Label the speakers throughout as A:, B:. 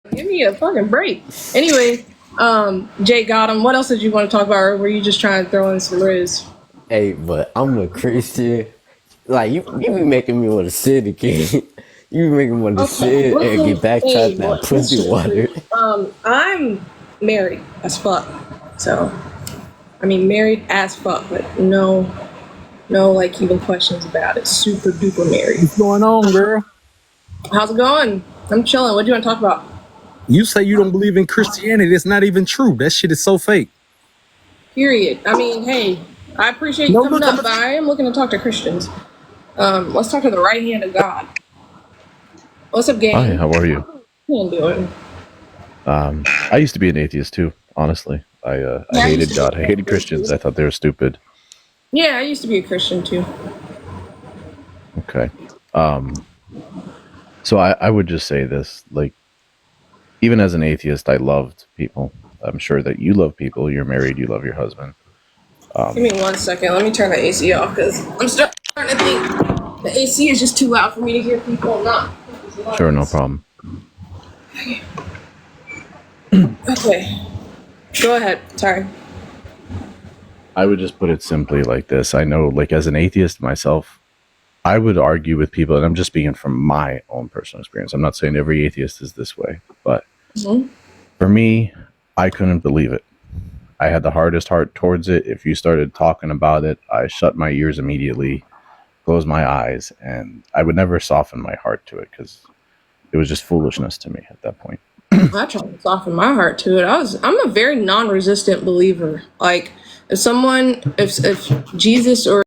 A: Give me a fucking break. Anyway, Jay got him. What else did you want to talk about, or were you just trying to throw in some riz?
B: Hey, but I'm a Christian. Like you be making me want to sin again. You be making me want to
A: Okay,
B: sin and
A: listen,
B: get backtracked
A: hey,
B: in that pussy
A: listen.
B: water.
A: I'm married as fuck. So, I mean, married as fuck, but no, like even questions about it. Super duper married.
C: What's going on, girl?
A: How's it going? I'm chilling. What do you want to talk about?
C: You say you don't believe in Christianity. That's not even true. That shit is so fake.
A: Period. I mean, hey, I appreciate you
C: No,
A: coming
C: look, I'm
A: up,
C: gonna
A: but I am looking to talk to Christians. Let's talk to the right hand of God. What's up,
D: Hi,
A: gang?
D: how are you?
A: How you doing?
D: I used to be an atheist too, honestly. I
A: Yeah, I used
D: hated
A: to be
D: God.
A: a
D: I hated
A: Christian
D: Christians.
A: too.
D: I thought they were stupid.
A: Yeah, I used to be a Christian too.
D: Okay. So I would just say this, like, even as an atheist, I loved people. I'm sure that you love people. You're married, you love your husband.
A: Give me 1 second. Let me turn the AC off because I'm starting to think the AC is just too loud for me to hear people. Not people's
D: Sure, no
A: lungs.
D: problem.
A: Okay, go ahead. Sorry.
D: I would just put it simply like this. I know, like, as an atheist myself, I would argue with people, and I'm just speaking from my own personal experience. I'm not saying every atheist is this way, but
A: Mm-hmm.
D: for me, I couldn't believe it. I had the hardest heart towards it. If you started talking about it, I shut my ears immediately, closed my eyes, and I would never soften my heart to it because it was just foolishness to me at that point.
A: I try to soften my heart to it. I'm a very non-resistant believer. Like if Jesus or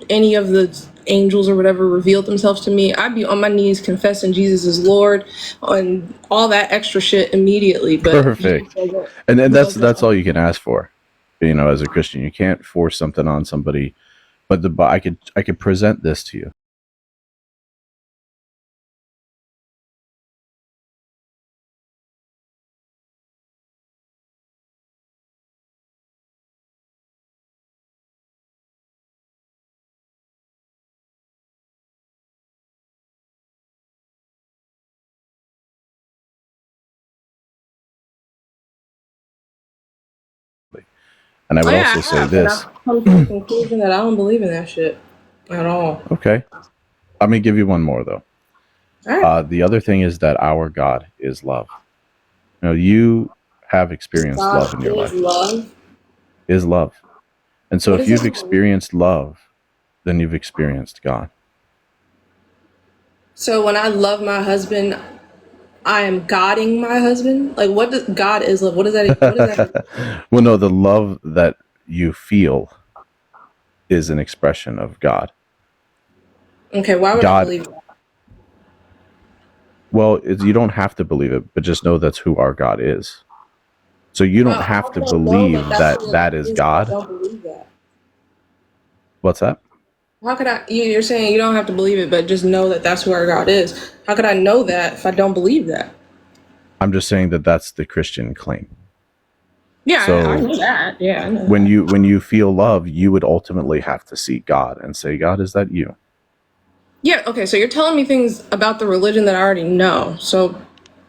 A: any of the angels or whatever revealed themselves to me, I'd be on my knees confessing Jesus is Lord and all that extra shit immediately. But Jesus
D: Perfect. And that's
A: doesn't.
D: all you can ask for. You know, as a Christian, you can't force something on somebody. But I could present this to you. And I
A: Oh
D: would
A: yeah,
D: also
A: I
D: say
A: have, and
D: this.
A: I've come to the conclusion that I don't believe in that shit at all.
D: Okay, I'm gonna give you one more though.
A: All right.
D: The other thing is that our God is love. Now you have experienced love in
A: God
D: your
A: is
D: life.
A: love.
D: Is love. And so
A: What
D: if
A: does that
D: you've
A: mean?
D: experienced love, then you've experienced God.
A: So when I love my husband, I am godding my husband. Like, what does God is love? What does that? What does that mean?
D: Well, no, the love that you feel is an expression of God.
A: Okay, why would I
D: God,
A: believe that?
D: well, you don't have to believe it, but just know that's who our God is. So you don't have
A: How
D: to
A: can I know that
D: believe
A: that's
D: that
A: what
D: that
A: it
D: is
A: is if I
D: God.
A: don't believe that?
D: What's that?
A: How could I? You're saying you don't have to believe it, but just know that that's who our God is. How could I know that if I don't believe that?
D: I'm just saying that that's the Christian claim.
A: Yeah, I
D: So
A: know that. Yeah, I know
D: when
A: that.
D: you feel love, you would ultimately have to seek God and say, God, is that you?
A: Yeah. Okay. So you're telling me things about the religion that I already know. So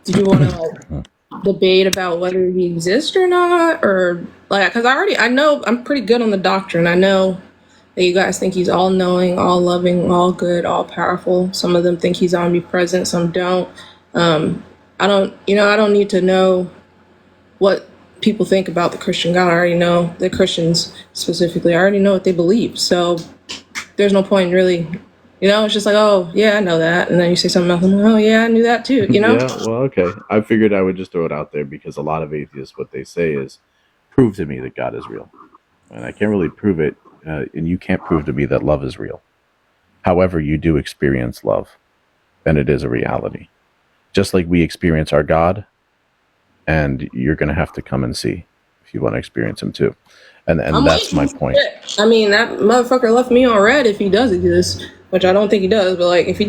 A: did you want to like debate about whether he exists or not, or like because I know I'm pretty good on the doctrine. I know that you guys think he's all knowing, all loving, all good, all powerful. Some of them think he's omnipresent, some don't. I don't need to know what people think about the Christian God. I already know the Christians specifically. I already know what they believe. So there's no point in really, it's just like, oh, yeah, I know that. And then you say something else, and oh, yeah, I knew that too,
D: Yeah, well, okay. I figured I would just throw it out there because a lot of atheists, what they say is, prove to me that God is real. And I can't really prove it, and you can't prove to me that love is real. However, you do experience love, and it is a reality. Just like we experience our God, and you're going to have to come and see if you want to experience Him too. And
A: I'm
D: that's my
A: waiting.
D: point.
A: Shit. I mean, that motherfucker left me on red if he does exist, which I don't think he does. But like, if he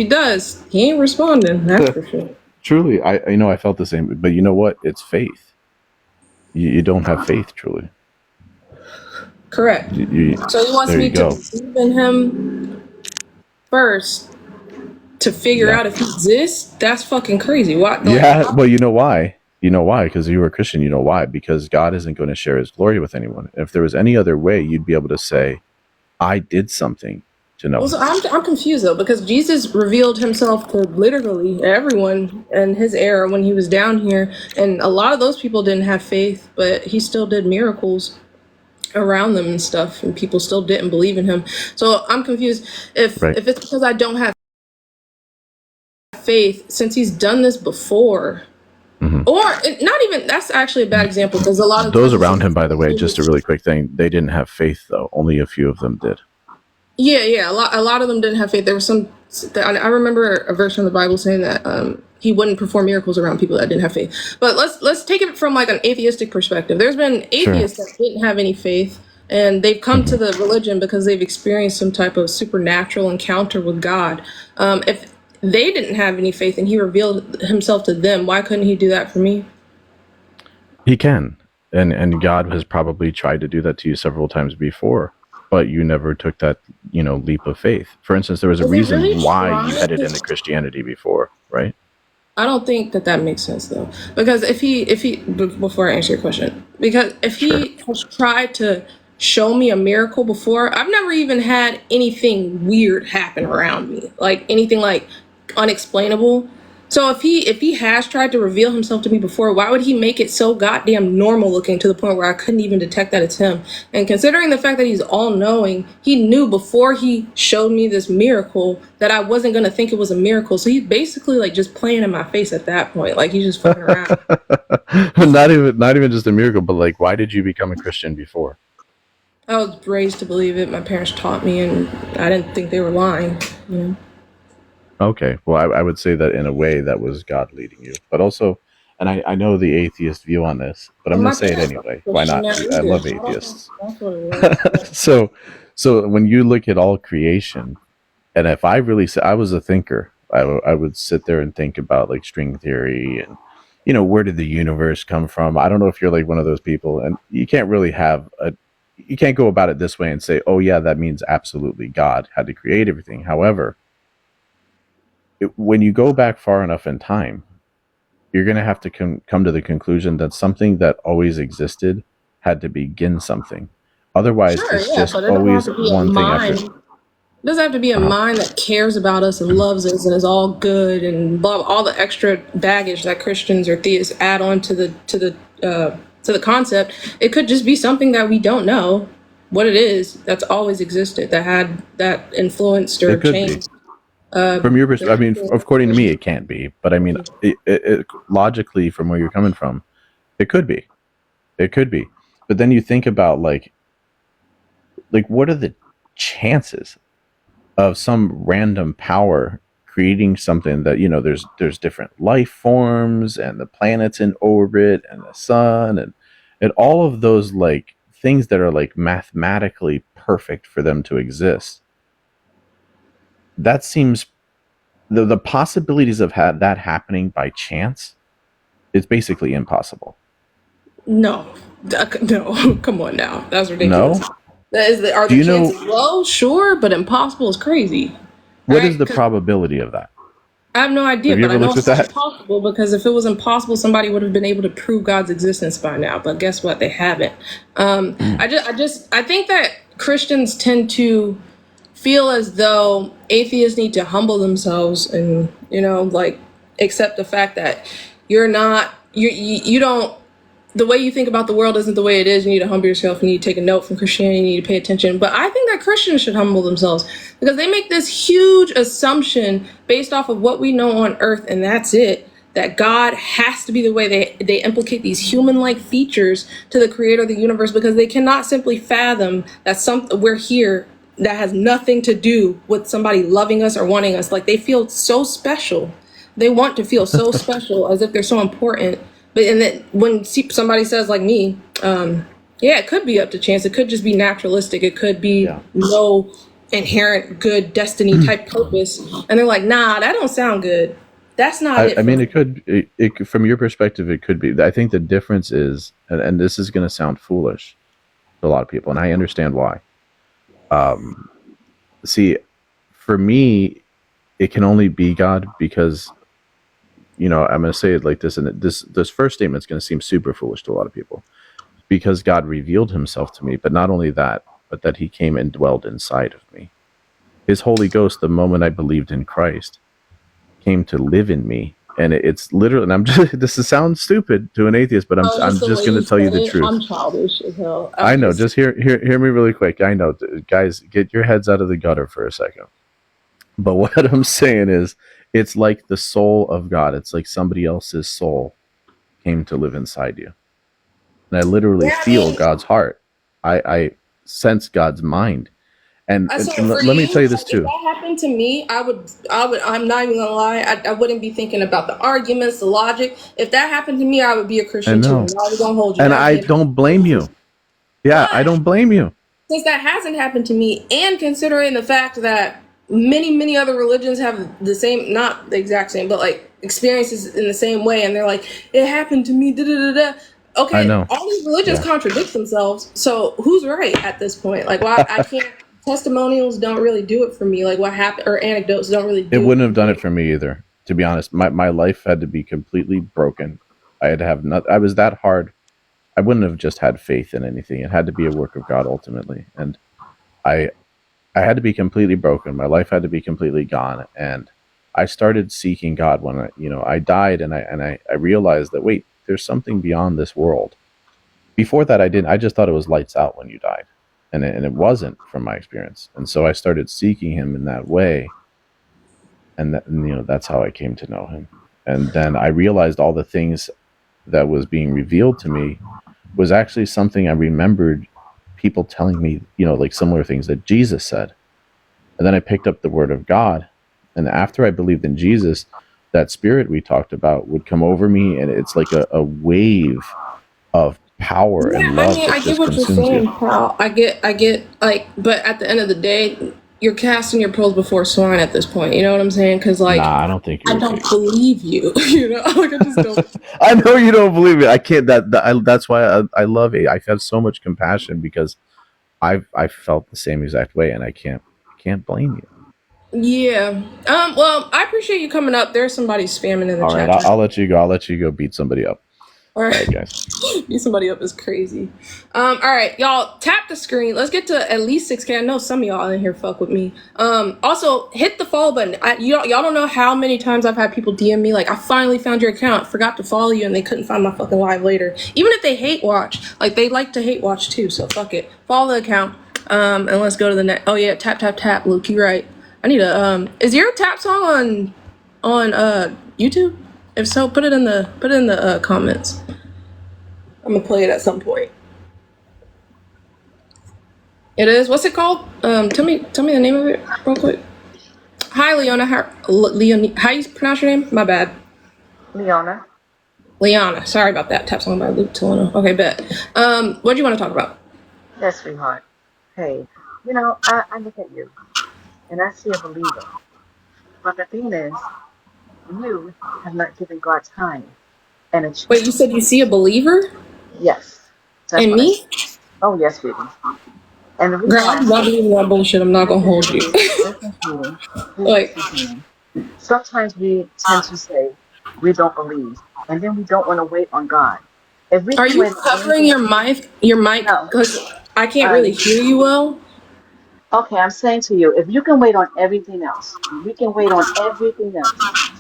A: does, he ain't responding. That's for sure.
D: Truly, I know I felt the same, but you know what? It's faith. You don't have faith, truly.
A: Correct.
D: You,
A: So he wants
D: there you
A: me to
D: go.
A: believe in him first, to figure
D: Yeah.
A: out if he exists, that's fucking crazy. What? Like,
D: Yeah, well, you know why? You know why? Because you were a Christian. You know why? Because God isn't going to share His glory with anyone. If there was any other way, you'd be able to say, "I did something to know
A: well,
D: Him."
A: so I'm confused though because Jesus revealed himself to literally everyone in his era when he was down here, and a lot of those people didn't have faith, but he still did miracles around them and stuff, and people still didn't believe in him. So I'm confused
D: Right.
A: if it's because I don't have faith since he's done this before.
D: Mhm.
A: Or not even, that's actually a bad example because a lot of
D: Those
A: times
D: around him, by the way, just a really quick thing, they didn't have faith though. Only a few of them did.
A: yeah, a lot of them didn't have faith. There was some, I remember a verse in the Bible saying that he wouldn't perform miracles around people that didn't have faith. But let's take it from like an atheistic perspective. There's been
D: Sure.
A: atheists that didn't have any faith, and they've come to the religion because they've experienced some type of supernatural encounter with God. If they didn't have any faith and he revealed himself to them, why couldn't he do that for me?
D: He can, and God has probably tried to do that to you several times before, but you never took that leap of faith. For instance, there was a
A: Was he
D: reason
A: really
D: why you
A: trying
D: headed
A: to-
D: into Christianity before, right?
A: I don't think that makes sense though, because if he before I answer your question, because if he has tried to show me a miracle before, I've never even had anything weird happen around me, like anything like unexplainable. So if he has tried to reveal himself to me before, why would he make it so goddamn normal looking to the point where I couldn't even detect that it's him? And considering the fact that he's all knowing, he knew before he showed me this miracle that I wasn't gonna think it was a miracle. So he's basically like just playing in my face at that point. Like he's just fucking around.
D: not even just a miracle, but like, why did you become a Christian before?
A: I was raised to believe it. My parents taught me, and I didn't think they were lying. You know?
D: Okay, well, I would say that in a way that was God leading you, but also, and I know the atheist view on this, but I'm
A: My
D: going to say it
A: parents
D: anyway.
A: were
D: Why not?
A: Christian
D: I love
A: either. I don't think
D: atheists.
A: that's what it was.
D: So when you look at all creation, and if I really say I was a thinker, I would sit there and think about like string theory and where did the universe come from? I don't know if you're like one of those people, and you can't really you can't go about it this way and say, oh yeah, that means absolutely God had to create everything. However, when you go back far enough in time, you're going to have to come to the conclusion that something that always existed had to begin something. Otherwise,
A: Sure,
D: it's
A: yeah,
D: just
A: but it doesn't have
D: always
A: to be a
D: one thing after.
A: mind. It doesn't have to be a mind that cares about us and loves us and is all good and blah, all the extra baggage that Christians or theists add on to the concept. It could just be something that we don't know what it is that's always existed that influenced or
D: It could be.
A: changed.
D: From your perspective, I mean, according to me, it can't be. But I mean, logically, from where you're coming from, it could be. It could be. But then you think about like what are the chances of some random power creating something that there's different life forms and the planets in orbit and the sun and all of those like things that are like mathematically perfect for them to exist. That seems the possibilities of that happening by chance is basically impossible.
A: No, no, come on now, that's ridiculous.
D: No?
A: Are
D: Do
A: the
D: you know
A: chances low? Sure, but impossible is crazy.
D: what
A: Right?
D: is the
A: 'Cause
D: probability of that?
A: I have no idea,
D: Have you
A: but I
D: ever
A: know
D: looked
A: it's
D: at that?
A: impossible because if it was impossible, somebody would have been able to prove God's existence by now. But guess what? They haven't. I think that Christians tend to feel as though atheists need to humble themselves and like accept the fact that you're not you don't the way you think about the world isn't the way it is. You need to humble yourself. You need to take a note from Christianity. You need to pay attention. But I think that Christians should humble themselves because they make this huge assumption based off of what we know on earth, and that's it. That God has to be the way they implicate these human-like features to the creator of the universe because they cannot simply fathom that we're here that has nothing to do with somebody loving us or wanting us. Like they feel so special. They want to feel so special as if they're so important. But and that when somebody says like me, yeah, it could be up to chance. It could just be naturalistic. It could be no inherent good destiny type purpose. And they're like, nah, that don't sound good. That's not it.
D: I mean, it from your perspective, it could be. I think the difference is, and this is going to sound foolish to a lot of people, and I understand why. See, for me, it can only be God because, I'm going to say it like this, and this first statement is going to seem super foolish to a lot of people, because God revealed himself to me, but not only that, but that he came and dwelled inside of me. His Holy Ghost, the moment I believed in Christ, came to live in me. And it's literally, and I'm just, this sounds stupid to an atheist, but I'm
A: Just the
D: just
A: way
D: going
A: you
D: to tell you
A: said
D: the
A: it,
D: truth.
A: I'm childish as hell.
D: I know. Just hear me really quick. I know, guys, get your heads out of the gutter for a second. But what I'm saying is, it's like the soul of God. It's like somebody else's soul came to live inside you. And I literally feel God's heart. I sense God's mind. And let me tell you this too.
A: If that happened to me, I would. I'm not even gonna lie. I wouldn't be thinking about the arguments, the logic. If that happened to me, I would be a Christian too. I'm not gonna hold you.
D: And I don't blame you. Yeah, I don't blame you.
A: Since that hasn't happened to me, and considering the fact that many other religions have the same, not the exact same, but like experiences in the same way, and they're like, it happened to me. Da da da da. Okay, all these religions contradict themselves. So who's right at this point? Like, why I can't. Testimonials don't really do it for me. Like what happened, or anecdotes don't really do it.
D: It wouldn't have done it for me either, to be honest. My life had to be completely broken. I had to have I was that hard. I wouldn't have just had faith in anything. It had to be a work of God ultimately. And I had to be completely broken. My life had to be completely gone. And I started seeking God when I died, and I realized that, wait, there's something beyond this world. Before that, I just thought it was lights out when you died. And it wasn't, from my experience. And so I started seeking him in that way. And that's how I came to know him. And then I realized all the things that was being revealed to me was actually something I remembered people telling me, like similar things that Jesus said. And then I picked up the word of God. And after I believed in Jesus, that spirit we talked about would come over me. And it's like a wave of power and love.
A: I get what you're saying, pal. I get like, but at the end of the day, you're casting your pearls before swine at this point. You know what I'm saying? Because like,
D: I don't think
A: I don't believe you. Like I just don't.
D: I know you don't believe it. I can't. That's why I love it. I have so much compassion because I felt the same exact way, and I can't blame you.
A: Yeah. Well, I appreciate you coming up. There's somebody spamming in the chat.
D: All right, I'll let you go. I'll let you go beat somebody up.
A: All right,
D: guys.
A: Beat somebody up is crazy. All right, y'all, tap the screen. Let's get to at least 6K. I know some of y'all in here fuck with me. Also, hit the follow button. Y'all don't know how many times I've had people DM me like, I finally found your account, forgot to follow you, and they couldn't find my fucking live later. Even if they hate watch, like they like to hate watch too. So fuck it. Follow the account. And let's go to the next. Oh yeah, tap, Luke. You right. I need a. Is your tap song on YouTube? If so, put it in the comments. I'm gonna play it at some point. It is. What's it called? Tell me the name of it real quick. Hi, Leona. How you pronounce your name? My bad. Leona. Sorry about that. Tap song by Luke Tolano. Okay, bet. What do you want to talk about?
E: Yes, sweetheart. Hey, I look at you and I see a believer. But the thing is, you have not given God time and a chance.
A: Wait, you said you see a believer?
E: Yes.
A: And me?
E: Oh, yes, baby. And the reason
A: girl, I'm not believing that bullshit. I'm not gonna hold you.
E: Like, sometimes we tend to say we don't believe, and then we don't want to wait on God. If we
A: Are you covering your mic? Because I can't really hear you well.
E: Okay, I'm saying to you, if you can wait on everything else, we can wait on everything else,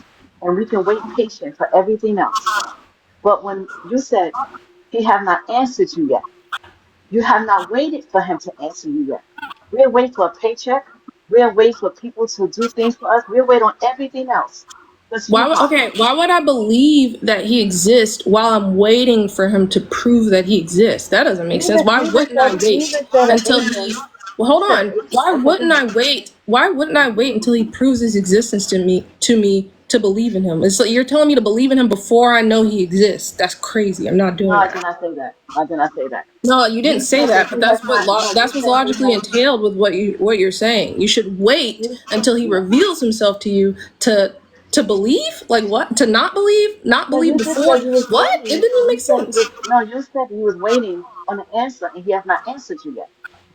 E: and we can wait patient for everything else. But when you said he have not answered you yet, you have not waited for him to answer you yet. We're waiting for a paycheck. We're waiting for people to do things for us. We're waiting on everything else.
A: Why would I believe that he exists while I'm waiting for him to prove that he exists? That doesn't make sense. Why wouldn't I wait until he... Well, hold on. Why wouldn't I wait? Why wouldn't I wait until he proves his existence to me to believe in him? It's like you're telling me to believe in him before I know he exists. That's crazy. I'm not doing that.
E: I did not say that. I did not say that.
A: No, you didn't say that, but that's what's logically entailed with what you're saying. You should wait until he reveals himself to you to believe? Like what? To not believe? Not believe before? What? It didn't even make sense.
E: No, you said he was waiting on an answer and he has not answered you yet.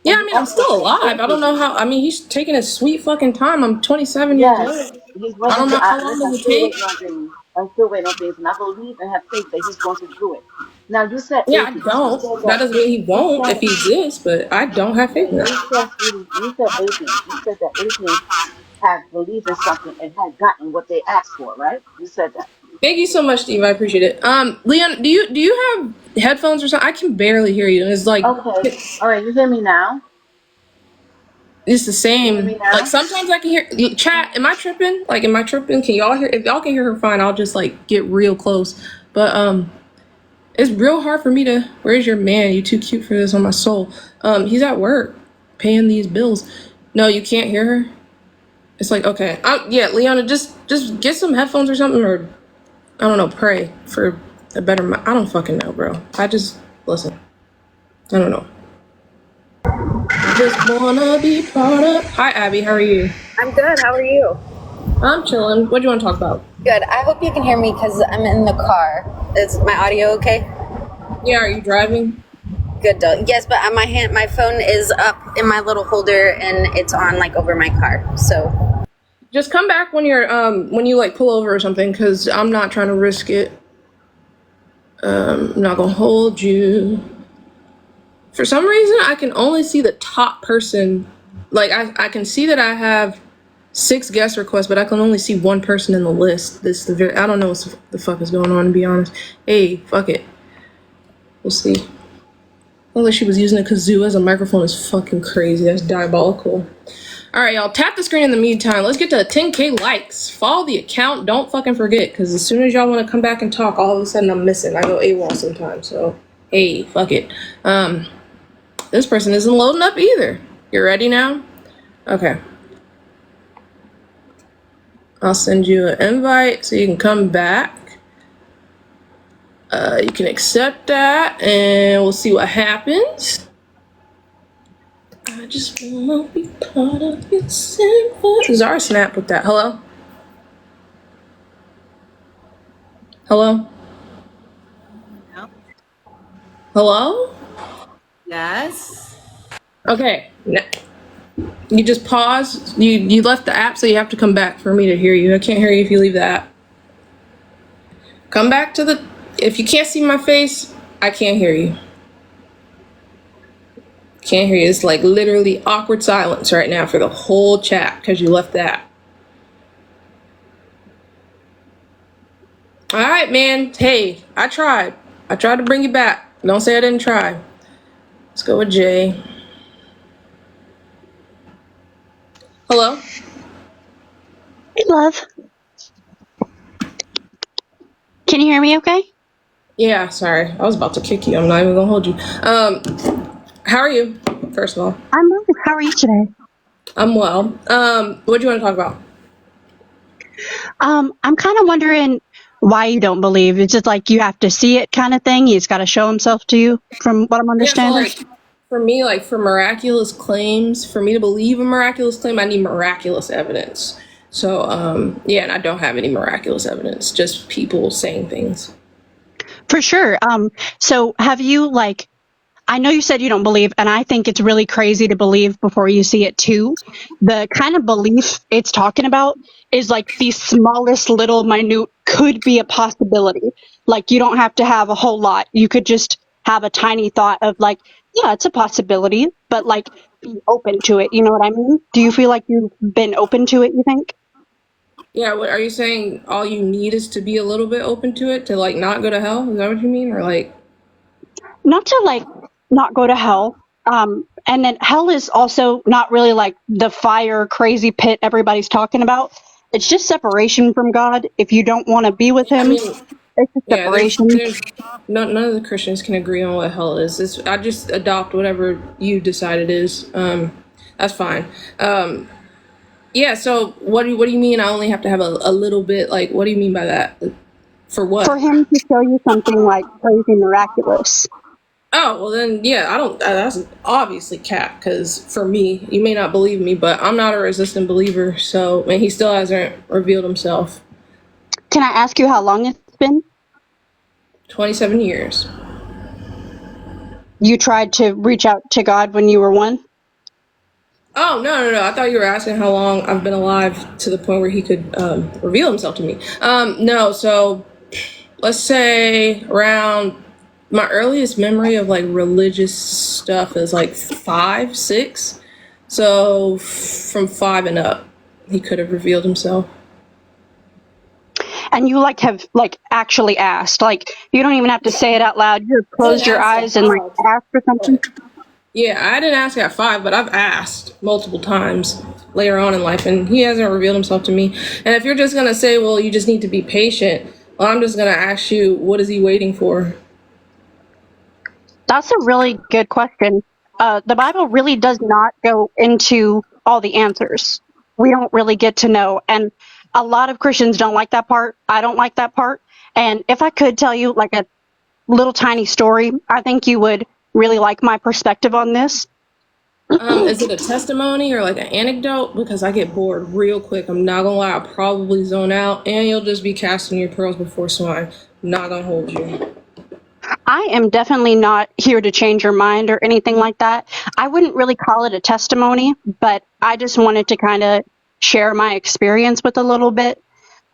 A: Yeah,
E: And
A: I
E: he
A: mean, I'm
E: also
A: still
E: said
A: alive. I don't know
E: atheist.
A: how. I mean, he's taking his sweet fucking time. I'm 27 years
E: Yes,
A: old.
E: he's
A: I
E: waiting
A: don't
E: to.
A: know how long
E: Listen,
A: does
E: I'm
A: it
E: still
A: take.
E: waiting on things. I'm still waiting on things, and I believe and have faith that he's going to do it. Now, you said
A: Yeah, I
E: atheist. You said
A: don't. That
E: that.
A: doesn't mean he
E: You
A: won't if
E: said
A: he exists, but I don't have faith in
E: you
A: that.
E: said, sweetie. You said atheist. You said that atheists have believed in something and had gotten what they asked for, right? You said that.
A: Thank you so much, Steve. I appreciate it. Leon, do you have headphones or something? I can barely hear you. It's like
E: Okay. All right. You hear me now?
A: it's the
E: You hear
A: same.
E: me
A: Like
E: now?
A: sometimes I can hear chat. Am I tripping? Like, am I tripping? Can y'all hear? If y'all can hear her fine, I'll just like get real close. But it's real hard for me to. Where's your man? You too cute for this on my soul. He's at work, paying these bills. No, you can't hear her. It's like okay, yeah, Leona, just get some headphones or something, or I don't know, pray for a better. I don't fucking know, bro. I just listen. I don't know. Just wanna be part of. Hi, Abby. How are you?
F: I'm good. How are you?
A: I'm chilling. What do you want to talk about?
F: Good. I hope you can hear me because I'm in the car. Is my audio okay?
A: Yeah, are you driving?
F: Good. Yes, but my phone is up in my little holder and it's on like over my car. So
A: Just come back when you like pull over or something, because I'm not trying to risk it. I'm not gonna hold you. For some reason, I can only see the top person. Like I can see that I have 6 guest requests, but I can only see one person in the list. I don't know what the fuck is going on, to be honest. Hey, fuck it. We'll see. Well, she was using a kazoo as a microphone is fucking crazy. That's diabolical. All right, y'all. Tap the screen in the meantime. Let's get to 10K likes. Follow the account. Don't fucking forget, because as soon as y'all want to come back and talk, all of a sudden I'm missing. I go AWOL sometimes. So, hey, fuck it. This person isn't loading up either. You ready now? Okay. I'll send you an invite so you can come back. You can accept that, and we'll see what happens. I just wanna be part of your symphony. Zara snap with that. Hello? Hello? Hello?
G: Yes.
A: Okay. You just paused. You left the app, so you have to come back for me to hear you. I can't hear you if you leave the app. Come back to the... If you can't see my face, I can't hear you. Can't hear you. It's like literally awkward silence right now for the whole chat because you left the app. All right, man. Hey, I tried. I tried to bring you back. Don't say I didn't try. Let's go with Jay. Hello?
H: Hey, love. Can you hear me okay?
A: Yeah, sorry. I was about to kick you. I'm not even gonna hold you. How are you? First of all.
H: I'm well. How are you today?
A: I'm well. What do you want to talk about?
H: I'm kind of wondering why you don't believe. It's just like you have to see it kind of thing. He's got to show himself to you, from what I'm
A: Yeah, so
H: understanding.
A: like for me, like for miraculous claims, for me to believe a miraculous claim, I need miraculous evidence. So, yeah, and I don't have any miraculous evidence, just people saying things.
H: For sure. So have you like, I know you said you don't believe, and I think it's really crazy to believe before you see it too. The kind of belief it's talking about is like the smallest little minute could be a possibility. Like you don't have to have a whole lot. You could just have a tiny thought of like, yeah, it's a possibility, but like be open to it. You know what I mean? Do you feel like you've been open to it, you think?
A: Yeah, what are you saying? All you need is to be a little bit open to it, to like not go to hell? Is that what you mean? Or like,
H: Not to like not go to hell. And then hell is also not really like the fire crazy pit everybody's talking about. It's just separation from God. If you don't want to be with
A: I
H: him,
A: mean,
H: it's a
A: yeah,
H: separation.
A: there's none of the Christians can agree on what hell is. I just adopt whatever you decide it is. That's fine. Yeah. So what do you mean? I only have to have a little bit. Like, what do you mean by that? For
H: For
A: what?
H: him to show you something like crazy miraculous.
A: Oh well, then yeah. I don't. That's obviously cap. Because for me, you may not believe me, but I'm not a resistant believer. So, and he still hasn't revealed himself.
H: Can I ask you how long it's been?
A: 27 years.
H: You tried to reach out to God when you were one?
A: Oh, no. I thought you were asking how long I've been alive to the point where he could reveal himself to me. No, so let's say around my earliest memory of like religious stuff is like 5, 6. So from 5 and up, he could have revealed himself.
H: And you like have like actually asked, like you don't even have to say it out loud. You just closed your eyes and like asked for something.
A: Yeah, I didn't ask at 5, but I've asked multiple times later on in life, and he hasn't revealed himself to me. And if you're just gonna say, well, you just need to be patient, well, I'm just gonna ask you, what is he waiting for?
H: That's a really good question. The Bible really does not go into all the answers. We don't really get to know. And a lot of Christians don't like that part. I don't like that part. And if I could tell you like a little tiny story, I think you would really like my perspective on this.
A: Is it a testimony or like an anecdote? Because I get bored real quick. I'm not gonna lie, I'll probably zone out, and you'll just be casting your pearls before swine. Not gonna hold you.
H: I am definitely not here to change your mind or anything like that. I wouldn't really call it a testimony, but I just wanted to kind of share my experience with a little bit.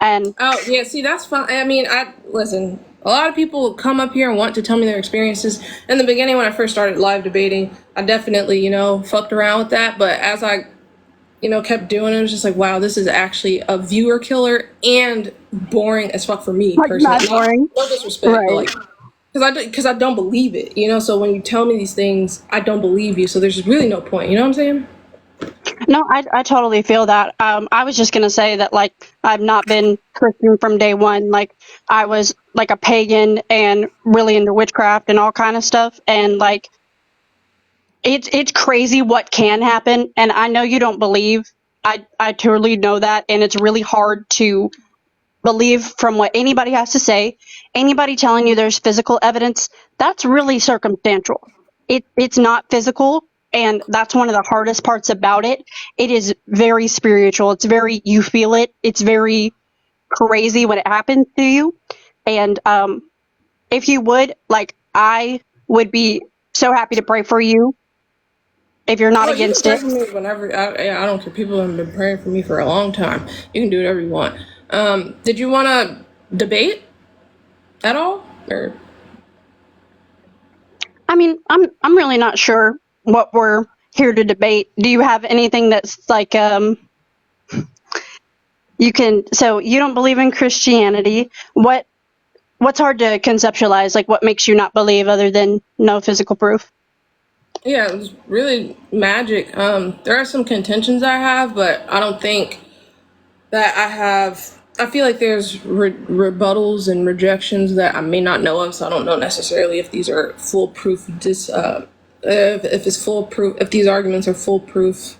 H: And
A: Oh, yeah, see, that's fine. I mean, listen, a lot of people come up here and want to tell me their experiences. In the beginning, when I first started live debating, I definitely, fucked around with that. But as I, kept doing it, it was just like, wow, this is actually a viewer killer and boring as fuck for me
H: like
A: personally.
H: not boring.
A: No disrespect, but
H: Right.
A: like, because I don't believe it, So when you tell me these things, I don't believe you. So there's really no point. You know what I'm saying?
H: No, I totally feel that. I was just gonna say that like I've not been Christian from day one. Like I was like a pagan and really into witchcraft and all kind of stuff. And like it's crazy what can happen. And I know you don't believe. I totally know that, and it's really hard to believe from what anybody has to say. Anybody telling you there's physical evidence, that's really circumstantial. It's not physical, and that's one of the hardest parts about it. It is very spiritual. It's very, you feel it. It's very crazy when it happens to you. And if you would, like, I would be so happy to pray for you if you're not
A: Oh, you
H: against
A: can
H: it.
A: pray for me whenever. I don't care. People have been praying for me for a long time. You can do whatever you want. Did you want to debate at all, or?
H: I mean, I'm really not sure what we're here to debate. Do you have anything that's like you can, so you don't believe in Christianity. What's hard to conceptualize? Like what makes you not believe other than no physical proof?
A: Yeah, it was really magic. There are some contentions I have, but I don't think that I have. I feel like there's rebuttals and rejections that I may not know of, so I don't know necessarily if these are foolproof. If it's foolproof, if these arguments are foolproof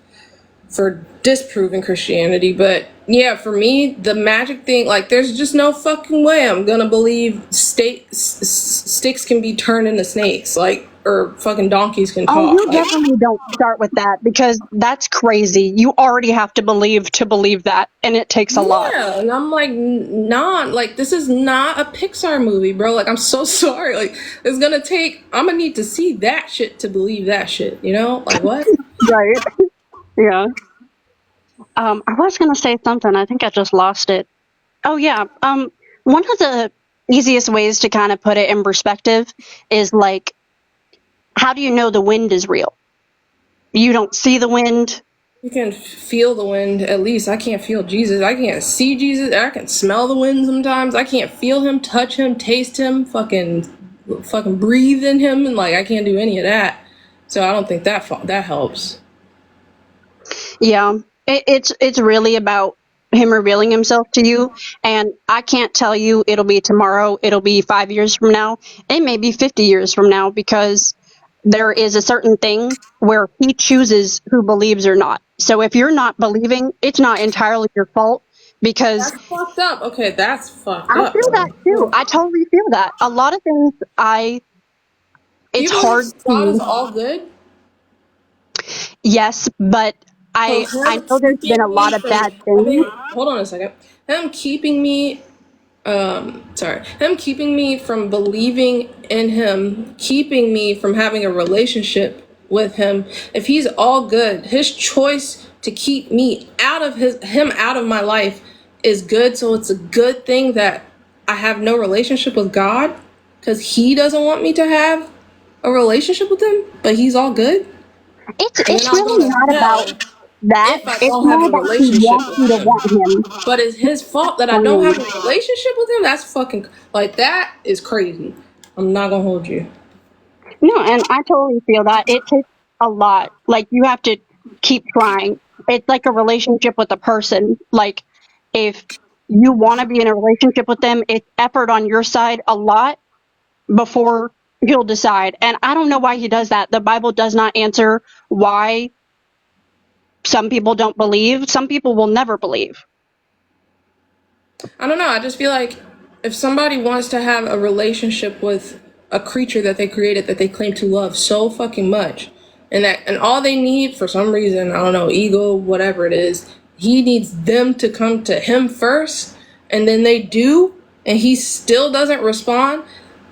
A: for disproving Christianity. But yeah, for me, the magic thing, like, there's just no fucking way I'm gonna believe sticks can be turned into snakes, like, or fucking donkeys can
H: Oh,
A: talk.
H: you
A: Like,
H: definitely don't start with that because that's crazy. You already have to believe that, and it takes a lot.
A: yeah, and I'm like, like, this is not a Pixar movie, bro. Like, I'm so sorry. Like, I'm gonna need to see that shit to believe that shit, Like, what?
H: Right. Yeah. I was gonna say something. I think I just lost it. Oh yeah. One of the easiest ways to kind of put it in perspective is like, how do you know the wind is real? You don't see the wind.
A: You can feel the wind, at least. I can't feel Jesus. I can't see Jesus. I can smell the wind sometimes. I can't feel him, touch him, taste him, fucking breathe in him, and like, I can't do any of that. So I don't think that helps.
H: Yeah. It's really about him revealing himself to you. And I can't tell you it'll be tomorrow. It'll be 5 years from now. It may be 50 years from now because there is a certain thing where he chooses who believes or not. So if you're not believing, it's not entirely your fault because
A: That's fucked up. Okay, that's fucked
H: I
A: up.
H: feel that too. I totally feel that. A lot of things
A: Do you
H: it's
A: believe
H: hard
A: God is
H: to,
A: all good?
H: yes, but I know there's been a lot of bad things.
A: Hold on a second. Him keeping me from believing in him, keeping me from having a relationship with him, if he's all good, his choice to keep me out of him out of my life is good. So it's a good thing that I have no relationship with God because he doesn't want me to have a relationship with him, but he's all good.
H: It's
A: And then
H: it's
A: I'll go
H: really
A: to
H: not about
A: hell
H: that.
A: if I
H: It's
A: don't have
H: more
A: a
H: that he
A: relationship
H: wants you
A: with
H: to
A: him.
H: want him.
A: But it's his fault that I don't have a relationship with him. That's fucking like that is crazy. I'm not gonna hold you.
H: No, and I totally feel that. It takes a lot. Like, you have to keep trying. It's like a relationship with a person. Like, if you want to be in a relationship with them, it's effort on your side a lot before he'll decide. And I don't know why he does that. The Bible does not answer why some people don't believe. Some people will never believe.
A: I don't know. I just feel like if somebody wants to have a relationship with a creature that they created that they claim to love so fucking much, and all they need for some reason, I don't know, ego, whatever it is, he needs them to come to him first, and then they do, and he still doesn't respond.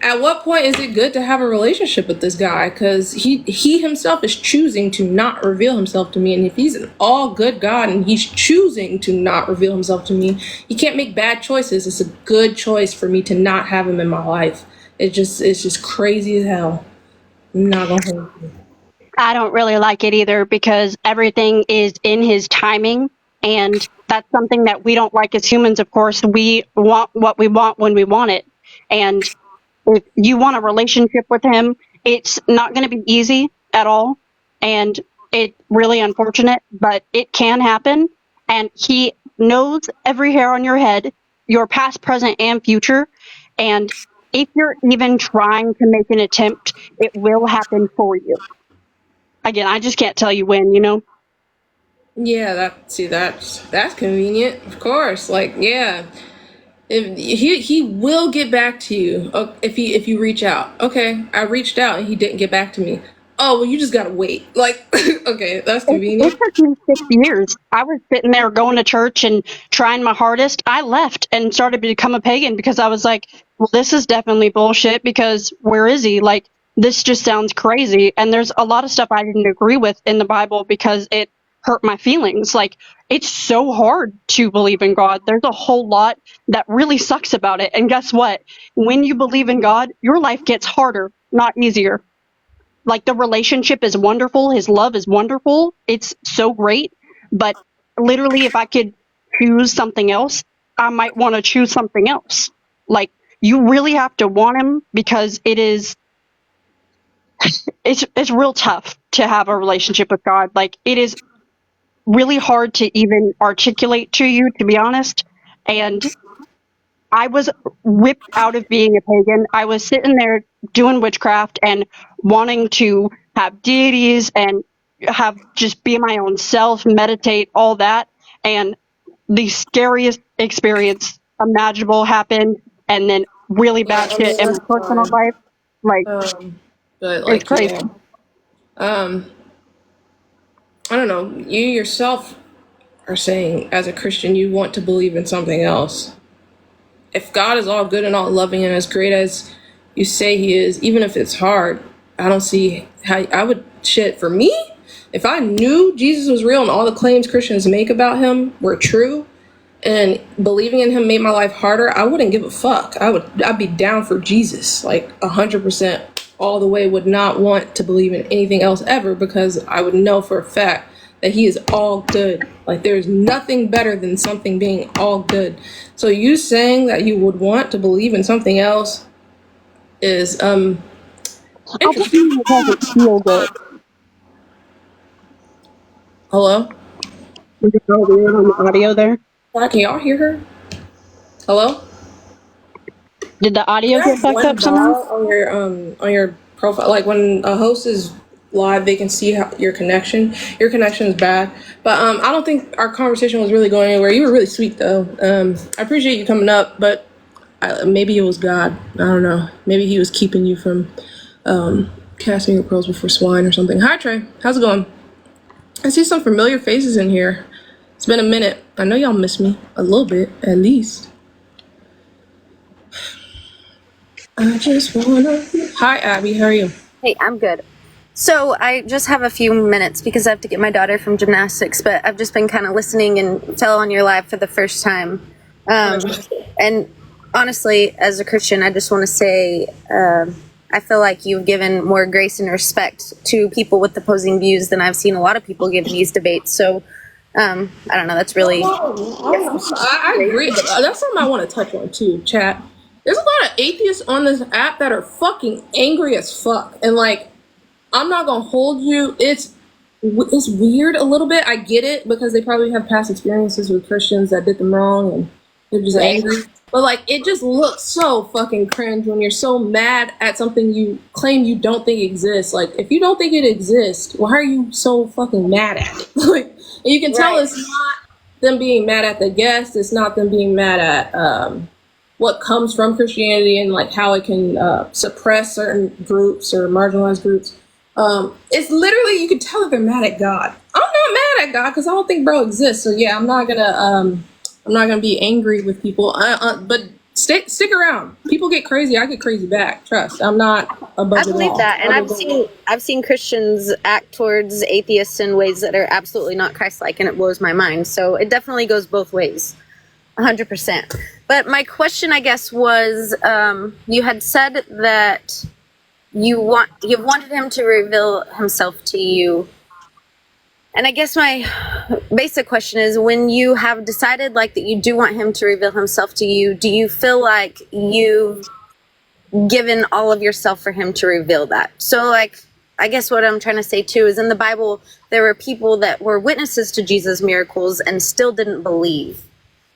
A: At what point is it good to have a relationship with this guy? Because he himself is choosing to not reveal himself to me. And if he's an all good God and he's choosing to not reveal himself to me, he can't make bad choices. It's a good choice for me to not have him in my life. It's just crazy as hell. I'm not gonna hold you.
H: I don't really like it either because everything is in his timing. And that's something that we don't like as humans. Of course, we want what we want when we want it. And if you want a relationship with him, it's not going to be easy at all. And it's really unfortunate, but it can happen. And he knows every hair on your head, your past, present, and future. And if you're even trying to make an attempt, it will happen for you. Again, I just can't tell you when, you know?
A: Yeah, that's convenient. Of course, like yeah. If he will get back to you if you reach out. Okay, I reached out and he didn't get back to me. Oh well, you just gotta wait. Like okay, that's
H: It
A: convenient.
H: took me 6 years. I was sitting there going to church and trying my hardest. I left and started to become a pagan because I was like, well, this is definitely bullshit because where is he? Like, this just sounds crazy. And there's a lot of stuff I didn't agree with in the Bible because it hurt my feelings. Like, it's so hard to believe in God. There's a whole lot that really sucks about it. And guess what? When you believe in God, your life gets harder, not easier. Like, the relationship is wonderful, his love is wonderful, it's so great, but literally if I could choose something else, I might want to choose something else. Like, you really have to want him because it's real tough to have a relationship with God. Like, it is really hard to even articulate to you, to be honest. And I was whipped out of being a pagan. I was sitting there doing witchcraft and wanting to have deities and have just be my own self, meditate, all that. And the scariest experience imaginable happened, and then really
A: Yeah,
H: bad
A: I
H: shit
A: mean
H: in my
A: that's
H: personal
A: fine.
H: life. Like,
A: But
H: it's
A: like
H: crazy.
A: yeah, um, I don't know. You yourself are saying as a Christian you want to believe in something else. If God is all good and all loving and as great as you say he is, even if it's hard, I don't see how I would shit for me. If I knew Jesus was real and all the claims Christians make about him were true and believing in him made my life harder, I wouldn't give a fuck. I'd be down for Jesus like 100% all the way, would not want to believe in anything else ever because I would know for a fact that he is all good. Like there's nothing better than something being all good. So you saying that you would want to believe in something else is
H: I just
A: interesting.
H: mean it doesn't feel good.
A: Hello?
H: Is it real weird on the audio there?
A: Can y'all hear her? Hello?
H: Did the
A: You
H: audio get
A: have
H: fucked
A: one
H: up somehow?
A: bar on your profile. Like when a host is live, they can see how your connection. Your connection is bad, but I don't think our conversation was really going anywhere. You were really sweet though. I appreciate you coming up, but maybe it was God. I don't know. Maybe he was keeping you from casting your pearls before swine or something. Hi Trey, how's it going? I see some familiar faces in here. It's been a minute. I know y'all miss me a little bit, at least. I just wanna. Hi, Abby. How are you?
F: Hey, I'm good. So I just have a few minutes because I have to get my daughter from gymnastics, but I've just been kind of listening and fell on your live for the first time. And honestly, as a Christian, I just want to say I feel like you've given more grace and respect to people with opposing views than I've seen a lot of people give in these debates. So I don't know. That's really.
A: I agree. That's something I want to touch on too, chat. There's a lot of atheists on this app that are fucking angry as fuck, and like, I'm not gonna hold you. It's weird a little bit. I get it because they probably have past experiences with Christians that did them wrong, and they're just angry. But like, it just looks so fucking cringe when you're so mad at something you claim you don't think exists. Like, if you don't think it exists, why are you so fucking mad at it? Like, and you can tell it's not them being mad at the guest. It's not them being mad at what comes from Christianity and like how it can suppress certain groups or marginalized groups. It's literally, you can tell that they're mad at God. I'm not mad at God because I don't think bro exists. So yeah, I'm not gonna be angry with people. But stick around. People get crazy. I get crazy back. Trust. I'm not above
F: I believe that, and I've seen Christians act towards atheists in ways that are absolutely not Christ-like, and it blows my mind. So it definitely goes both ways, 100%. But my question, I guess, was you had said that you've wanted him to reveal himself to you. And I guess my basic question is, when you have decided like that you do want him to reveal himself to you, do you feel like you've given all of yourself for him to reveal that? So like, I guess what I'm trying to say too is, in the Bible, there were people that were witnesses to Jesus' miracles and still didn't believe.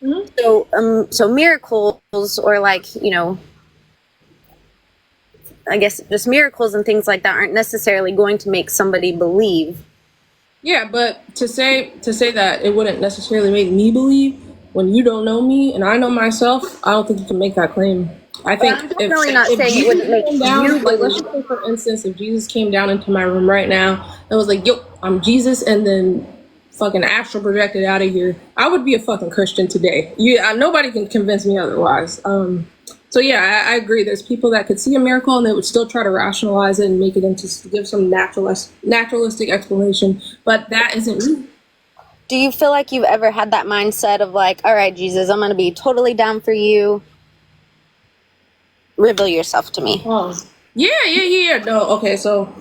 F: Mm-hmm. So miracles, or like, you know, I guess just miracles and things like that aren't necessarily going to make somebody believe.
A: Yeah, but to say that it wouldn't necessarily make me believe when you don't know me and I know myself, I don't think you can make that claim. I think
F: I'm definitely not saying it wouldn't make you
A: like, let's just say for instance, if Jesus came down into my room right now and was like, yo, I'm Jesus, and then fucking astral projected out of here, I would be a fucking Christian today. Nobody can convince me otherwise. So yeah, I agree. There's people that could see a miracle and they would still try to rationalize it and make it into, give some naturalistic explanation, but that isn't me.
F: Do you feel like you've ever had that mindset of like, all right, Jesus, I'm going to be totally down for you. Reveal yourself to me.
A: Oh, yeah. No, okay, so,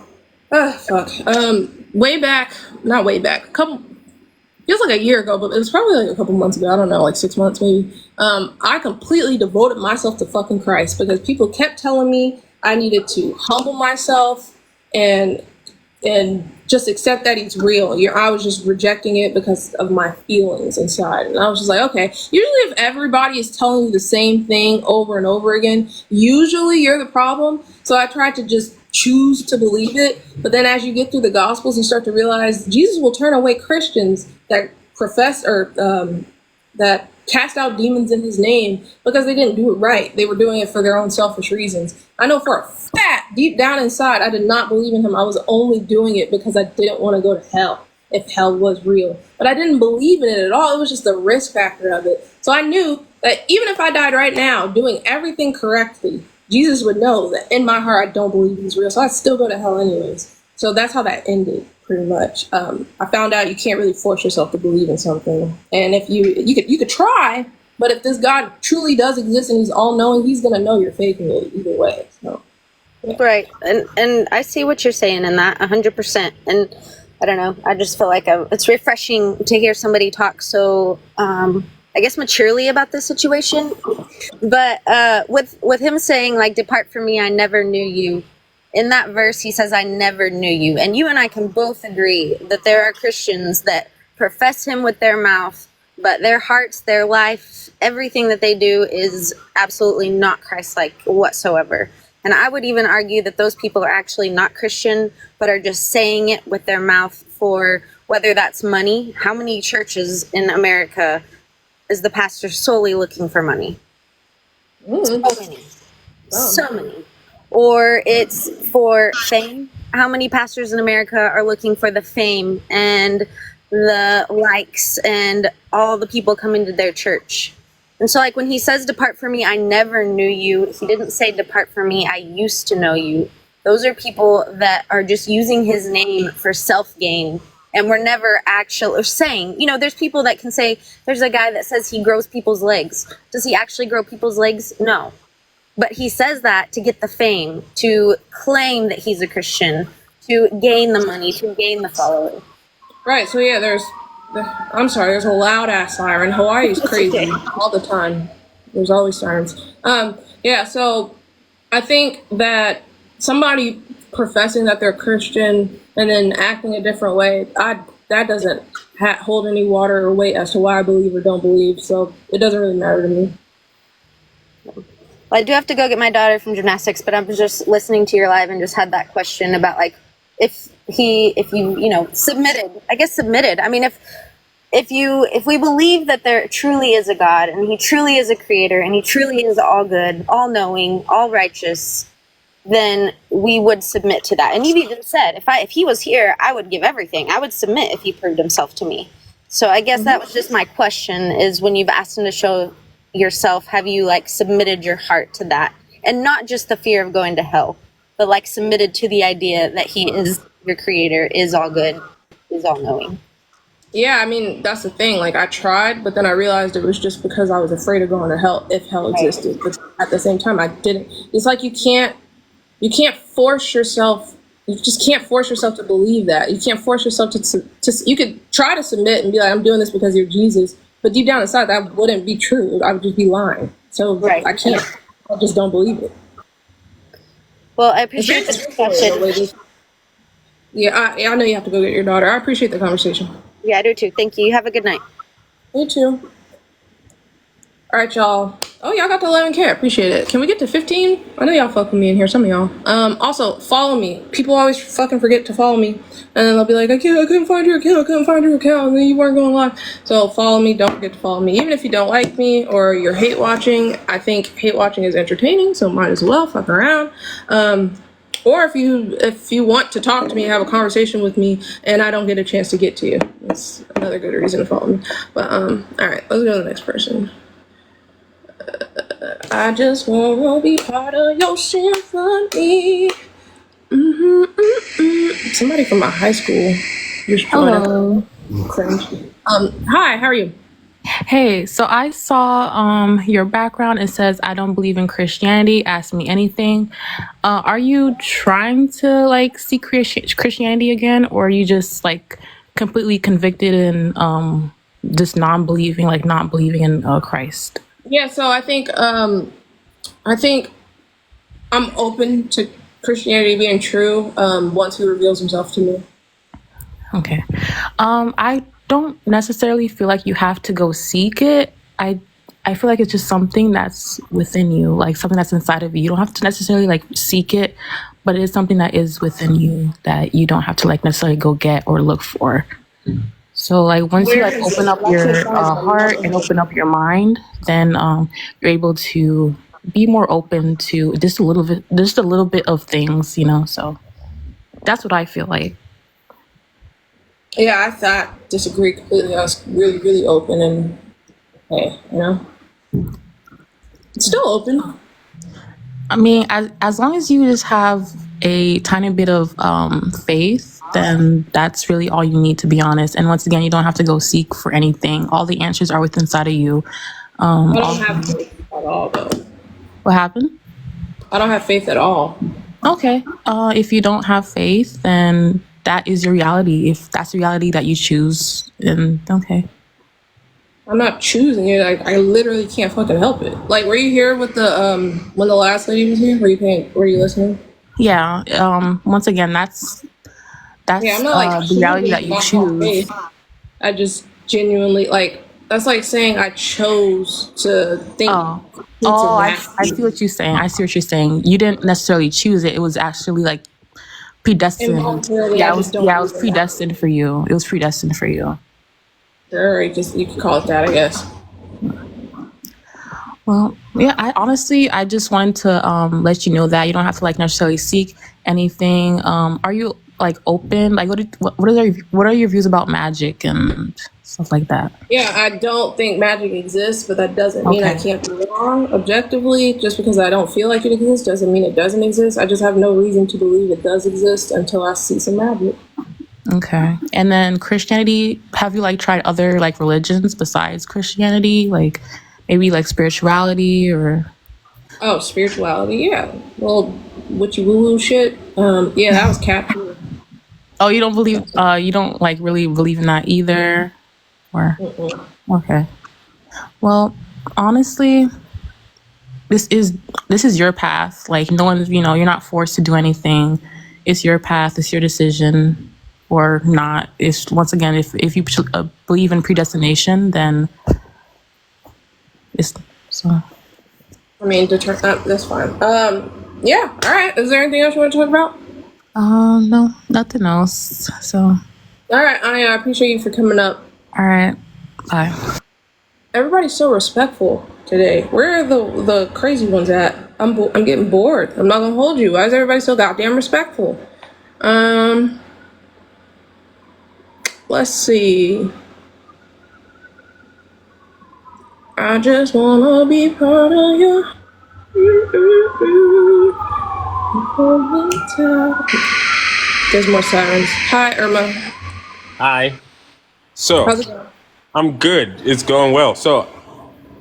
A: fuck. Not way back, feels like a year ago, but it was probably like a couple months ago. I don't know, like 6 months maybe. I completely devoted myself to fucking Christ because people kept telling me I needed to humble myself and just accept that he's real. I was just rejecting it because of my feelings inside. And I was just like, okay, usually if everybody is telling you the same thing over and over again, usually you're the problem. So I tried to just choose to believe it. But then as you get through the Gospels, you start to realize Jesus will turn away Christians that profess or that cast out demons in his name because they didn't do it right. They were doing it for their own selfish reasons. I know for a fact, deep down inside, I did not believe in him. I was only doing it because I didn't want to go to hell, if hell was real. But I didn't believe in it at all. It was just the risk factor of it. So I knew that even if I died right now doing everything correctly, Jesus would know that in my heart I don't believe he's real. So I'd still go to hell anyways. So that's how that ended, pretty much. I found out you can't really force yourself to believe in something. And if you could try, but if this God truly does exist and he's all-knowing, he's going to know you're faking it either way. So, yeah.
F: Right. And I see what you're saying in that 100%. And I don't know, I just feel like it's refreshing to hear somebody talk so, I guess, maturely about this situation. But with him saying, like, depart from me, I never knew you. In that verse, he says, I never knew you. And you and I can both agree that there are Christians that profess him with their mouth, but their hearts, their life, everything that they do is absolutely not Christ-like whatsoever. And I would even argue that those people are actually not Christian, but are just saying it with their mouth for whether that's money. How many churches in America is the pastor solely looking for money? So many. So many. Or it's for fame. How many pastors in America are looking for the fame and the likes and all the people coming to their church? And so, like, when he says, depart from me, I never knew you, he didn't say, depart from me, I used to know you. Those are people that are just using his name for self gain. And we're never actually saying, there's people that can say, there's a guy that says he grows people's legs. Does he actually grow people's legs? No. But he says that to get the fame, to claim that he's a Christian, to gain the money, to gain the followers.
A: Right. So yeah, I'm sorry. There's a loud ass siren. Hawaii's crazy all the time. There's always sirens. Yeah. So I think that somebody professing that they're Christian and then acting a different way, that doesn't hold any water or weight as to why I believe or don't believe. So it doesn't really matter to me.
F: Well, I do have to go get my daughter from gymnastics, but I'm just listening to your live and just had that question about like if you submitted. I mean, if we believe that there truly is a God and he truly is a creator and he truly is all good, all knowing, all righteous, then we would submit to that. And you've even said, if he was here, I would give everything. I would submit if he proved himself to me. So I guess that was just my question, is when you've asked him to show yourself, have you like submitted your heart to that? And not just the fear of going to hell, but like submitted to the idea that he is your creator, is all good, is all knowing.
A: Yeah, I mean, that's the thing. Like, I tried, but then I realized it was just because I was afraid of going to hell if hell existed. But at the same time, I didn't. It's like you can't force yourself. You just can't force yourself to believe that. You can't force yourself to. You could try to submit and be like, I'm doing this because you're Jesus. But deep down inside, that wouldn't be true. I would just be lying. So I can't. I just don't believe it.
F: Well, I appreciate the discussion.
A: Yeah, I know you have to go get your daughter. I appreciate the conversation.
F: Yeah, I do too. Thank you. You have a good night.
A: You too. All right, y'all. Oh, y'all got to 11K. I appreciate it. Can we get to 15? I know y'all fuck with me in here. Some of y'all. Also, follow me. People always fucking forget to follow me. And then they'll be like, I couldn't find your account. And then you weren't going live. So follow me. Don't forget to follow me. Even if you don't like me or you're hate watching, I think hate watching is entertaining. So might as well fuck around. Or if you want to talk to me, have a conversation with me, and I don't get a chance to get to you, that's another good reason to follow me. But all right, let's go to the next person. I just want to be part of your symphony. Somebody from my high school just joined.
I: Hello.
A: Cringe. Hi, how are you?
I: Hey, so I saw your background. It says, I don't believe in Christianity. Ask me anything. Are you trying to like see Christianity again, or are you just like completely convicted and just not believing in Christ?
A: Yeah, so I think I'm open to Christianity being true once he reveals himself to me.
I: Okay. I don't necessarily feel like you have to go seek it. I feel like it's just something that's within you, like something that's inside of you. You don't have to necessarily like seek it, but it is something that is within you that you don't have to like necessarily go get or look for. So like once you like open up your heart and open up your mind, then you're able to be more open to just a little bit of things, So that's what I feel like.
A: Yeah, I disagree completely. I was really, really open and hey, it's still open.
I: I mean, as long as you just have a tiny bit of faith, then that's really all you need, to be honest. And once again, you don't have to go seek for anything. All the answers are within inside of you.
A: I don't have faith at all, though.
I: What happened?
A: I don't have faith at all.
I: Okay. If you don't have faith, then that is your reality. If that's the reality that you choose, then okay.
A: I'm not choosing it. I literally can't fucking help it. Like, were you here with the when the last lady was here? Were you listening?
I: Yeah. Once again, that's
A: yeah, I'm not like
I: the reality that you choose.
A: I just genuinely that's like saying I chose to think.
I: I see what you're saying. I see what you're saying. You didn't necessarily choose it. It was actually like predestined. Yeah, it was predestined for you. It was predestined for you.
A: Sure, you could call it that, I guess.
I: Well, yeah, I just wanted to let you know that you don't have to like necessarily seek anything. Are you like open? Like what are your views about magic and stuff like that?
A: Yeah, I don't think magic exists, but that doesn't mean I
I: Okay.
A: can't be wrong. Objectively, just because I don't feel like it exists doesn't mean it doesn't exist. I just have no reason to believe it does exist until I see some magic.
I: Okay. And then Christianity, have you like tried other like religions besides Christianity? Like maybe like spirituality or
A: Oh, spirituality, yeah. Well, witchy woo woo shit. Yeah, that was captured.
I: oh, you don't believe you don't like really believe in that either? Or okay. Well, honestly, this is your path. Like no one's, you're not forced to do anything. It's your path, it's your decision or not. It's once again, if you believe in predestination, then it's so.
A: I mean, that's fine. Yeah, all right. Is there anything else you want to talk about?
I: No, nothing else. So,
A: All right, Anya, I appreciate you for coming up.
I: all right, bye.
A: Everybody's so respectful today. Where are the crazy ones at? I'm getting bored. I'm not gonna hold you. Why is everybody so goddamn respectful? Let's see. I just wanna be part of you. There's more sirens. Hi, Irma.
J: Hi. So
A: How's it going?
J: I'm good. It's going well. So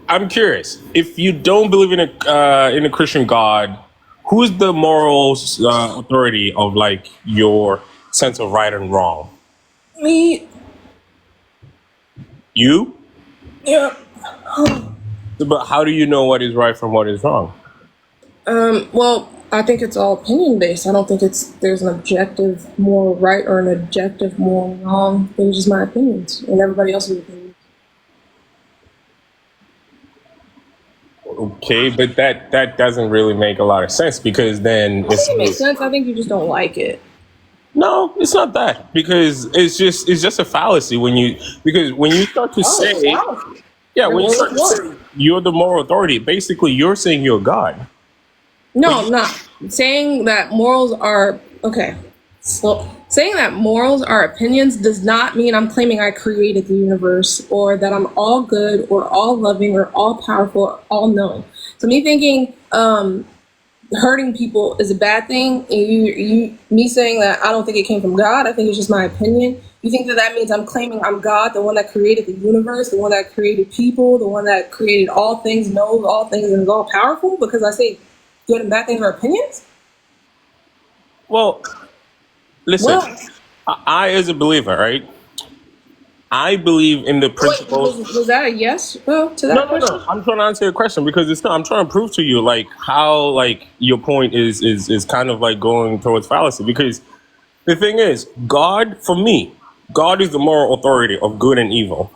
J: I'm curious. If you don't believe in a Christian God, who's the moral authority of like your sense of right and wrong?
A: Me.
J: You?
A: Yeah.
J: But how do you know what is right from what is wrong?
A: Well, I think it's all opinion based. I don't think there's an objective moral right or an objective moral wrong. They're just my opinions and everybody else's opinions.
J: Okay, but that doesn't really make a lot of sense because then
A: I think it makes sense. I think you just don't like it.
J: no, it's not that because it's just a fallacy when you start to say yeah, when you start to say you're the moral authority, basically you're saying you're God.
A: No, I'm not. Saying that morals are okay. So saying that morals are opinions does not mean I'm claiming I created the universe or that I'm all good or all loving or all powerful or all knowing. So me thinking hurting people is a bad thing, and me saying that I don't think it came from God, I think it's just my opinion. You think that means I'm claiming I'm God, the one that created the universe, the one that created people, the one that created all things, knows all things, and is all powerful because I say good and bad things are opinions?
J: Well, listen,
A: Well,
J: I as a believer, right? I believe in the
A: wait,
J: principles.
A: was that a yes to that
J: No.
A: question?
J: I'm trying to answer your question because it's not. I'm trying to prove to you like how like your point is kind of like going towards fallacy because the thing is, God for me, God is the moral authority of good and evil.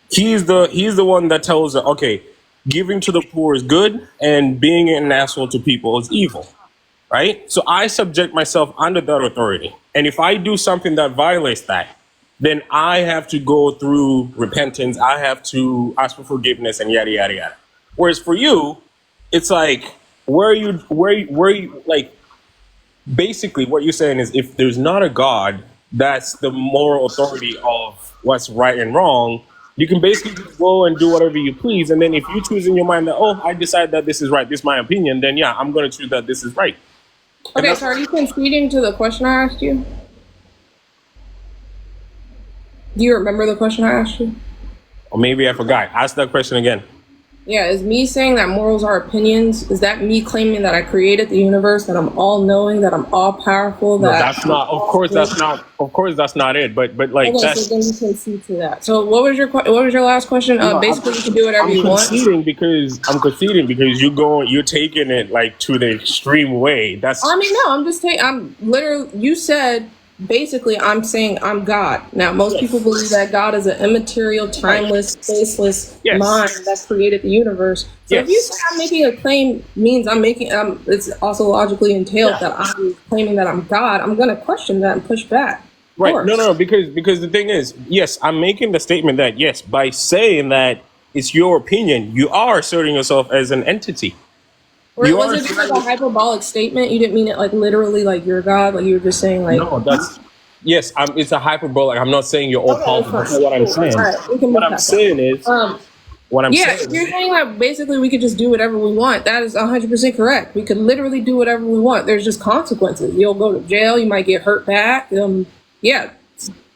J: He's the one that tells us, okay, giving to the poor is good and being an asshole to people is evil, right? So I subject myself under that authority. And if I do something that violates that, then I have to go through repentance. I have to ask for forgiveness and yada, yada, yada. Whereas for you, it's like, where you like, basically what you're saying is if there's not a God, that's the moral authority of what's right and wrong. You can basically just go and do whatever you please. And then if you choose in your mind that, oh, I decide that this is right, this is my opinion, then yeah, I'm going to choose that this is right.
A: Okay, so are you conceding to the question I asked you? Do you remember the question I asked you?
J: Or maybe I forgot. Ask that question again.
A: Yeah, is me saying that morals are opinions, is that me claiming that I created the universe, that I'm all knowing, that I'm all powerful,
J: No,
A: that
J: that's not. Of course, that's not it. But like
A: okay,
J: that's.
A: so then you concede to that. So what was your last question? Basically, you can do whatever you want.
J: I'm conceding because you're taking it like to the extreme way. That's.
A: I mean, no, I'm literally, you said, basically, I'm saying I'm God. Now, most people believe that God is an immaterial, timeless, spaceless mind that created the universe. So if you say I'm making a claim means it's also logically entailed that I'm claiming that I'm God, I'm going to question that and push back.
J: Right. No, because the thing is, yes, I'm making the statement that, yes, by saying that it's your opinion, you are asserting yourself as an entity.
A: Or
J: You
A: was
J: are
A: it just like a
J: trying.
A: hyperbolic statement? You didn't mean it like literally, like you're God. Like you were just saying, like,
J: No, that's yes. It's a hyperbolic. I'm not saying you're all
A: okay, that's
J: powerful.
A: fine.
J: That's not what I'm
A: Cool. All
J: saying.
A: right, we can
J: What
A: move
J: I'm
A: past that.
J: saying is, what I'm
A: Yeah,
J: saying
A: you're
J: is,
A: saying that basically we could just do whatever we want. That is 100% correct. We could literally do whatever we want. There's just consequences. You'll go to jail. You might get hurt back. Yeah,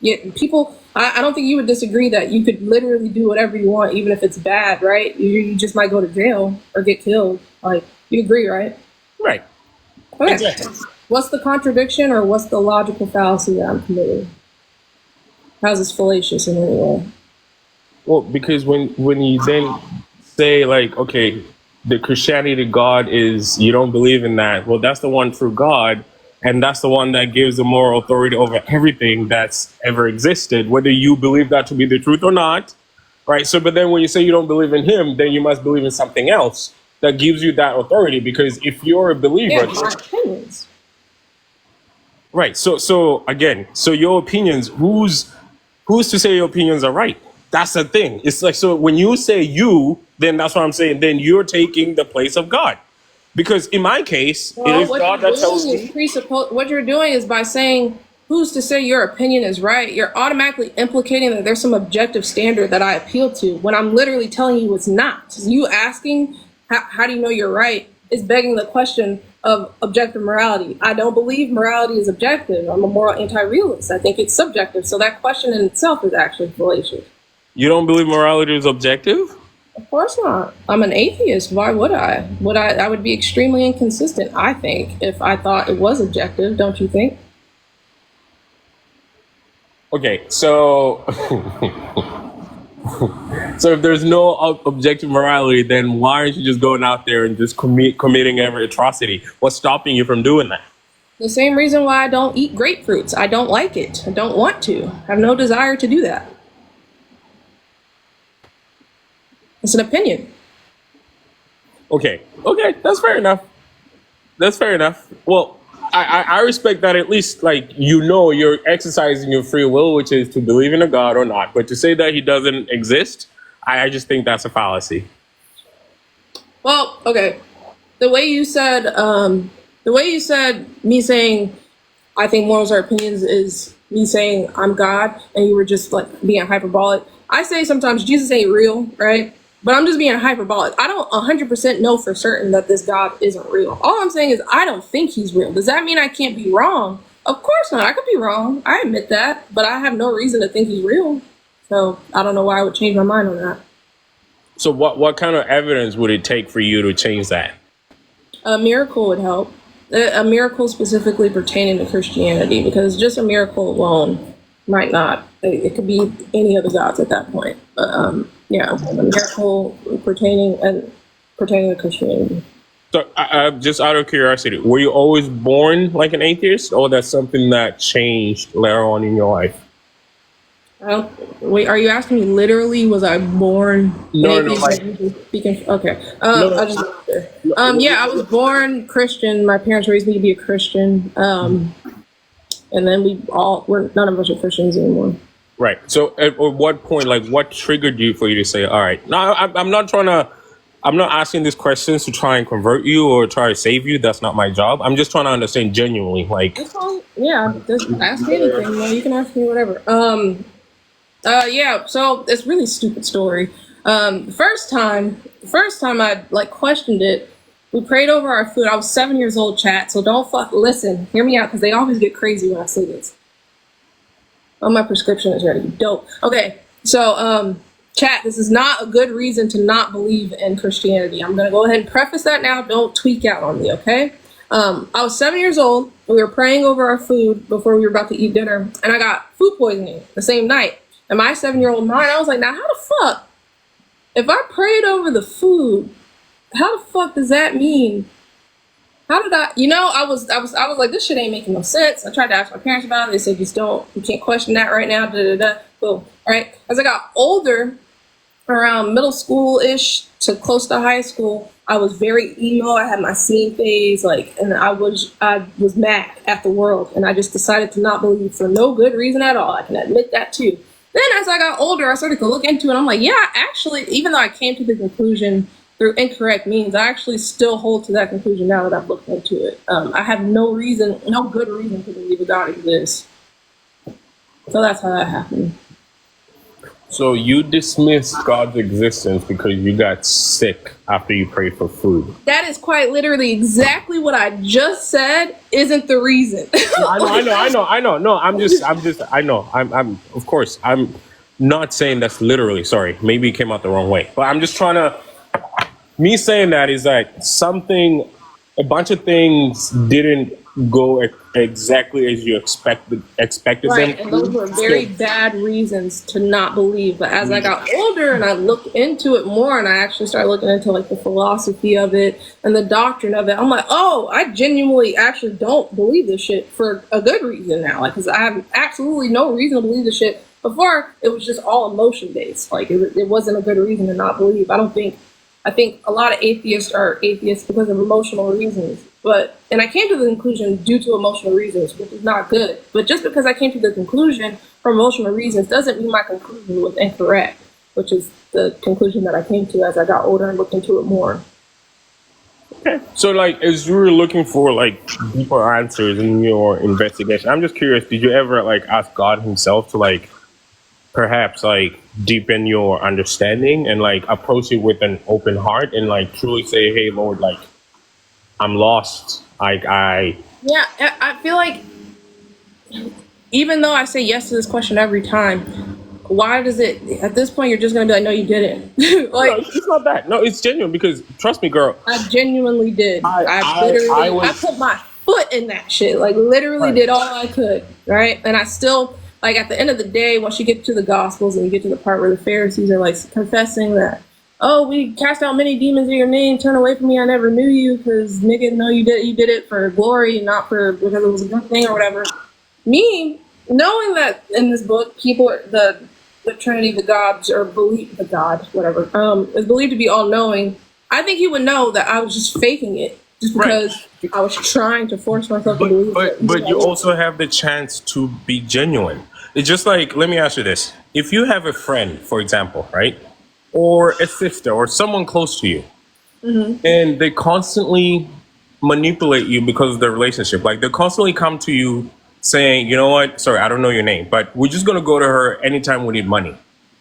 A: yeah. People, I don't think you would disagree that you could literally do whatever you want, even if it's bad, right? You just might go to jail or get killed. Like, you agree, right?
J: right.
A: Okay.
J: Exactly.
A: What's the contradiction or what's the logical fallacy that I'm committing? How's this fallacious in any way?
J: Well, because when you then say like, okay, the Christianity God is you don't believe in that. Well, that's the one true God, and that's the one that gives the moral authority over everything that's ever existed, whether you believe that to be the truth or not. Right. So, but then when you say you don't believe in Him, then you must believe in something else that gives you that authority. Because if you're a
A: Yeah,
J: believer,
A: my opinions.
J: right. So again, so your opinions, who's to say your opinions are right? That's the thing. It's like, so when you say you, then that's what I'm saying. Then you're taking the place of God. Because in my case, it
A: Well,
J: is God that tells me.
A: what you're doing is by saying, who's to say your opinion is right? You're automatically implicating that there's some objective standard that I appeal to when I'm literally telling you it's not. You asking, how do you know you're right, is begging the question of objective morality. I don't believe morality is objective. I'm a moral anti-realist. I think it's subjective. So that question in itself is actually fallacious.
J: You don't believe morality is objective?
A: Of course not. I'm an atheist. Why would I? I would be extremely inconsistent, I think, if I thought it was objective, don't you think?
J: Okay, so so if there's no objective morality, then why aren't you just going out there and just committing every atrocity? What's stopping you from doing that?
A: The same reason why I don't eat grapefruits. I don't like it. I don't want to. I have no desire to do that. It's an opinion.
J: Okay, that's fair enough. That's fair enough. Well, I respect that at least, like, you know, you're exercising your free will, which is to believe in a God or not. But to say that He doesn't exist, I just think that's a fallacy.
A: Well, okay. The way you said me saying I think morals are opinions is me saying I'm God, and you were just like being hyperbolic. I say sometimes Jesus ain't real, right? But I'm just being hyperbolic. I don't 100% know for certain that this God isn't real. All I'm saying is I don't think He's real. Does that mean I can't be wrong? Of course not. I could be wrong. I admit that, but I have no reason to think He's real. So I don't know why I would change my mind on that.
J: So what kind of evidence would it take for you to change that?
A: A miracle would help. A miracle specifically pertaining to Christianity, because just a miracle alone might not. It could be any other gods at that point. But yeah, a miracle pertaining to Christianity.
J: So just out of curiosity, were you always born like an atheist, or that's something that changed later on in your life?
A: Wait, are you asking me literally? Was I born?
J: No, like,
A: Speaking. Okay.
J: no,
A: I'll just. Yeah, I was born Christian. My parents raised me to be a Christian. And then none of us are Christians anymore.
J: right. So at what point, like, what triggered you for you to say, all right, no, I'm not asking these questions to try and convert you or try to save you. That's not my job. I'm just trying to understand genuinely, like.
A: That's all. Yeah, just ask me anything. You can ask me whatever. Yeah, so it's a really stupid story. The first time I like questioned it, we prayed over our food. I was 7 years old, chat, so don't listen. Hear me out, because they always get crazy when I say this. Oh, my prescription is ready. Dope. Okay, so chat, this is not a good reason to not believe in Christianity. I'm gonna go ahead and preface that now. Don't tweak out on me, okay? I was 7 years old. We were praying over our food before we were about to eat dinner, and I got food poisoning the same night. In my 7-year-old mind, I was like, now how the fuck? If I prayed over the food, how the fuck does that mean? How did I, I was like, this shit ain't making no sense. I tried to ask my parents about it. They said, you can't question that right now. Boom. All right. As I got older, around middle school-ish to close to high school, I was very emo. I had my scene phase, and I was mad at the world, and I just decided to not believe for no good reason at all. I can admit that too. Then as I got older, I started to look into it. I'm like, yeah, actually, even though I came to the conclusion through incorrect means, I actually still hold to that conclusion now that I've looked into it. I have no good reason to believe a God exists. So that's how that happened.
J: So you dismissed God's existence because you got sick after you prayed for food.
A: That is quite literally exactly what I just said. Isn't the reason?
J: I know. No, I know. I'm of course, I'm not saying that's literally, sorry, maybe it came out the wrong way. But I'm just trying to, me saying that is that a bunch of things didn't go exactly as you expected
A: Right,
J: them
A: and those were
J: to.
A: very bad reasons to not believe. But as I got older and I looked into it more, and I actually started looking into like the philosophy of it and the doctrine of it, I'm like, oh, I genuinely actually don't believe this shit for a good reason now. Like, because I have absolutely no reason to believe this shit. Before, it was just all emotion based. Like, it wasn't a good reason to not believe. I think a lot of atheists are atheists because of emotional reasons. And I came to the conclusion due to emotional reasons, which is not good. But just because I came to the conclusion for emotional reasons doesn't mean my conclusion was incorrect, which is the conclusion that I came to as I got older and looked into it more.
J: So, like, as you were looking for like deeper answers in your investigation, I'm just curious, did you ever like ask God himself to like perhaps like deepen your understanding and like approach it with an open heart and like truly say, hey Lord, like I'm lost.
A: Yeah, I feel like even though I say yes to this question every time, why does it, at this point, you're just going to be like, no, you didn't. Like,
J: no, it's not that. No, it's genuine because trust me, girl.
A: I genuinely did. I put my foot in that shit. Like, literally did all I could, right? And I still, like, at the end of the day, once you get to the Gospels and you get to the part where the Pharisees are, like, confessing that, oh, we cast out many demons in your name, turn away from me, I never knew you, because, nigga, no, you did it for glory, not because it was a good thing or whatever. Me, knowing that in this book, people, the Trinity, the gods, or believe the God, whatever, is believed to be all-knowing, I think he would know that I was just faking it, just because I was trying to force myself to believe it.
J: But you also have the chance to be genuine. It's just like, let me ask you this. If you have a friend, for example, right? Or a sister, or someone close to you, and they constantly manipulate you because of their relationship. Like, they constantly come to you saying, you know what, sorry, I don't know your name, but we're just going to go to her anytime we need money.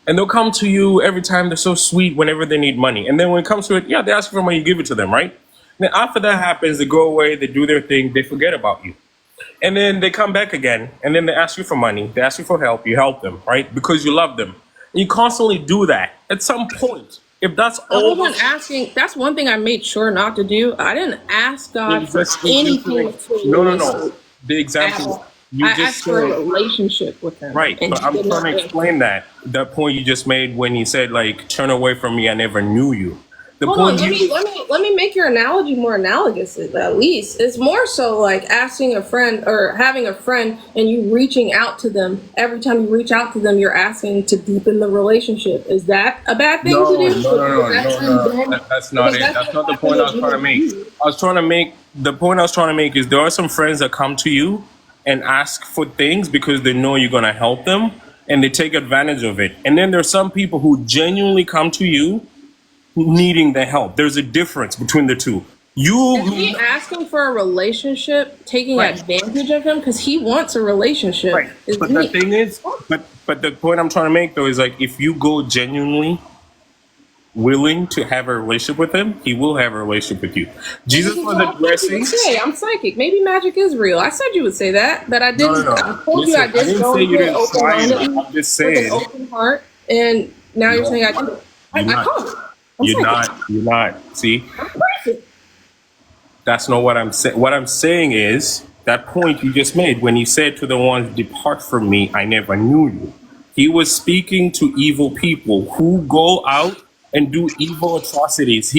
J: And they'll come to you every time. They're so sweet whenever they need money. And then when it comes to it, yeah, they ask for money, you give it to them, right? And then after that happens, they go away, they do their thing, they forget about you. And then they come back again, and then they ask you for money, they ask you for help, you help them, right? Because you love them. And you constantly do that. At some point, if that's all...
A: I wasn't asking, that's one thing I made sure not to do. I didn't ask God for anything.
J: No. The example...
A: I asked for a relationship with him.
J: Right, but I'm trying to explain that point you just made when you said, like, turn away from me, I never knew you.
A: Hold on, let me make your analogy more analogous, at least. It's more so like asking a friend or having a friend and you reaching out to them. Every time you reach out to them, you're asking to deepen the relationship. Is that a bad thing to do?
J: No. That's not it. That's not the point I was trying to make. The point I was trying to make is there are some friends that come to you and ask for things because they know you're going to help them and they take advantage of it. And then there's some people who genuinely come to you needing the help. There's a difference between the two.
A: Is he asking for a relationship, taking advantage of him? Because he wants a relationship.
J: Right. But the thing is, but the point I'm trying to make though is like, if you go genuinely willing to have a relationship with him, he will have a relationship with you. Jesus was addressing...
A: I'm psychic. Maybe magic is real. I said you would say that, but I didn't.
J: No.
A: I told you I didn't go into it open-mindedly, I'm just saying, with an open heart, and now you're saying I do. I can't.
J: You're not. See? That's not what I'm saying. What I'm saying is that point you just made when he said to the ones, depart from me, I never knew you. He was speaking to evil people who go out and do evil atrocities.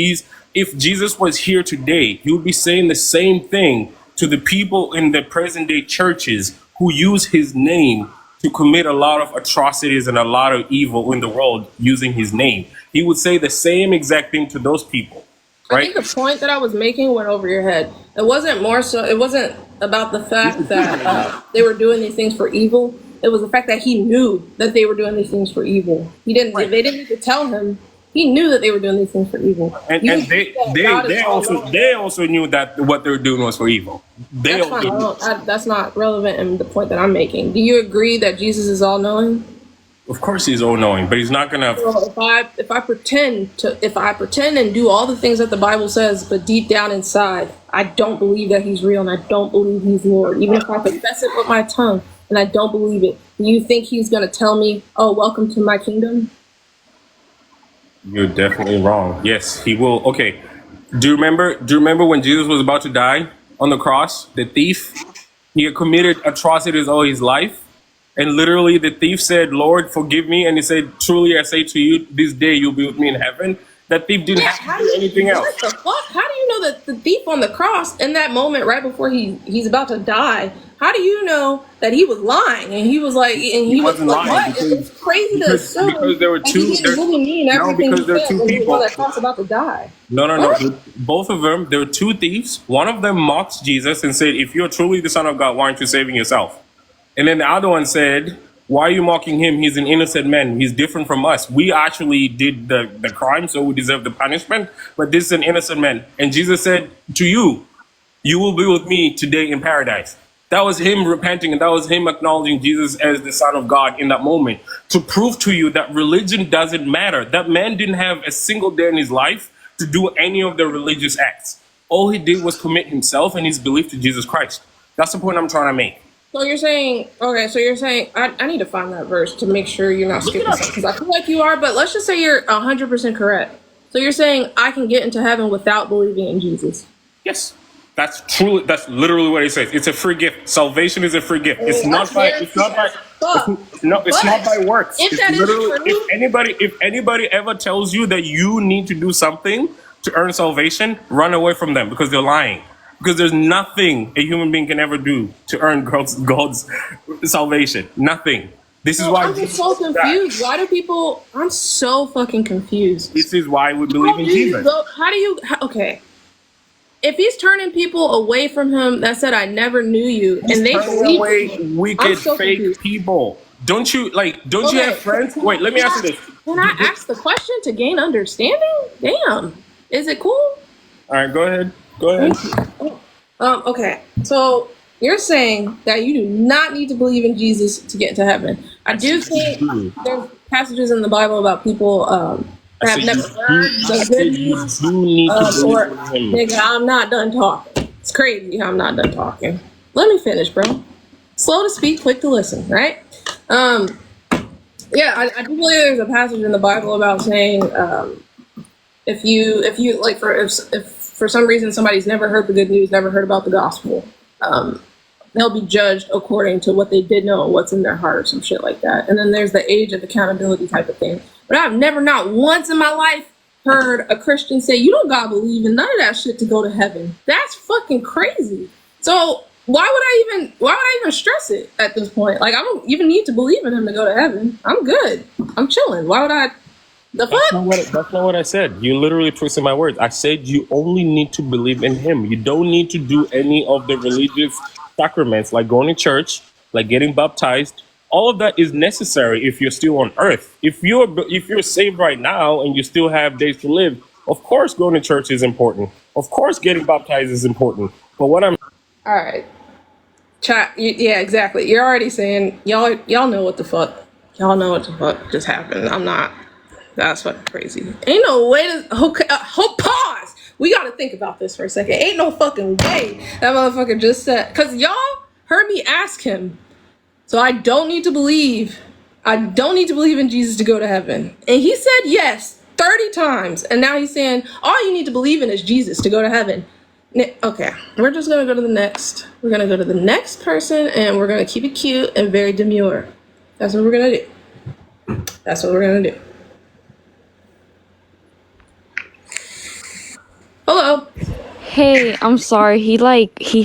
J: If Jesus was here today, he would be saying the same thing to the people in the present day churches who use his name to commit a lot of atrocities and a lot of evil in the world using his name. He would say the same exact thing to those people, right?
A: I think the point that I was making went over your head. It wasn't about the fact that they were doing these things for evil. It was the fact that he knew that they were doing these things for evil. They didn't need to tell him. He knew that they were doing these things for evil.
J: And
A: You
J: and
A: think that God is all knowing.
J: they also knew that what they were doing was for evil. They
A: That's fine.
J: also
A: That's not relevant in the point that I'm making. Do you agree that Jesus is all knowing?
J: of course he's all knowing, but he's not gonna.
A: So if I pretend and do all the things that the Bible says, but deep down inside, I don't believe that he's real and I don't believe he's Lord. Even if I confess it with my tongue and I don't believe it, do you think he's gonna tell me, "Oh, welcome to my kingdom"?
J: You're definitely wrong. Yes, he will. Okay. Do you remember when Jesus was about to die on the cross? The thief, he had committed atrocities all his life. And literally the thief said, "Lord, forgive me." And he said, "Truly I say to you, this day you'll be with me in heaven." That thief didn't have to do anything else.
A: What the fuck? How do you know that the thief on the cross in that moment right before he's about to die? How do you know that he was lying? And he was like, and he was
J: wasn't
A: like,
J: lying
A: what? It's crazy to assume
J: because there were
A: that
J: two.
A: he didn't really mean everything
J: because
A: he
J: there are
A: said
J: two
A: when he was
J: people.
A: on that cross about to die.
J: No. Both of them, there were two thieves. One of them mocked Jesus and said, "If you're truly the Son of God, why aren't you saving yourself?" And then the other one said, "Why are you mocking him? He's an innocent man. He's different from us. We actually did the crime, so we deserve the punishment. But this is an innocent man." And Jesus said, "To you, you will be with me today in paradise." That was him repenting, and that was him acknowledging Jesus as the Son of God in that moment to prove to you that religion doesn't matter. That man didn't have a single day in his life to do any of the religious acts. All he did was commit himself and his belief to Jesus Christ. That's the point I'm trying to make.
A: So you're saying, okay, so you're saying, I need to find that verse to make sure you're not skipping something, because I feel like you are, but let's just say you're 100% correct. So you're saying I can get into heaven without believing in Jesus?
J: Yes. That's literally what he says. It's a free gift. Salvation is a free gift. It's not by works.
A: If
J: It's
A: that is
J: literally,
A: true,
J: if anybody ever tells you that you need to do something to earn salvation, run away from them because they're lying. Because there's nothing a human being can ever do to earn God's salvation. Nothing. This is why
A: I'm just so confused. Why do people? I'm so fucking confused.
J: This is why we believe in Jesus.
A: Okay. If he's turning people away from him that said, "I never knew you," and they believe
J: away
A: him,
J: wicked,
A: so
J: fake
A: confused.
J: people. Don't you have friends? Wait, let me ask you this.
A: Can I ask the question to gain understanding? Damn. Is it cool?
J: All right, go ahead.
A: Okay. So you're saying that you do not need to believe in Jesus to get to heaven. I do think there's passages in the Bible about people that have never heard the good news. Or, nigga, I'm not done talking. It's crazy how I'm not done talking. Let me finish, bro. Slow to speak, quick to listen, right? Yeah, I do believe there's a passage in the Bible about saying if you like if for some reason somebody's never heard the good news, never heard about the gospel, they'll be judged according to what they did know and what's in their heart or some shit like that. And then there's the age of accountability type of thing. But I've never, not once in my life, heard a Christian say, "You don't gotta believe in none of that shit to go to heaven." That's fucking crazy. So why would I even stress it at this point? Like, I don't even need to believe in him to go to heaven. I'm good. I'm chilling. Why would I? The fuck?
J: That's not what I said. You literally twisted my words. I said you only need to believe in him. You don't need to do any of the religious sacraments like going to church, like getting baptized. All of that is necessary if you're still on earth. If you're saved right now and you still have days to live, of course going to church is important. Of course getting baptized is important. But what I'm
A: All right, chat. Yeah, exactly. You're already saying y'all know what the fuck. Y'all know what the fuck just happened. I'm not. That's fucking crazy. Ain't no way to. Okay, pause. We gotta think about this for a second. Ain't no fucking way that motherfucker just said. Cause y'all heard me ask him. So I don't need to believe in Jesus to go to heaven. And he said yes 30 times. And now he's saying all you need to believe in is Jesus to go to heaven. Okay, we're just gonna go to the next. We're gonna go to the next person and we're gonna keep it cute and very demure. That's what we're gonna do. Hello.
K: Hey, I'm sorry. He lied to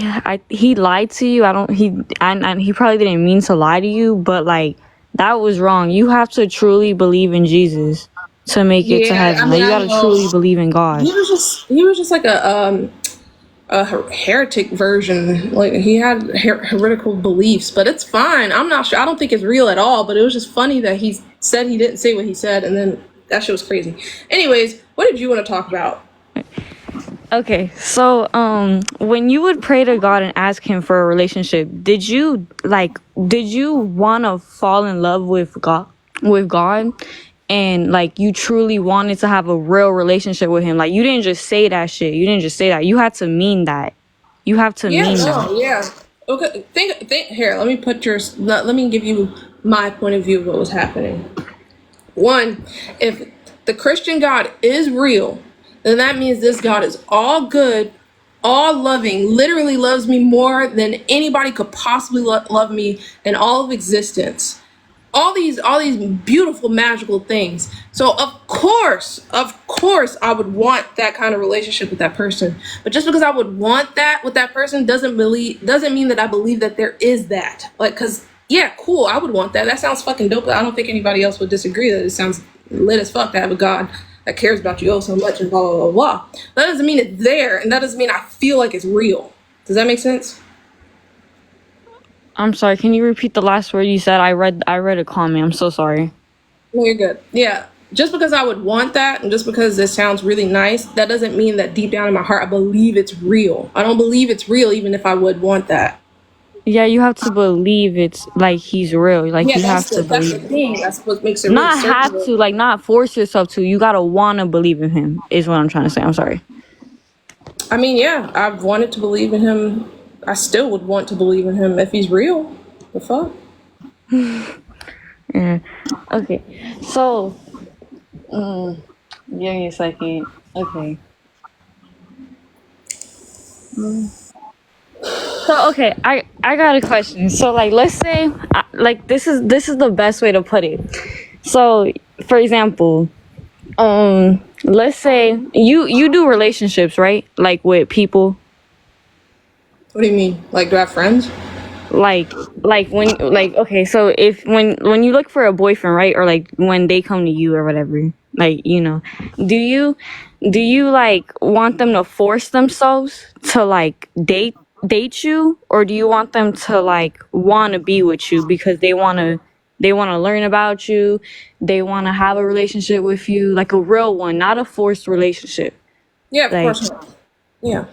K: you. And he probably didn't mean to lie to you, but like that was wrong. You have to truly believe in Jesus to make it to heaven. Like, you gotta truly believe in God.
A: He was just like a heretic version. Like, he had heretical beliefs, but it's fine. I'm not sure. I don't think it's real at all. But it was just funny that he said he didn't say what he said, and then that shit was crazy. Anyways, what did you want to talk about?
K: Okay, so when you would pray to God and ask him for a relationship, did you want to fall in love with God and like you truly wanted to have a real relationship with him? Like you didn't just say that shit. You didn't just say that. You had to mean that. You have to
A: Yeah,
K: mean
A: no,
K: that.
A: yeah. Okay, think here. Let me give you my point of view of what was happening. One, if the Christian God is real, then that means this God is all good, all loving, literally loves me more than anybody could possibly love me in all of existence. All these beautiful magical things. So of course I would want that kind of relationship with that person. But just because I would want that with that person doesn't mean that I believe that there is that. Like, cause yeah, cool, I would want that. That sounds fucking dope. I don't think anybody else would disagree that it sounds lit as fuck to have a God that cares about you so much and blah blah blah blah. That doesn't mean it's there, and that doesn't mean I feel like it's real. Does that make sense?
K: I'm sorry. Can you repeat the last word you said? I read a comment. I'm so sorry.
A: No, you're good. Yeah. Just because I would want that and just because it sounds really nice, that doesn't mean that deep down in my heart I believe it's real. I don't believe it's real even if I would want that.
K: Yeah, you have to believe it's like he's real. Like
A: Yeah,
K: you have to
A: that's the
K: believe.
A: thing. That's what makes it really
K: Not have
A: circular.
K: to, like not force yourself to. You gotta wanna believe in him is what I'm trying to say. I'm sorry.
A: I mean, yeah, I've wanted to believe in him. I still would want to believe in him if he's real. The fuck?
K: Yeah. Okay. So give me a second. Okay. So okay, I got a question. So like, let's say like this is the best way to put it. So for example, let's say you do relationships, right? Like with people.
A: What do you mean? Like, do I have friends?
K: Like when like okay, so if when you look for a boyfriend, right, or like when they come to you or whatever, like do you like want them to force themselves to like date you, or do you want them to like want to be with you because they want to learn about you, they want to have a relationship with you, like a real one, not a forced relationship?
A: Yeah, of
K: Like
A: course not. Yeah.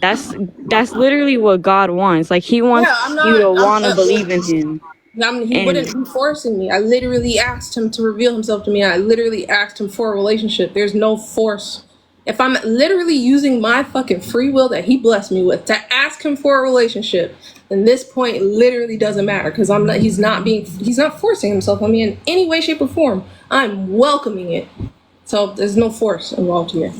K: that's literally what God wants. Like he wants
A: Yeah,
K: you to want to believe in him.
A: He
K: And
A: wouldn't be forcing me. I literally asked him to reveal himself to me. I literally asked him for a relationship. There's no force. If I'm literally using my fucking free will that he blessed me with to ask him for a relationship, then this point literally doesn't matter because he's not forcing himself on me in any way, shape, or form. I'm welcoming it. So there's no force involved here.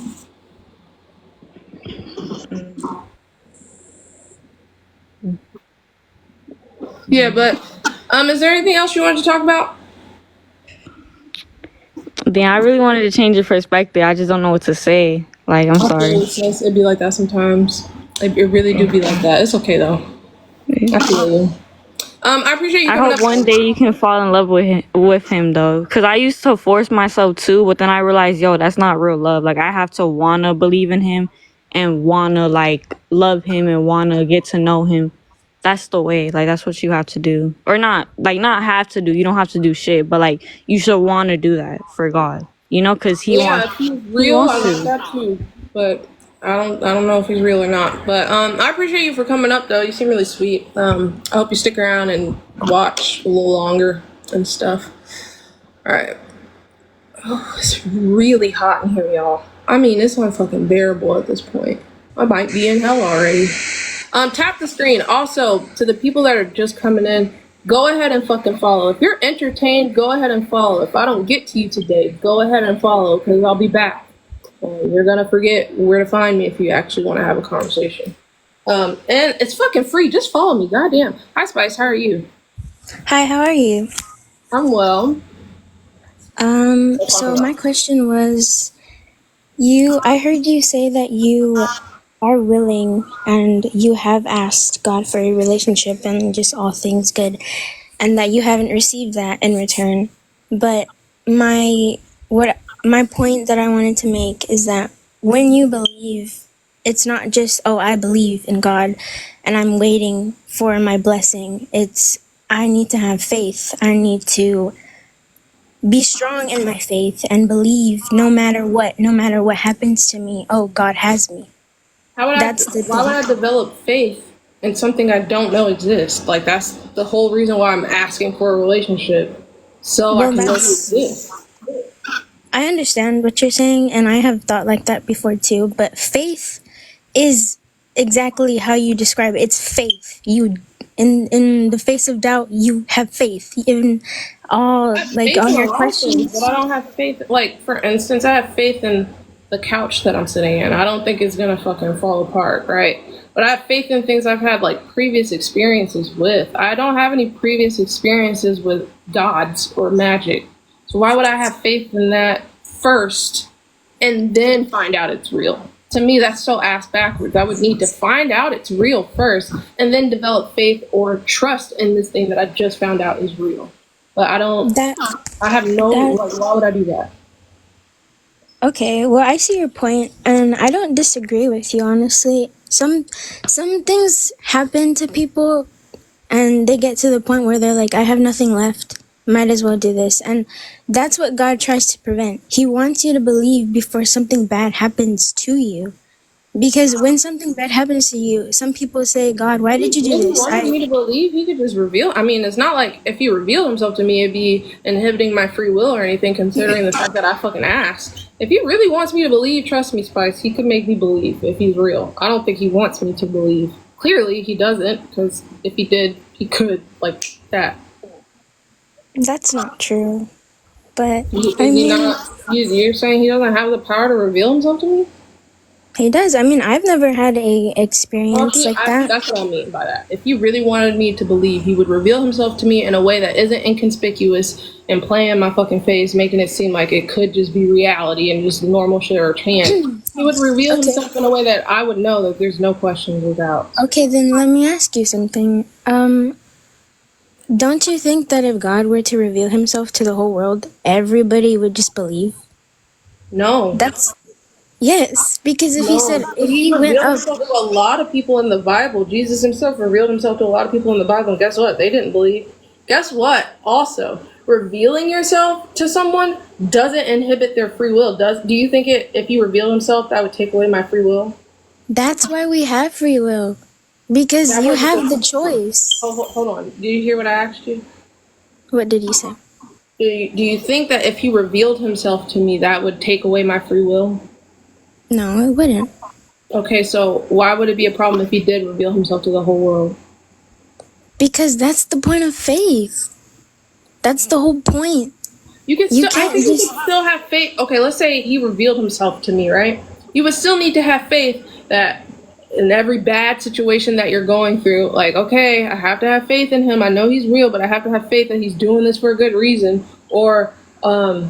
A: Yeah, but is there anything else you wanted to talk about?
K: then I really wanted to change your perspective. I just don't know what to say. Like, I'm sorry.
A: It'd be like that sometimes. It really do be like that. It's okay though. I feel you. I appreciate you
K: I
A: coming
K: hope
A: up.
K: one day you can fall in love with him though, because I used to force myself too, but then I realized, yo, that's not real love. Like I have to wanna believe in him and wanna like love him and wanna get to know him. That's the way. Like that's what you have to do, or not have to do. You don't have to do shit, but like you should want to do that for God. Because he wants.
A: If he's real, I like
K: to.
A: that too. But I don't know if he's real or not. But I appreciate you for coming up though. You seem really sweet. I hope you stick around and watch a little longer and stuff. All right. Oh, it's really hot in here, y'all. I mean, it's unfucking at this point. I might be in hell already. Tap the screen. Also, to the people that are just coming in, go ahead and fucking follow. If you're entertained, go ahead and follow. If I don't get to you today, go ahead and follow because I'll be back. You're gonna forget where to find me if you actually want to have a conversation. And it's fucking free. Just follow me. Goddamn. Hi, Spice. How are you?
L: Hi, how are you?
A: I'm well.
L: So my question was, I heard you say that you are willing and you have asked God for a relationship and just all things good, and that you haven't received that in return. But my point that I wanted to make is that when you believe, it's not just, oh, I believe in God and I'm waiting for my blessing. It's, I need to have faith. I need to be strong in my faith and believe no matter what happens to me, oh, God has me.
A: How would
L: That's the
A: why would I
L: thing.
A: develop faith in something I don't know exists? Like that's the whole reason why I'm asking for a relationship, so I
L: Well,
A: can know you
L: that's,
A: exist.
L: I understand what you're saying, and I have thought like that before too, but faith is exactly how you describe it. It's faith. You, in the face of doubt, you have faith. In all,
A: I have
L: like,
A: faith
L: all
A: in a
L: your
A: lot of things, but I
L: questions.
A: don't have faith. Like for instance, I have faith in the couch that I'm sitting in. I don't think it's gonna fucking fall apart, right? But I have faith in things I've had like previous experiences with. I don't have any previous experiences with gods or magic. So why would I have faith in that first and then find out it's real? To me, that's so ass backwards. I would need to find out it's real first and then develop faith or trust in this thing that I just found out is real. But I don't,
L: That,
A: I have no,
L: that,
A: like, why would I do that?
L: okay, well, I see your point, and I don't disagree with you, honestly. Some things happen to people, and they get to the point where they're like, I have nothing left. Might as well do this. And that's what God tries to prevent. He wants you to believe before something bad happens to you. Because when something bad happens to you, some people say, God, why did you do
A: If he
L: this?
A: wanted me to believe, he could just reveal. I mean, it's not like if he revealed himself to me, it'd be inhibiting my free will or anything, considering the fact that I fucking asked. If he really wants me to believe, trust me, Spice, he could make me believe if he's real. I don't think he wants me to believe. Clearly, he doesn't, because if he did, he could, like that.
L: That's not true. But,
A: Is
L: I
A: he
L: mean,
A: not? You're saying he doesn't have the power to reveal himself to me?
L: he does. I mean, I've never had a
A: Well,
L: experience like that.
A: that's what I mean by that. If he really wanted me to believe, he would reveal himself to me in a way that isn't inconspicuous and play in my fucking face, making it seem like it could just be reality and just normal shit or chance. He would reveal
L: Okay.
A: himself in a way that I would know that there's no questions without.
L: Okay, then let me ask you something. Don't you think that if God were to reveal himself to the whole world, everybody would just believe?
A: No.
L: That's, yes, because if he said,
A: No.
L: if
A: He
L: he went
A: revealed
L: up,
A: himself to a lot of people in the Bible. Jesus himself revealed himself to a lot of people in the Bible, and guess what? They didn't believe. Guess what? Also, revealing yourself to someone doesn't inhibit their free will. Do you think if he revealed himself, that would take away my free will?
L: that's why we have free will. Because
A: That
L: you
A: was
L: have the
A: just,
L: choice.
A: hold on. Do you hear what I asked you?
L: What did you say?
A: Do you think that if he revealed himself to me, that would take away my free will?
L: No, it wouldn't.
A: Okay, so why would it be a problem if he did reveal himself to the whole world?
L: Because that's the point of faith. That's the whole point.
A: You can
L: You
A: still, I
L: can't
A: think you
L: just,
A: can still have faith. Okay, let's say he revealed himself to me, right? You would still need to have faith that in every bad situation that you're going through, like, okay, I have to have faith in him. I know he's real, but I have to have faith that he's doing this for a good reason. Or if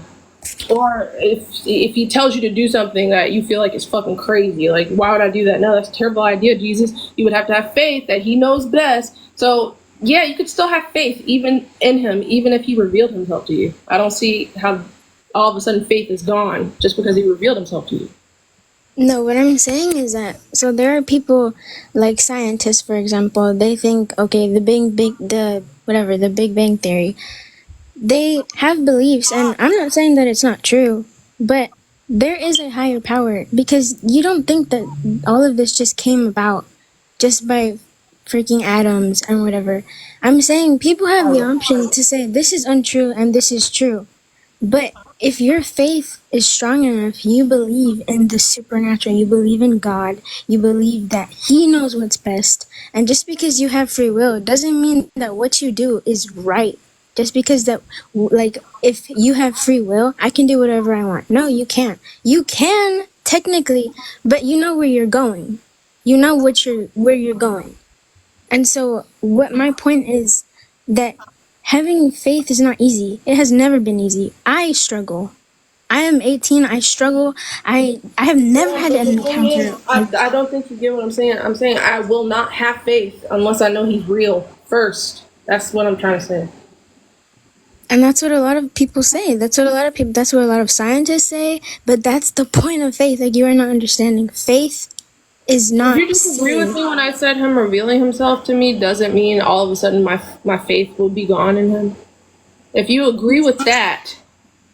A: he tells you to do something that you feel like is fucking crazy, like, why would I do that? No, that's a terrible idea, Jesus. You would have to have faith that he knows best. So yeah, you could still have faith even in him, even if he revealed himself to you. I don't see how all of a sudden faith is gone just because he revealed himself to you.
L: no, what I'm saying is that, so there are people like scientists, for example, they think, okay, the Big Bang Theory, they have beliefs, and I'm not saying that it's not true, but there is a higher power because you don't think that all of this just came about just by freaking atoms and whatever. I'm saying people have the option to say this is untrue and this is true. But if your faith is strong enough, you believe in the supernatural, you believe in God, you believe that He knows what's best. And just because you have free will doesn't mean that what you do is right. Just because that, like, if you have free will, I can do whatever I want. No, you can't. You can, technically, but you know where you're going. You know where you're going. And so, what my point is that having faith is not easy. It has never been easy. I struggle. I am 18. I struggle. I have never had an
A: The thing is,
L: encounter.
A: I don't think you get what I'm saying. I'm saying I will not have faith unless I know he's real first. That's what I'm trying to say.
L: And that's what a lot of people say. That's what a lot of scientists say. But that's the point of faith. Like, you are not understanding. Faith is
A: If
L: not
A: you disagree with
L: seeing.
A: me when I said him revealing himself to me doesn't mean all of a sudden my faith will be gone in him. If you agree with that,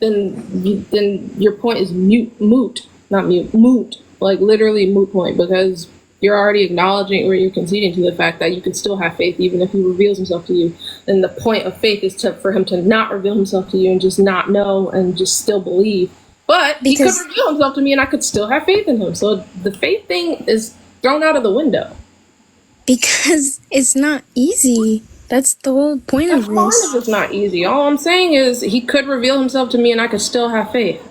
A: then your point is moot, like literally moot point, because you're already acknowledging or you're conceding to the fact that you can still have faith even if he reveals himself to you. And the point of faith is for him to not reveal himself to you and just not know and just still believe. But he could reveal himself to me and I could still have faith in him. So the faith thing is thrown out of the window.
L: Because it's not easy. That's the whole point of this.
A: It's not easy. All I'm saying is he could reveal himself to me and I could still have faith.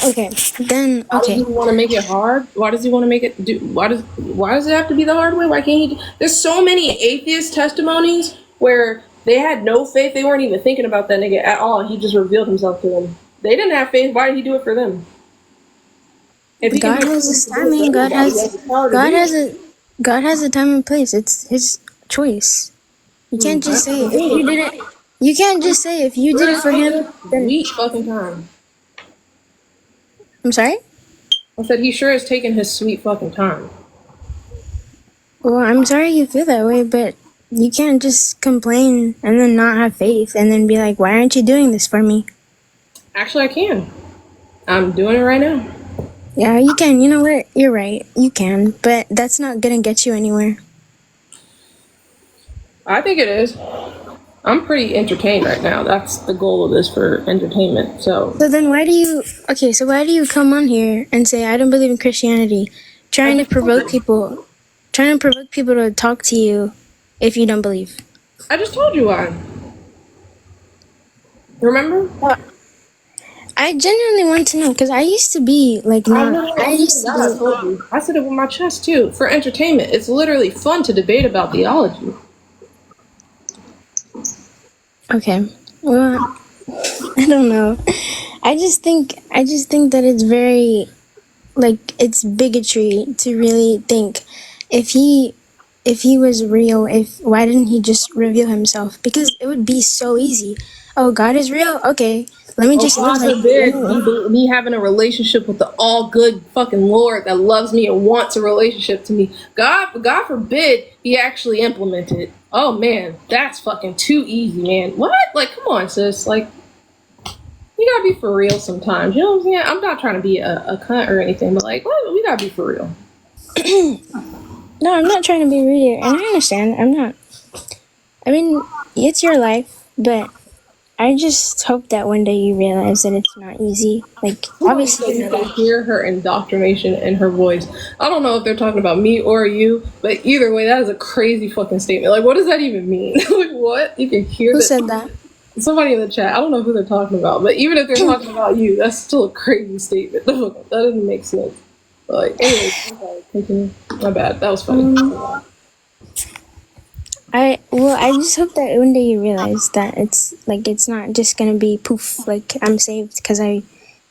L: Okay, then
A: Why does he want to make it hard? Why does he want to make it do? Why does it have to be the hard way? Why can't he? There's so many atheist testimonies where they had no faith. They weren't even thinking about that nigga at all. He just revealed himself to them. They didn't have faith. Why did he do it for them? If
L: God has his timing. God has a time and place. It's his choice. You can't just say if you did it. You can't just say if you did it for him. Then
A: Sweet fucking time.
L: I'm sorry?
A: I said he sure has taken his sweet fucking time.
L: Well, I'm sorry you feel that way, but you can't just complain and then not have faith and then be like, why aren't you doing this for me?
A: Actually, I can. I'm doing it right now.
L: Yeah, you can. You know what? You're right. You can, but that's not gonna get you anywhere.
A: I think it is. I'm pretty entertained right now. That's the goal of this for entertainment. So
L: then why do you come on here and say I don't believe in Christianity, trying to provoke people to talk to you if you don't believe?
A: I just told you why. Remember?
L: I genuinely want to know because I used to be like
A: I said it with my chest too. For entertainment, it's literally fun to debate about theology.
L: Okay. Well, I don't know. I just think that it's very, like, it's bigotry to really think if he was real, why didn't he just reveal himself? Because it would be so easy. Oh, God is real? Okay. Let me just
A: God forbid me having a relationship with the all good fucking Lord that loves me and wants a relationship to me. God forbid he actually implemented. Oh man, that's fucking too easy, man. What? Like, come on, sis. Like, you gotta be for real sometimes. You know what I'm saying? I'm not trying to be a cunt or anything, but like, well, we gotta be for real.
L: No, I'm not trying to be rude, and I understand. I mean, it's your life, but I just hope that one day you realize that it's not easy. Like, obviously,
A: you can hear her indoctrination in her voice. I don't know if they're talking about me or you, but either way, that is a crazy fucking statement. Like, what does that even mean? Like, what? You can hear
L: Who said that?
A: Somebody in the chat. I don't know who they're talking about, but even if they're talking about you, that's still a crazy statement. That doesn't make sense. But like, anyways, continue. My bad. That was funny.
L: I just hope that one day you realize that it's not just gonna be poof, like I'm saved because he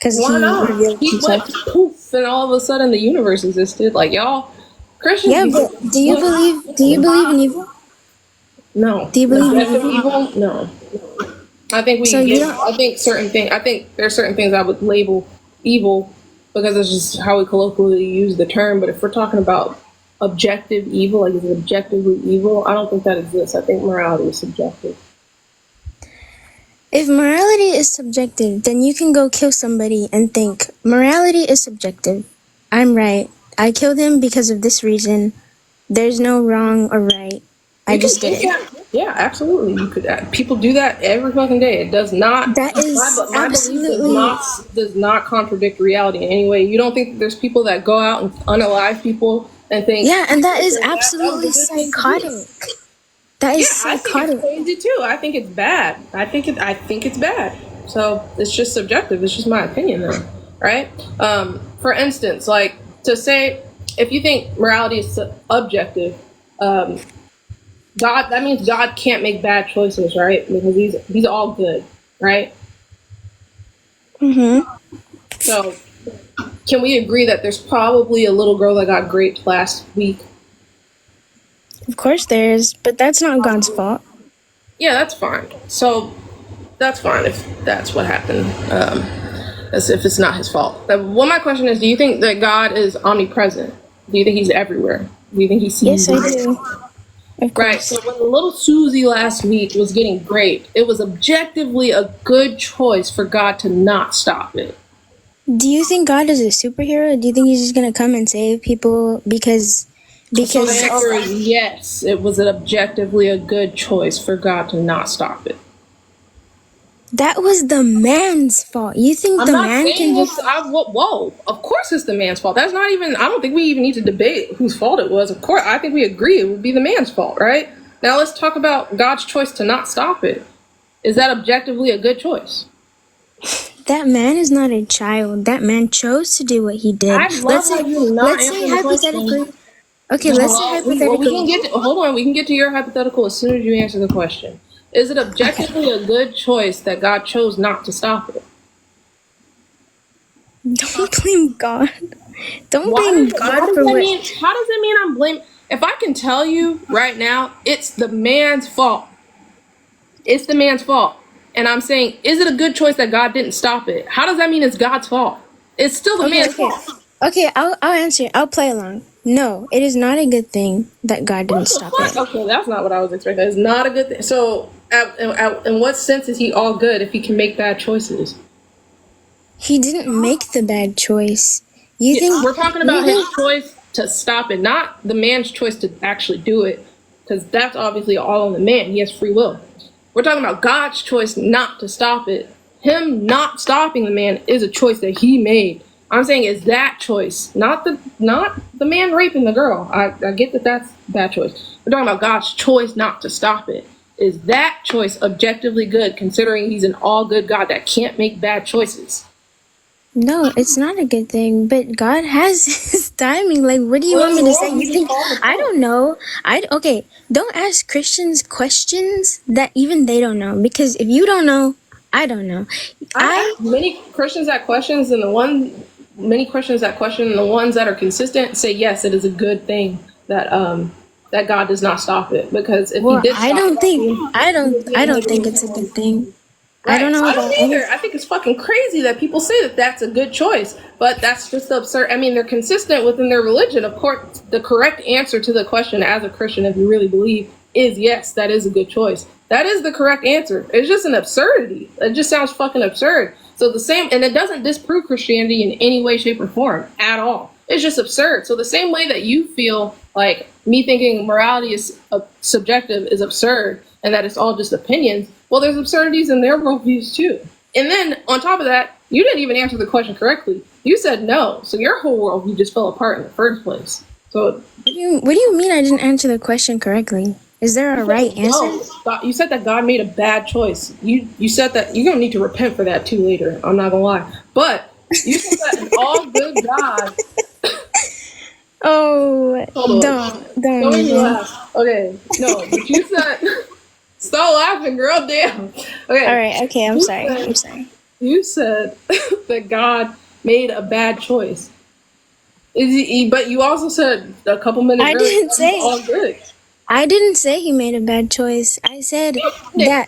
L: revealed
A: He
L: himself.
A: went poof, and all of a sudden the universe existed. Like, y'all, Christians.
L: Yeah, but do you believe in evil?
A: No.
L: Do you believe in
A: evil? No. I think I think there's certain things I would label evil because it's just how we colloquially use the term. But if we're talking about objective evil, like is it objectively evil? I don't think that exists. I think morality is subjective.
L: If morality is subjective, then you can go kill somebody and think morality is subjective. I'm right. I killed him because of this reason. There's no wrong or right. I just did it.
A: Yeah, absolutely. You could. People do that every fucking day. It does not.
L: That is
A: my
L: absolutely
A: does not contradict reality in any way. You don't think that there's people that go out and unalive people and think?
L: Yeah, and that is absolutely psychotic. That is psychotic.
A: I think it's crazy too. I think it's bad. I think it's bad. So it's just subjective. It's just my opinion, then, right? For instance, like to say if you think morality is objective. God, that means God can't make bad choices, right? Because he's all good, right?
L: Mm-hmm.
A: So, can we agree that there's probably a little girl that got raped last week?
L: Of course there is, but that's not God's fault.
A: Yeah, that's fine. So, that's fine if that's what happened. As if it's not his fault. Well, my question is, do you think that God is omnipresent? Do you think he's everywhere? Do you think he sees?
L: Yes, I do. Of
A: Right.
L: course.
A: So when the little Susie last week was getting raped, it was objectively a good choice for God to not stop it.
L: Do you think God is a superhero? Do you think he's just gonna come and save people because
A: So the answer is yes. It was objectively a good choice for God to not stop it.
L: that was the man's fault? You think
A: I'm
L: the
A: not
L: man
A: saying
L: can
A: it's,
L: just
A: whoa, of course it's the man's fault. That's not even, I don't think we even need to debate whose fault it was. Of course, I think we agree it would be the man's fault, right? Now let's talk about God's choice to not stop it. Is that objectively a good choice?
L: that man is not a child. That man chose to do what he did.
A: I love how you're not
L: Let's say
A: answering the question.
L: hypothetically. Okay, let's say
A: We
L: hypothetically.
A: can get to, hold on, we can get to your hypothetical as soon as you answer the question. Is it objectively a good choice that God chose not to stop it?
L: Don't blame God. Don't
A: Why
L: blame
A: does-
L: God
A: how does
L: for
A: that
L: what.
A: mean? How does it mean I'm blaming? If I can tell you right now, it's the man's fault. It's the man's fault. And I'm saying, is it a good choice that God didn't stop it? How does that mean it's God's fault? It's still the man's fault.
L: Okay, I'll answer. I'll play along. No, it is not a good thing that God didn't stop it.
A: Okay, that's not what I was expecting. It's not a good thing. So, in what sense is he all good if he can make bad choices?
L: He didn't make the bad choice. You think
A: We're talking about his choice to stop it, not the man's choice to actually do it, because that's obviously all on the man. He has free will. We're talking about God's choice not to stop it. Him not stopping the man is a choice that he made. I'm saying is that choice, not the man raping the girl. I get that that's a bad choice. We're talking about God's choice not to stop it. Is that choice objectively good, considering he's an all good God that can't make bad choices?
L: No, it's not a good thing, but God has his timing. Like, what do you want me to say? You think I don't know? Okay, don't ask Christians questions that even they don't know, because if you don't know, I don't know.
A: I ask many Christians that questions, and the ones that are consistent say yes, it is a good thing that that God does not stop it, because if he did stop
L: I don't
A: it,
L: think it's a good thing.
A: Right.
L: I don't know
A: I
L: about
A: don't either. I think it's fucking crazy that people say that that's a good choice, but that's just absurd. I mean, they're consistent within their religion. Of course, the correct answer to the question as a Christian, if you really believe, is yes, that is a good choice. That is the correct answer. It's just an absurdity. It just sounds fucking absurd. So the same, and it doesn't disprove Christianity in any way, shape, or form at all. It's just absurd. So the same way that you feel like me thinking morality is subjective is absurd, and that it's all just opinions, well, there's absurdities in their worldviews too. And then on top of that, you didn't even answer the question correctly. You said no, so your whole worldview just fell apart in the first place. So
L: what do you mean I didn't answer the question correctly? Is there a right answer?
A: no, you said that God made a bad choice. You said that you're gonna need to repent for that too later. I'm not gonna lie, but you said that an all good God.
L: Oh,
A: Don't make me laugh. Okay, no, but you said. Stop laughing, girl. Damn. Okay.
L: All right. Okay. I'm sorry.
A: You said that God made a bad choice. But you also said a couple minutes
L: I
A: earlier
L: didn't
A: that
L: say.
A: he's all good.
L: I didn't say he made a bad choice. I said that.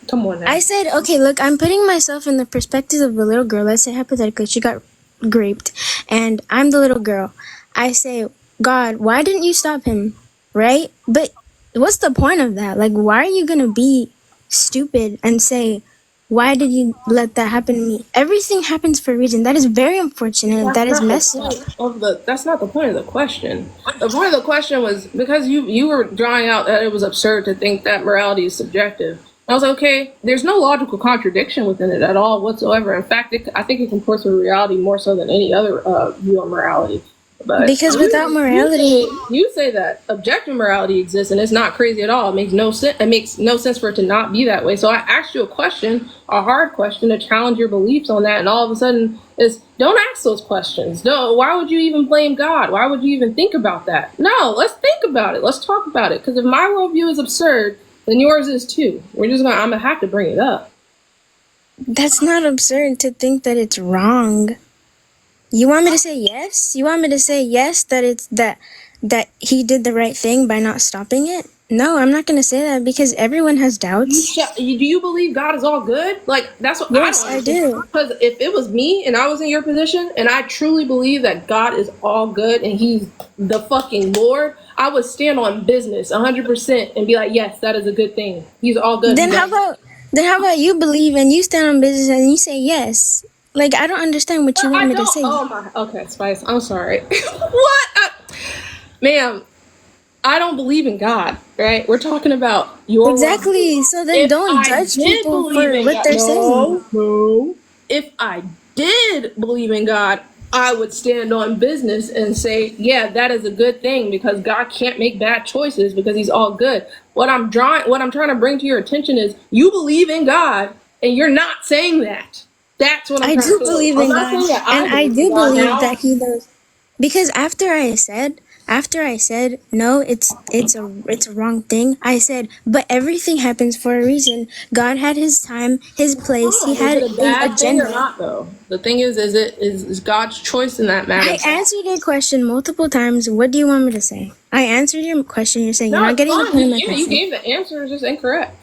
A: Come on now.
L: I said, okay, look, I'm putting myself in the perspective of a little girl. Let's say hypothetically, she got raped, and I'm the little girl. I say, God, why didn't you stop him? Right? But what's the point of that? Like, why are you gonna be stupid and say, why did you let that happen to me? Everything happens for a reason. That is very unfortunate. That is messed up.
A: That's not the point of the question. The point of the question was because you were drawing out that it was absurd to think that morality is subjective. I was like, okay, there's no logical contradiction within it at all whatsoever. In fact, I think it comports with reality more so than any other view on morality. But
L: because without morality,
A: you say that objective morality exists, and it's not crazy at all. It makes no sense. It makes no sense for it to not be that way. So I asked you a question, a hard question, to challenge your beliefs on that, and all of a sudden, don't ask those questions. No, why would you even blame God? Why would you even think about that? No, let's think about it. Let's talk about it. Because if my worldview is absurd, then yours is too. I'm gonna have to bring it up.
L: That's not absurd to think that it's wrong. You want me to say yes? You want me to say yes that it's that he did the right thing by not stopping it? No, I'm not gonna say that because everyone has doubts.
A: Do you believe God is all good? Like, that's what
L: Yes,
A: I
L: I
A: don't understand.
L: do.
A: Because if it was me and I was in your position and I truly believe that God is all good and He's the fucking Lord, I would stand on business 100% and be like, yes, that is a good thing. He's all good.
L: Then how about you believe and you stand on business and you say yes? Like, I don't understand what you want
A: I
L: me to
A: don't.
L: say.
A: Oh my. Okay, Spice. I'm sorry. What, ma'am? I don't believe in God. Right? We're talking about your
L: Exactly. So then
A: If
L: don't
A: I
L: judge
A: did
L: people
A: believe
L: for
A: in
L: what
A: God,
L: they're saying.
A: no. If I did believe in God, I would stand on business and say, yeah, that is a good thing because God can't make bad choices because He's all good. What I'm trying to bring to your attention is you believe in God and you're not saying that. That's what I'm
L: I
A: trying
L: do
A: to say.
L: believe
A: I'm
L: in
A: not
L: God,
A: saying that
L: and
A: I
L: I
A: believe in
L: do
A: God
L: believe
A: now.
L: that He knows. Because after I said no, it's a wrong thing. I said, but everything happens for a reason. God had His time, His place. He
A: Is
L: had
A: it a
L: a
A: bad thing or
L: agenda.
A: not though? The thing is God's choice in that matter.
L: I answered your question multiple times. What do you want me to say? I answered your question. You're saying you're
A: No,
L: not
A: it's
L: getting the
A: fine.
L: point of my
A: You
L: question.
A: gave the answer. It's just incorrect.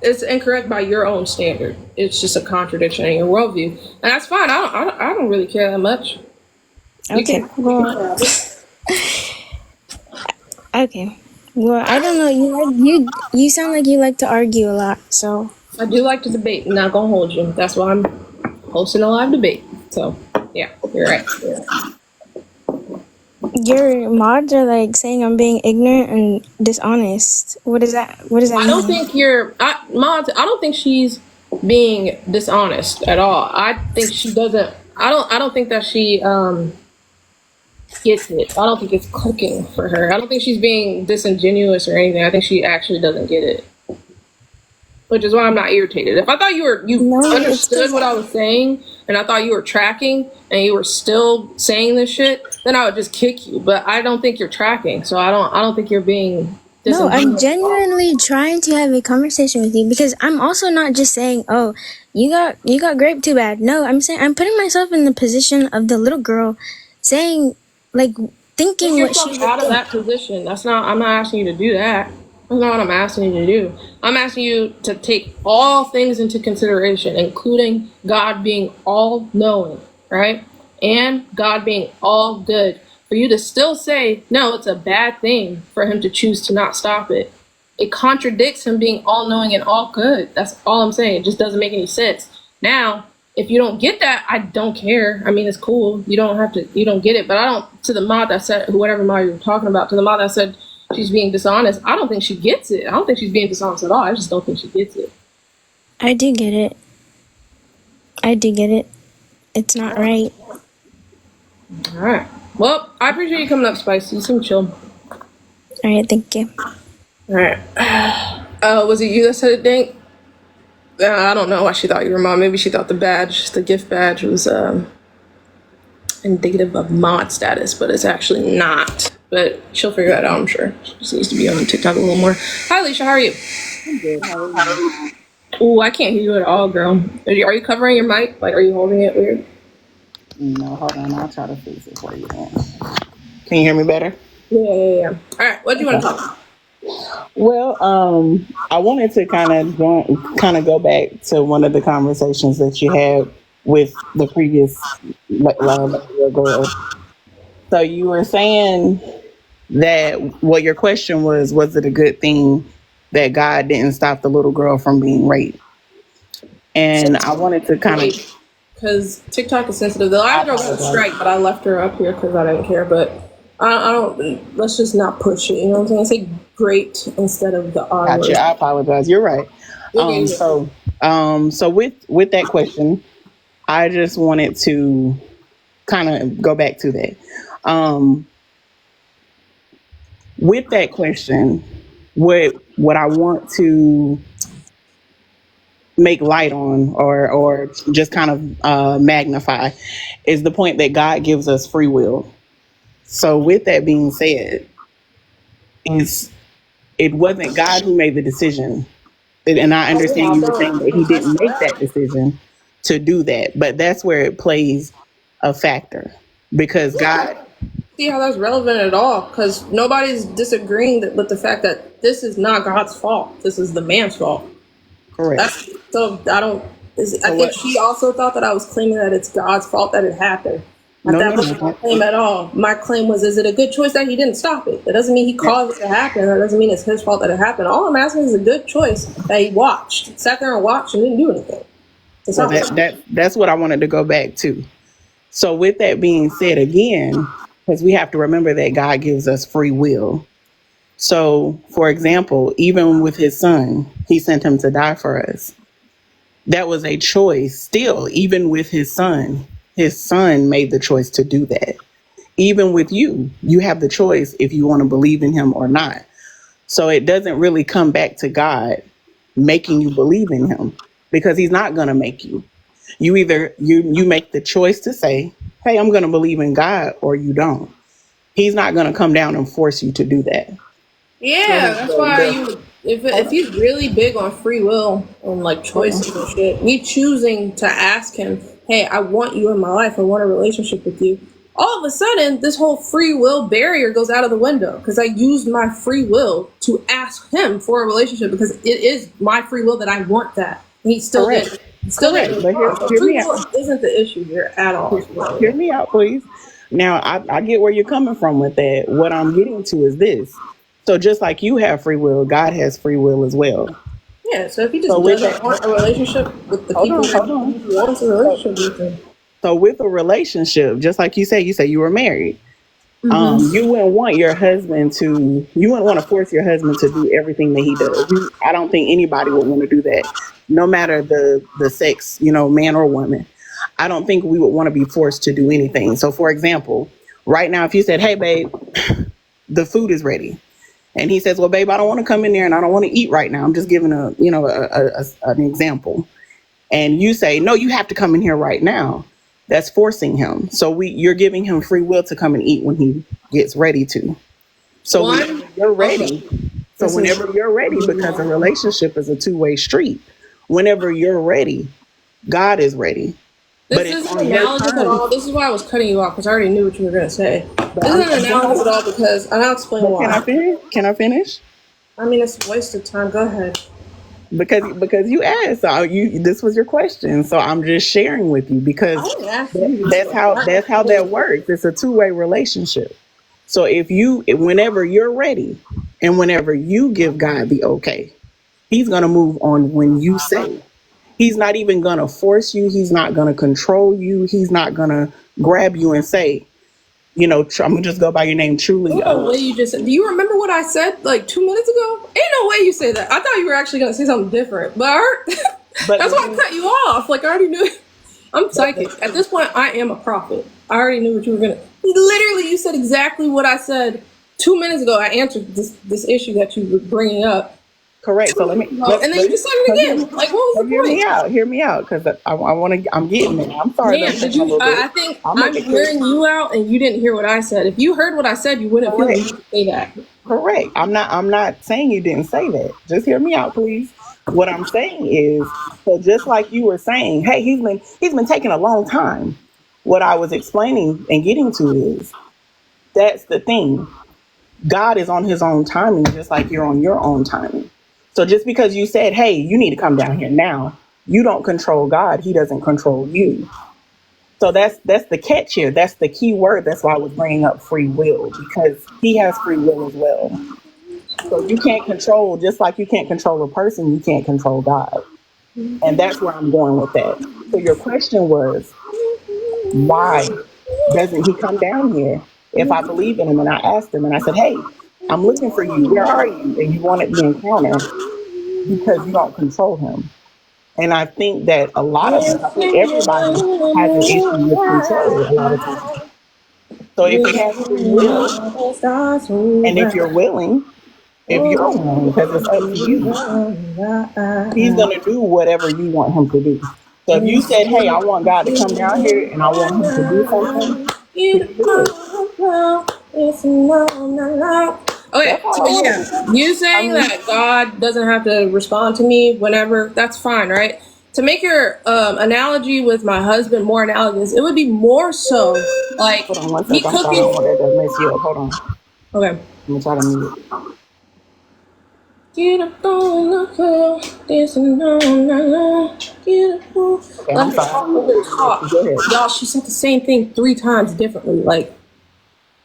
A: It's incorrect by your own standard. It's just a contradiction in your worldview, and that's fine. I don't really care that much.
L: Okay. Well, okay. Well, I don't know. You sound like you like to argue a lot. So
A: I do like to debate. I'm not gonna hold you. That's why I'm hosting a live debate. So yeah, you're right.
L: your mods are like saying I'm being ignorant and dishonest. What does that
A: I don't
L: mean?
A: think Mods. I don't think she's being dishonest at all. I think she doesn't. I don't think that she gets it. I don't think it's clicking for her. I don't think she's being disingenuous or anything. I think she actually doesn't get it, which is why I'm not irritated. If I thought you
L: No, it's
A: understood
L: 'cause
A: what I was saying, and I thought you were tracking, and you were still saying this shit, then I would just kick you. But I don't think you're tracking, so I don't think you're being
L: no, I'm
A: disingenuous.
L: genuinely trying to have a conversation with you because I'm also not just saying, "Oh, you got grape too bad." No, I'm saying I'm putting myself in the position of the little girl, saying like
A: Take
L: thinking what she
A: yourself
L: would
A: out of
L: think.
A: that position. That's not. I'm not asking you to do that. That's not what I'm asking you to do. I'm asking you to take all things into consideration, including God being all knowing, right? And God being all good. For you to still say, no, it's a bad thing for Him to choose to not stop it. It contradicts Him being all knowing and all good. That's all I'm saying. It just doesn't make any sense. Now, if you don't get that, I don't care. I mean, it's cool. You don't get it. But I don't, to the mod that said, whatever mod you were talking about, to the mod that said she's being dishonest, I don't think she gets it. I don't think she's being dishonest at all. I just don't think she gets it.
L: I do get it. I do get it. It's not right.
A: All right. Well, I appreciate you coming up, Spice. You seem chill.
L: All right, thank you.
A: All right. Was it you that said it, Dink? I don't know why she thought you were mom. Maybe she thought the gift badge was indicative of mod status, but it's actually not. But she'll figure that out, I'm sure. She just needs to be on TikTok a little more. Hi, Alicia. How are you?
M: I'm good. How are you?
A: Ooh, I can't hear you at all, girl. Are you covering your mic? Like, are you holding it weird?
M: No, hold on. I'll try to fix it for you. Can you hear me better?
A: Yeah. All right. What do you want to talk about?
M: Well, I wanted to kind of go back to one of the conversations that you had with the previous girl. So you were saying that your question was it a good thing that God didn't stop the little girl from being raped? And I wanted to kind of,
A: because TikTok is sensitive. The last girl got a strike, but I left her up here because I didn't care. But I don't. Let's just not push it. You know what I'm saying? I say great instead of the R word.
M: Gotcha. I apologize. You're right. So with that question, I just wanted to kind of go back to that. With that question, what I want to make light on or just kind of magnify is the point that God gives us free will. So with that being said, it wasn't God who made the decision. And I understand you were saying that He didn't make that decision to do that, but that's where it plays a factor because God
A: See how that's relevant at all, because nobody's disagreeing with the fact that this is not God's fault. This is the man's fault.
M: Correct.
A: So I don't. I think
M: what-
A: she also thought that I was claiming that it's God's fault that it happened.
M: No,
A: That
M: no,
A: wasn't
M: no.
A: my claim at all. My claim was, is it a good choice that he didn't stop it? That doesn't mean he caused it to happen. That doesn't mean it's his fault that it happened. All I'm asking is a good choice that he watched, sat there and watched and didn't do anything. That's
M: Well,
A: all.
M: that's what I wanted to go back to. So with that being said, again, because we have to remember that God gives us free will. So, for example, even with his son, he sent him to die for us. That was a choice. Still, even with his son made the choice to do that. Even with you, you have the choice if you want to believe in him or not. So it doesn't really come back to God making you believe in him, because he's not going to make you. You either you make the choice to say, hey, I'm going to believe in God, or you don't. He's not going to come down and force you to do that.
A: Yeah, that's why if he's really big on free will and like choices and shit, me choosing to ask him, hey, I want you in my life, I want a relationship with you, all of a sudden this whole free will barrier goes out of the window, because I used my free will to ask him for a relationship, because it is my free will that I want that. And he still
M: Correct.
A: did. Still
M: Correct.
A: did.
M: But hear
A: Free
M: me
A: will
M: out.
A: isn't the issue here at all.
M: Hear me out, please. Now, I get where you're coming from with that. What I'm getting to is this. So just like you have free will, God has free will as well.
A: Yeah, so if he just
M: So with
A: doesn't
M: that,
A: want a relationship with the
M: hold
A: people
M: on, hold on.
A: he wants a relationship with them.
M: So with a relationship, just like you say you were married. You wouldn't want your husband to. You wouldn't want to force your husband to do everything that he does. I don't think anybody would want to do that, no matter the sex, man or woman. I don't think we would want to be forced to do anything. So, for example, right now, if you said, "Hey, babe, the food is ready," and he says, "Well, babe, I don't want to come in there and I don't want to eat right now. I'm just giving an example," and you say, "No, you have to come in here right now." That's forcing him. So you're giving him free will to come and eat when he gets ready to. So whenever you're ready, because a relationship is a two-way street. Whenever you're ready, God is ready.
A: This isn't analogous at all. This is why I was cutting you off, because I already knew what you were going to say. This isn't analogous at all, because, and I'll explain why.
M: Can I finish?
A: I mean, it's a waste of time. Go ahead.
M: Because you asked, so this was your question, so I'm just sharing with you, because that's how that works. It's a two-way relationship. So whenever you're ready, and whenever you give God the okay, he's gonna move on when you say. He's not even gonna force you. He's not gonna control you. He's not gonna grab you and say, I'm gonna just go by your name, truly.
A: No way you just said. Do you remember what I said like 2 minutes ago? Ain't no way you say that. I thought you were actually gonna say something different, but that's why I cut you off. Like I already knew. I'm psychic. At this point, I am a prophet. I already knew what you were gonna. Literally, you said exactly what I said 2 minutes ago. I answered this issue that you were bringing up.
M: Correct. So and then
A: you just said it again. Like, what was the point? Hear
M: me out, because I'm getting it. I'm sorry.
A: Yeah, I think I'm hearing you out, and you didn't hear what I said. If you heard what I said, you wouldn't feel me to say that.
M: Correct. I'm not saying you didn't say that. Just hear me out, please. What I'm saying is, so just like you were saying, hey, he's been taking a long time. What I was explaining and getting to is, that's the thing. God is on his own timing, just like you're on your own timing. So just because you said, hey, you need to come down here now, you don't control God. He doesn't control you. So that's the catch here. That's the key word. That's why I was bringing up free will, because he has free will as well. So you can't control, just like you can't control a person, you can't control God. And that's where I'm going with that. So your question was, why doesn't he come down here if I believe in him? And I asked him and I said, hey, I'm looking for you. Where are you? And you wanted the encounter because you don't control him. And I think that a lot of us, I think everybody has an issue with control a lot of times. So if he has free will, and if you're willing, because it's up to you, he's going to do whatever you want him to do. So if you said, hey, I want God to come down here and I want him to do something, he can do it.
A: Okay, so yeah, you saying that God doesn't have to respond to me whenever, that's fine, right? to make your analogy with my husband more analogous, it would be more so like
M: Hold on one
A: me
M: second. I'm sorry, I
A: cooking.
M: don't want that to mess you up. Hold on.
A: Okay.
M: I'm gonna try to mute it.
A: Get up on the floor, dancing on the line. Get up on.
M: Okay,
A: Let
M: I'm
A: her
M: sorry.
A: talk, let her talk.
M: Go ahead.
A: Y'all, she said the same thing 3 times differently. Like,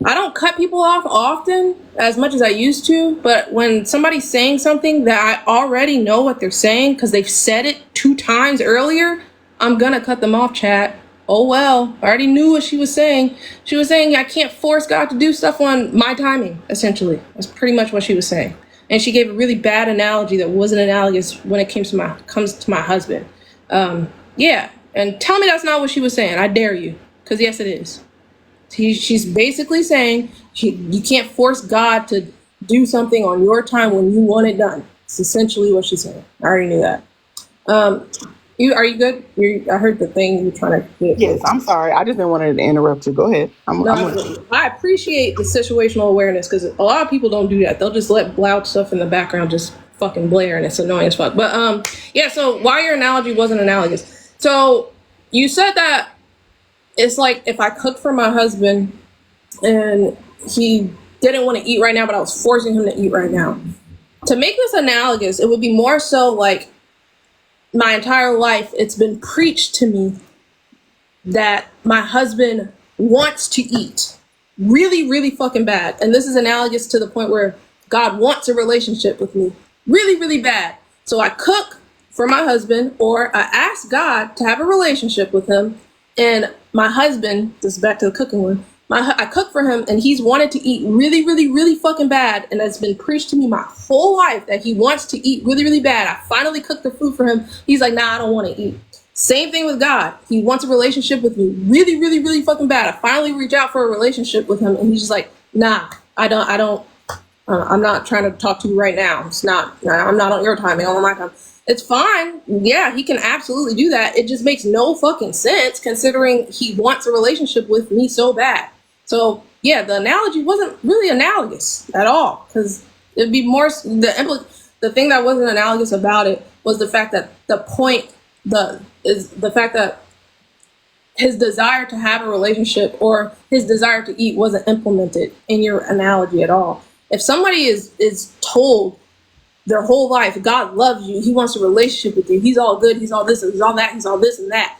A: I don't cut people off often as much as I used to, but when somebody's saying something that I already know what they're saying because they've said it 2 times earlier, I'm gonna cut them off, chat. Oh well, I already knew what she was saying. She was saying I can't force God to do stuff on my timing, essentially. That's pretty much what she was saying. And she gave a really bad analogy that wasn't analogous when it comes to my husband. Yeah, and tell me that's not what she was saying. I dare you, because yes, it is. She's basically saying you can't force God to do something on your time when you want it done. It's essentially what she's saying. I already knew that. Are you good? I heard the thing you were trying to get.
M: Yes, I'm sorry. I just didn't want to interrupt you. Go ahead.
A: I appreciate the situational awareness because a lot of people don't do that. They'll just let loud stuff in the background just fucking blare and it's annoying as fuck. But yeah, so why your analogy wasn't analogous. So you said that it's like if I cooked for my husband and he didn't want to eat right now, but I was forcing him to eat right now. To make this analogous, it would be more so like my entire life it's been preached to me that my husband wants to eat really, really fucking bad. And this is analogous to the point where God wants a relationship with me really, really bad. So I cook for my husband or I ask God to have a relationship with him. And my husband, this is back to the cooking one, I cook for him and he's wanted to eat really, really, really fucking bad. And it's been preached to me my whole life that he wants to eat really, really bad. I finally cooked the food for him. He's like, nah, I don't want to eat. Same thing with God. He wants a relationship with me really, really, really fucking bad. I finally reach out for a relationship with him and he's just like, nah, I'm not trying to talk to you right now. I'm not on your timing, I'm on my time. It's fine. Yeah, he can absolutely do that. It just makes no fucking sense considering he wants a relationship with me so bad. So yeah, the analogy wasn't really analogous at all because it'd be more the thing that wasn't analogous about it was the fact that the fact that his desire to have a relationship or his desire to eat wasn't implemented in your analogy at all. If somebody is told their whole life, God loves you, he wants a relationship with you, he's all good, he's all this, he's all that, he's all this and that,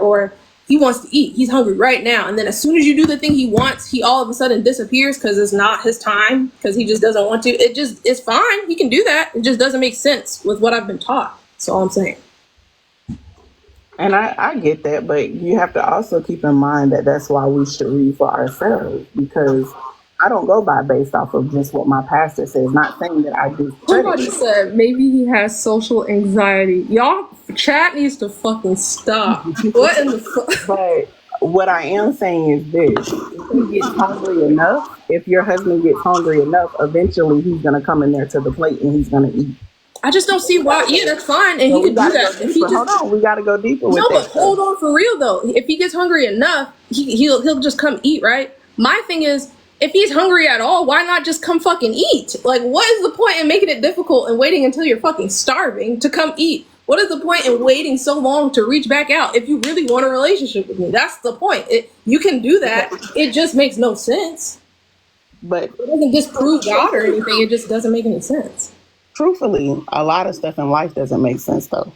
A: or he wants to eat, he's hungry right now, and then as soon as you do the thing he wants, he all of a sudden disappears because it's not his time, because he just doesn't want to. It's fine, he can do that. It just doesn't make sense with what I've been taught. That's all I'm saying.
M: And I get that, but you have to also keep in mind that that's why we should read for ourselves, because I don't go by based off of just what my pastor says. Not saying that I do.
A: Somebody said maybe he has social anxiety. Y'all, chat needs to fucking stop. What in the fuck?
M: But what I am saying is this: if he gets hungry enough, if your husband gets hungry enough, eventually he's gonna come in there to the plate and he's gonna eat.
A: I just don't see why. Yeah, that's fine, and he could do that. If he just,
M: hold on, we got to go deeper.
A: No, but hold on for real though. If he gets hungry enough, he'll just come eat, right? My thing is, if he's hungry at all, why not just come fucking eat? Like, what is the point in making it difficult and waiting until you're fucking starving to come eat? What is the point in waiting so long to reach back out if you really want a relationship with me? That's the point. You can do that. It just makes no sense.
M: But
A: it doesn't disprove God or anything. It just doesn't make any sense.
M: Truthfully, a lot of stuff in life doesn't make sense though.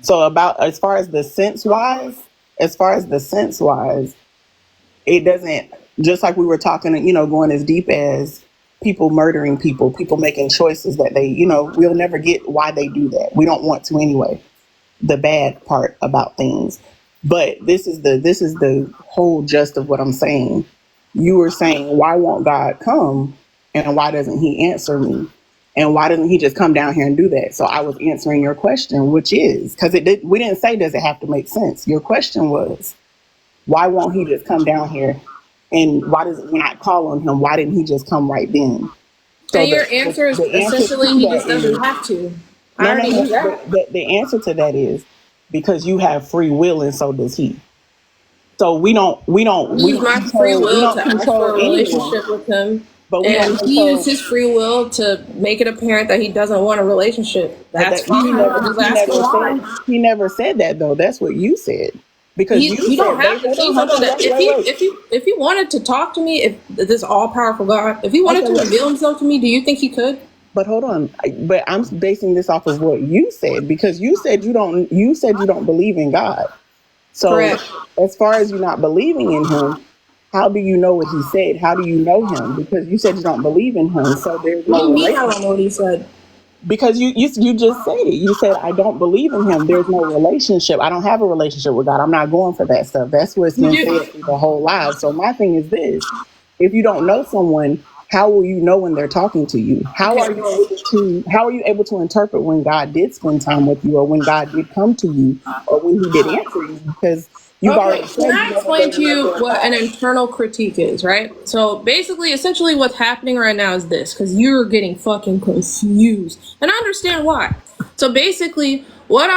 M: So as far as the sense wise, it doesn't, just like we were talking, going as deep as people murdering people making choices that they, we'll never get why they do that. We don't want to anyway, the bad part about things. But this is the whole gist of what I'm saying. You were saying, why won't God come? And why doesn't he answer me? And why doesn't he just come down here and do that? So I was answering your question, which is, because we didn't say, does it have to make sense? Your question was, why won't he just come down here? And when I call on him, why didn't he just come right then? So
A: and your answer is essentially he just doesn't have to. I already knew that.
M: The answer to that is because you have free will and so does he. So we don't
A: use my free will to ask for a relationship with him.
M: But we
A: And
M: don't
A: he
M: control.
A: used his free will to make it apparent that he doesn't want a relationship.
M: But
A: That's
M: that,
A: fine. I'm just asking why.
M: he never said that though. That's what you said. Because you
A: You don't
M: said,
A: have to say something that if he wanted to talk to me, if this all powerful God, if he wanted to reveal himself to me, do you think he could?
M: But hold on. But I'm basing this off of what you said, because you said you don't believe in God. So
A: Correct.
M: as far as you not believing in him, how do you know what he said? How do you know him? Because you said you don't believe in him. So there's
A: What do
M: no
A: you mean I
M: relationship.
A: don't know what he said?
M: Because you just said it. You said, I don't believe in him. There's no relationship. I don't have a relationship with God. I'm not going for that stuff. That's what's been said through the whole life. So my thing is this: if you don't know someone, how will you know when they're talking to you? How are you able to interpret when God did spend time with you, or when God did come to you, or when he did answer you? Because you've
A: Okay,
M: already said
A: can
M: you
A: I
M: never
A: explain to
M: been
A: you
M: able to
A: what an
M: talk.
A: internal critique is, right? So basically, essentially what's happening right now is this, because you're getting fucking confused. And I understand why. So basically, what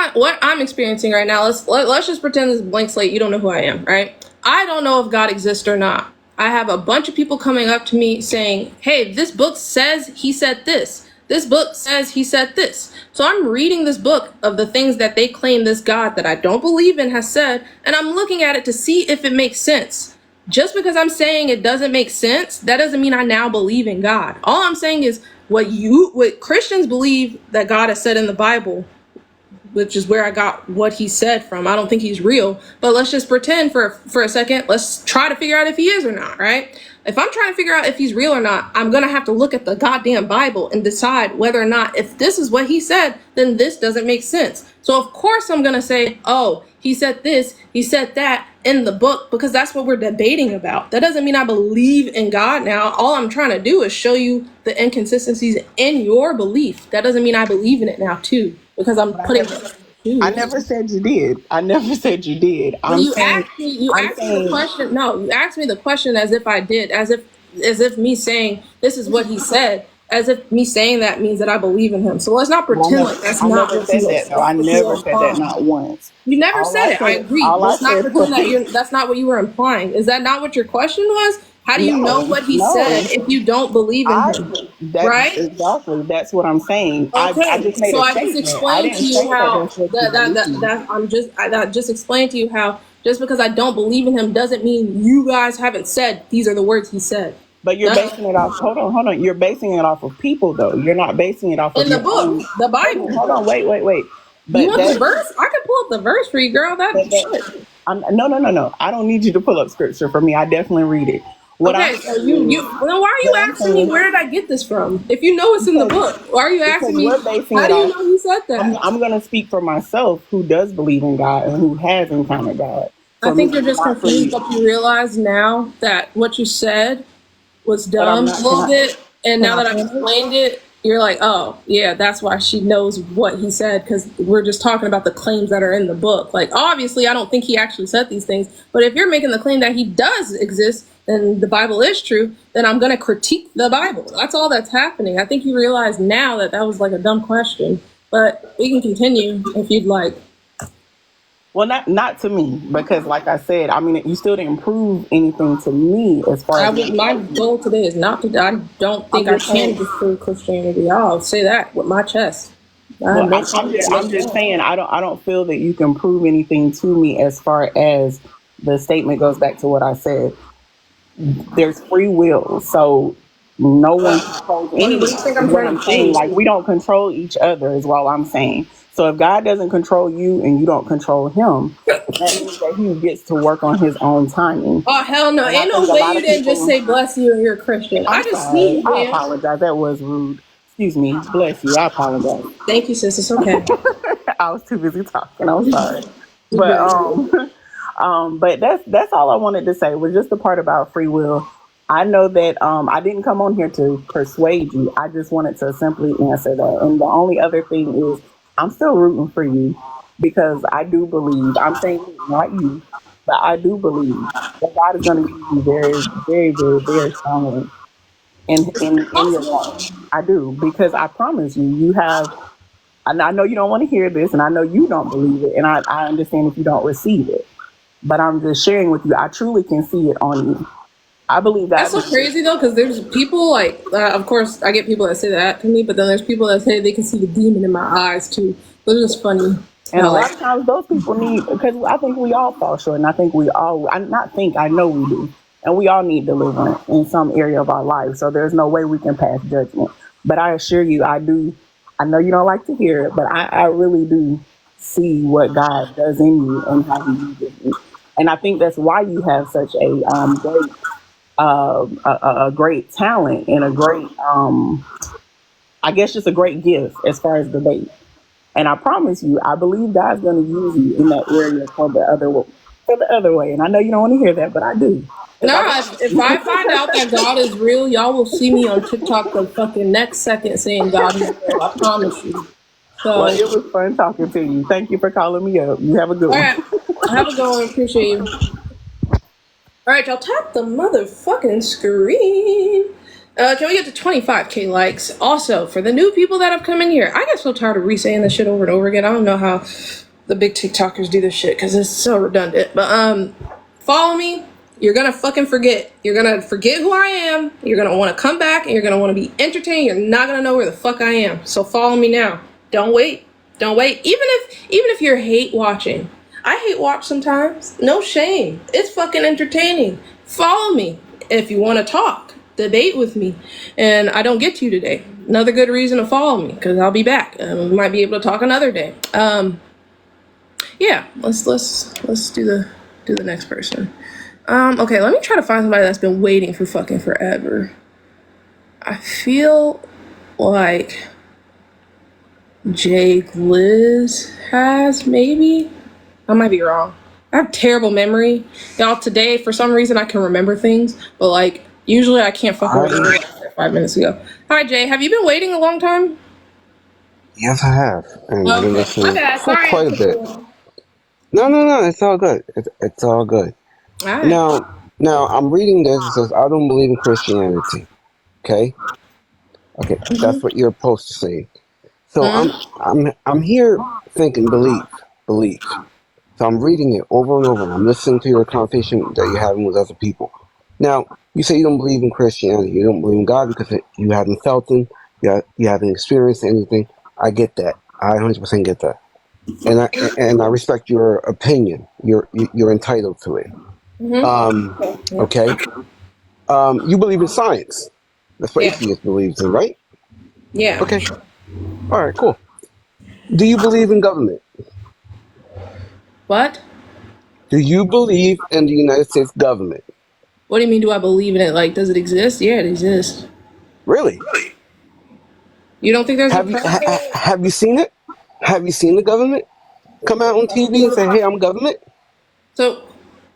A: I'm experiencing right now, let's just pretend this is a blank slate, you don't know who I am, right? I don't know if God exists or not. I have a bunch of people coming up to me saying, hey, this book says he said this. This book says he said this. So I'm reading this book of the things that they claim this God that I don't believe in has said, and I'm looking at it to see if it makes sense. Just because I'm saying it doesn't make sense, that doesn't mean I now believe in God. All I'm saying is what Christians believe that God has said in the Bible, which is where I got what he said from. I don't think he's real, but let's just pretend for a second. Let's try to figure out if he is or not, right? If I'm trying to figure out if he's real or not, I'm going to have to look at the goddamn Bible and decide whether or not, if this is what he said, then this doesn't make sense. So of course I'm going to say, oh, he said this, he said that in the book, because that's what we're debating about. That doesn't mean I believe in God now. All I'm trying to do is show you the inconsistencies in your belief. That doesn't mean I believe in it now too, because I'm putting
M: I never said you did. I never said you did.
A: Well, you asked me the question. No, you asked me the question as if I did, as if me saying this is what he said, as if me saying that means that I believe in him. So let's not pretend like that's not what you said.
M: I never said that, not once.
A: You never
M: All
A: said it. I agree. Let's not pretend that that's not what you were implying. Is that not what your question was? How do you know what he said if you don't believe in him? Right?
M: Exactly. That's what I'm saying.
A: Okay.
M: I just made
A: So
M: a
A: I just
M: statement.
A: explained to you how I just explained to you how just because I don't believe in him doesn't mean you guys haven't said these are the words he said.
M: But you're basing it off. Hold on. You're basing it off of people, though. You're not basing it off of
A: in the book, the Bible.
M: Hold on. Wait.
A: But you want the verse? I can pull up the verse for you, girl.
M: No. I don't need you to pull up scripture for me. I definitely read it.
A: So then why are you asking me where did I get this from? If you know it's in the book, why are you asking me? How do you know he said that?
M: I'm going to speak for myself, who does believe in God and who has encountered God.
A: I think you're just confused, but you realize now that what you said was dumb a little bit, and now that I've explained it, you're like, oh, yeah, that's why she knows what he said, because we're just talking about the claims that are in the book. Like, obviously, I don't think he actually said these things, but if you're making the claim that he does exist, and the Bible is true, then I'm going to critique the Bible. That's all that's happening. I think you realize now that that was like a dumb question, but we can continue if you'd like.
M: Well, not to me, because like I said, I mean, you still didn't prove anything to me as far as...
A: My goal today is not to... I don't think I can disprove Christianity. I'll say that with my chest.
M: I'm just saying, I don't feel that you can prove anything to me as far as the statement goes back to what I said. There's free will, so no one controls anyone. What I'm saying, like, we don't control each other is what I'm saying. So if God doesn't control you and you don't control him, that means that he gets to work on his own timing.
A: Oh, hell no. Ain't no way you didn't just say bless you and you're a Christian. I
M: apologize. That was rude. Excuse me. Bless you. I apologize.
A: Thank you, sis. It's okay.
M: I was too busy talking. I'm sorry. But that's all I wanted to say, was just the part about free will. I know that I didn't come on here to persuade you. I just wanted to simply answer that. And the only other thing is, I'm still rooting for you, because I do believe, I'm saying not you, but I do believe that God is going to use you very, very, very, very strongly in your life. I do, because I promise you, you have, and I know you don't want to hear this, and I know you don't believe it, and I understand if you don't receive it, but I'm just sharing with you, I truly can see it on you. I believe
A: That's
M: God
A: so
M: exists.
A: crazy though, because there's people like, of course, I get people that say that to me, but then there's people that say they can see the demon in my eyes too. It's just funny.
M: And a
A: How
M: lot
A: like,
M: of times those people need, because I think we all fall short, and I think we all, I not think, I know we do, and we all need deliverance in some area of our life. So there's no way we can pass judgment. But I assure you, I do. I know you don't like to hear it, but I really do see what God does in you and how He uses you. And I think that's why you have such a great, a great talent and a great, I guess, just a great gift as far as debate. And I promise you, I believe God's going to use you in that area for the other way. And I know you don't want to hear that, but I do.
A: nah, if I find out that God is real, y'all will see me on TikTok the fucking next second saying God is real. I promise you. So,
M: Well, it was fun talking to you. Thank you for calling me up. You have a good
A: all
M: one.
A: right, have a good one. Appreciate you. All right, y'all tap the motherfucking screen. Can we get to 25K likes? Also, for the new people that have come in here, I get so tired of re-saying this shit over and over again. I don't know how the big TikTokers do this shit because it's so redundant. But follow me. You're gonna fucking forget. You're gonna forget who I am. You're gonna want to come back and you're gonna want to be entertained. You're not gonna know where the fuck I am. So follow me now. Don't wait. Don't wait. Even if you're hate watching. I hate watch sometimes. No shame. It's fucking entertaining. Follow me if you want to talk, debate with me, and I don't get to you today. Another good reason to follow me because I'll be back. We might be able to talk another day. Yeah. Let's do the next person. Okay. Let me try to find somebody that's been waiting for fucking forever. I feel like Jake Liz has maybe. I might be wrong. I have terrible memory. Y'all, today, for some reason, I can remember things, but like, usually I can't fucking remember what I said 5 minutes ago. Hi, Jay. Have you been waiting a long time?
N: Yes, I have, and I've been
A: Okay. My
N: listening
A: bad.
N: for
A: Sorry.
N: quite a bit. No, it's all good. It's all good.
A: Alright.
N: Now, I'm reading this. It says, "I don't believe in Christianity." Okay, that's what you're supposed to say. So I'm here thinking, believe. So I'm reading it over and over, and I'm listening to your conversation that you're having with other people. Now, you say you don't believe in Christianity, you don't believe in God because you haven't felt Him, you haven't experienced anything. I get that. I 100% get that, and I respect your opinion. You're entitled to it. Okay. You believe in science. That's what
A: Yeah.
N: atheists believes in, right?
A: Yeah.
N: Okay. All right. Cool. Do you believe in government?
A: What?
N: Do you believe in the United States government?
A: What do you mean, do I believe in it? Like, does it exist? Yeah, it exists.
N: Really?
A: You don't think there's a
N: Have
A: president?
N: have you seen it? Have you seen the government come out on TV and say, "Hey, I'm government"?
A: So,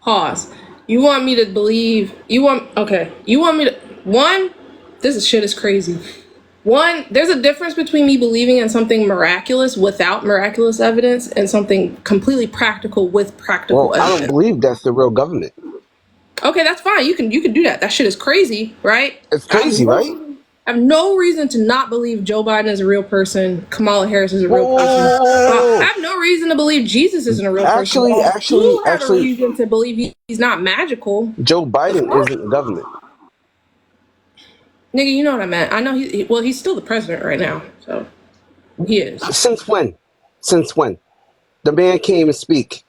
A: pause. You want me to believe, you want me to, this shit is crazy. One, there's a difference between me believing in something miraculous without miraculous evidence and something completely practical with practical
N: Well, I don't
A: evidence.
N: believe that's the real government.
A: Okay, that's fine. You can do that. That shit is crazy, right?
N: It's crazy, right?
A: I have no reason to not believe Joe Biden is a real person, Kamala Harris is a real person. I have no reason to believe Jesus isn't a real person. You have a
N: Actually,
A: reason to believe he's not magical.
N: Joe Biden isn't the government.
A: Nigga, you know what I meant. I know he's still the president right now, so he is.
N: Since when? Since when? The man can't even speak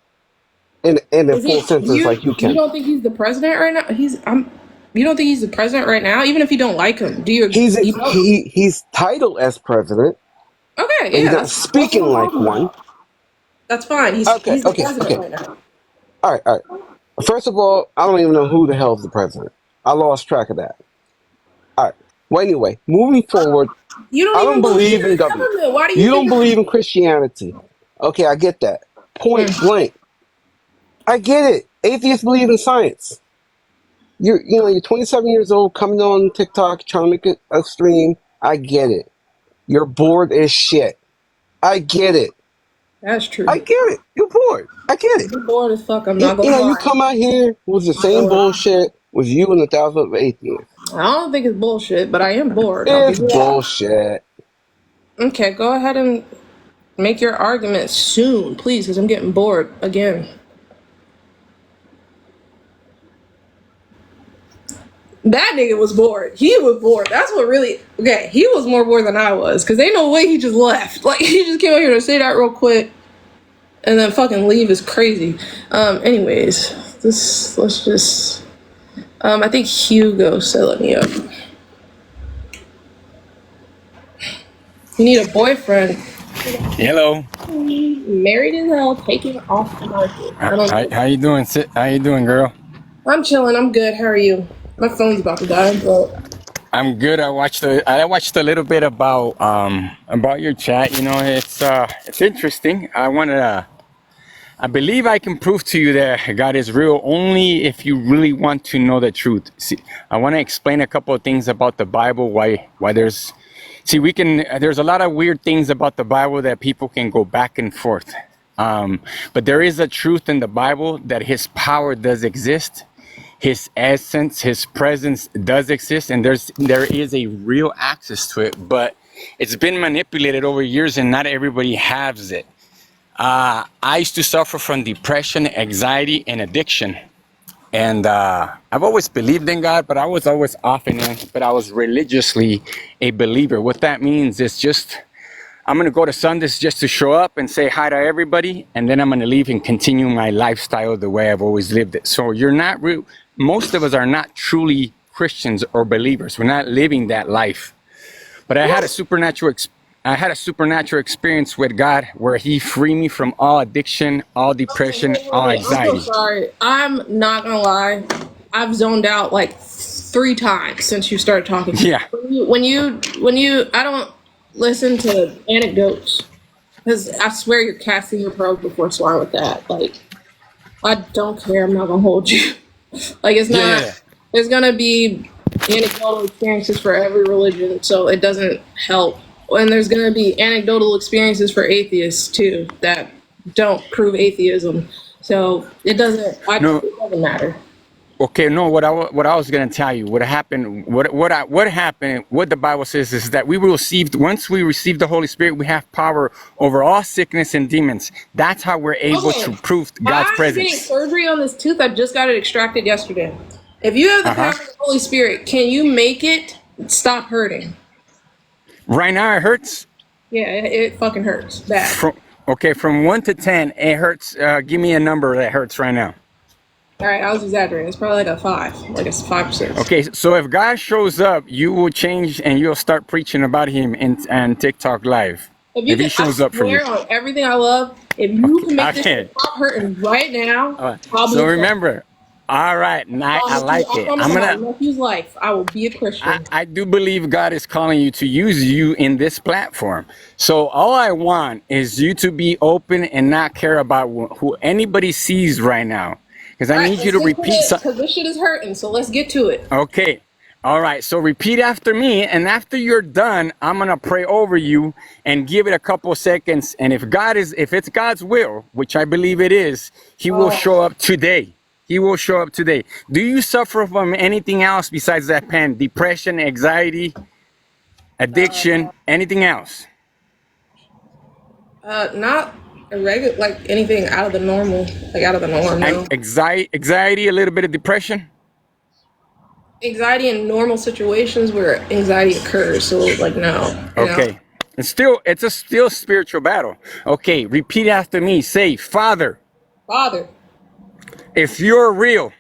N: in a full sentence like you
A: You
N: can.
A: don't think he's the president right now? You don't think he's the president right now, even if you don't like him? Do you?
N: He's titled as president.
A: Okay,
N: But
A: yeah,
N: he's not
A: that's
N: speaking
A: what I'm
N: like
A: talking
N: one.
A: about. That's fine. He's the president right now.
N: All right. First of all, I don't even know who the hell is the president. I lost track of that. All right. Well, anyway, moving forward,
A: You don't
N: I
A: even
N: don't believe in
A: in
N: government.
A: Why do
N: You
A: you
N: don't
A: think
N: believe in Christianity. Okay, I get that. Point blank. I get it. Atheists believe in science. You're 27 years old, coming on TikTok, trying to make it a stream. I get it. You're bored as shit. I get it.
A: That's true.
N: I get it. You're bored. I get it.
A: You're bored as fuck. I'm not gonna
N: You
A: lie.
N: come out here with the same bullshit with you and 1,000 other atheists.
A: I don't think it's bullshit, but I am bored. I'll
N: It's
A: give you that.
N: bullshit.
A: Okay, go ahead and make your argument soon, please, because I'm getting bored again. That nigga was bored. He was bored. That's what really. Okay, he was more bored than I was, because ain't no way he just left. Like, he just came out here to say that real quick and then fucking leave is crazy. Anyways, let's just. I think Hugo said let me up. You need a boyfriend.
O: Hello.
A: Married as hell, taking off the market. I don't know.
O: How you doing? How you doing, girl?
A: I'm chilling. I'm good. How are you? My phone's about to die, but
O: I'm good. I watched a little bit about your chat. You know, it's interesting. I believe I can prove to you that God is real only if you really want to know the truth. See, I want to explain a couple of things about the Bible. Why there's there's a lot of weird things about the Bible that people can go back and forth. But there is a truth in the Bible that His power does exist. His essence, His presence does exist, and there is a real access to it, but it's been manipulated over years and not everybody has it. I used to suffer from depression, anxiety, and addiction. And I've always believed in God, but I was always off and on, but I was religiously a believer. What that means is just, I'm going to go to Sundays just to show up and say hi to everybody, and then I'm going to leave and continue my lifestyle the way I've always lived it. So most of us are not truly Christians or believers. We're not living that life. But I had a supernatural experience with God where He freed me from all addiction, all depression, all anxiety.
A: I'm so sorry. I'm not gonna lie. I've zoned out like 3 times since you started talking.
O: Yeah.
A: When you, I don't listen to anecdotes, because I swear you're casting your pearls before swine with that. Like, I don't care. I'm not gonna hold you. Like, it's not.
O: Yeah.
A: There's gonna be anecdotal experiences for every religion, so it doesn't help. And there's going to be anecdotal experiences for atheists too that don't prove atheism. So it doesn't. It doesn't matter.
O: Okay, no. What I was going to tell you, what happened, what the Bible says is that once we receive the Holy Spirit, we have power over all sickness and demons. That's how we're able to prove God's presence.
A: I'm getting surgery on this tooth. I just got it extracted yesterday. If you have the power of the Holy Spirit, can you make it stop hurting?
O: Right now it hurts?
A: Yeah, it fucking hurts bad.
O: From 1 to 10, it hurts. Give me a number that hurts right now.
A: All right, I was exaggerating. It's probably like a 5, like it's 5 or 6.
O: Okay, so if God shows up, you will change and you'll start preaching about Him and TikTok Live. If He shows up for you.
A: On everything I love, if you can make this stop hurting right now,
O: so remember. All right, I like it.
A: I'm gonna nephew's life. I will be a Christian.
O: I do believe God is calling you to use you in this platform. So all I want is you to be open and not care about who anybody sees right now, because I need you to repeat something.
A: Because this shit is hurting. So let's get to it.
O: Okay. All right. So repeat after me, and after you're done, I'm gonna pray over you and give it a couple seconds. And if it's God's will, which I believe it is, He will show up today. He will show up today. Do you suffer from anything else besides that pain? Depression, anxiety, addiction, anything else?
A: Not irregular, like anything out of the normal, like out of the norm. No.
O: Anxiety, a little bit of depression?
A: Anxiety in normal situations where anxiety occurs. So like no.
O: Okay. It's a still spiritual battle. Okay, repeat after me. Say, Father.
A: Father.
O: If you're real,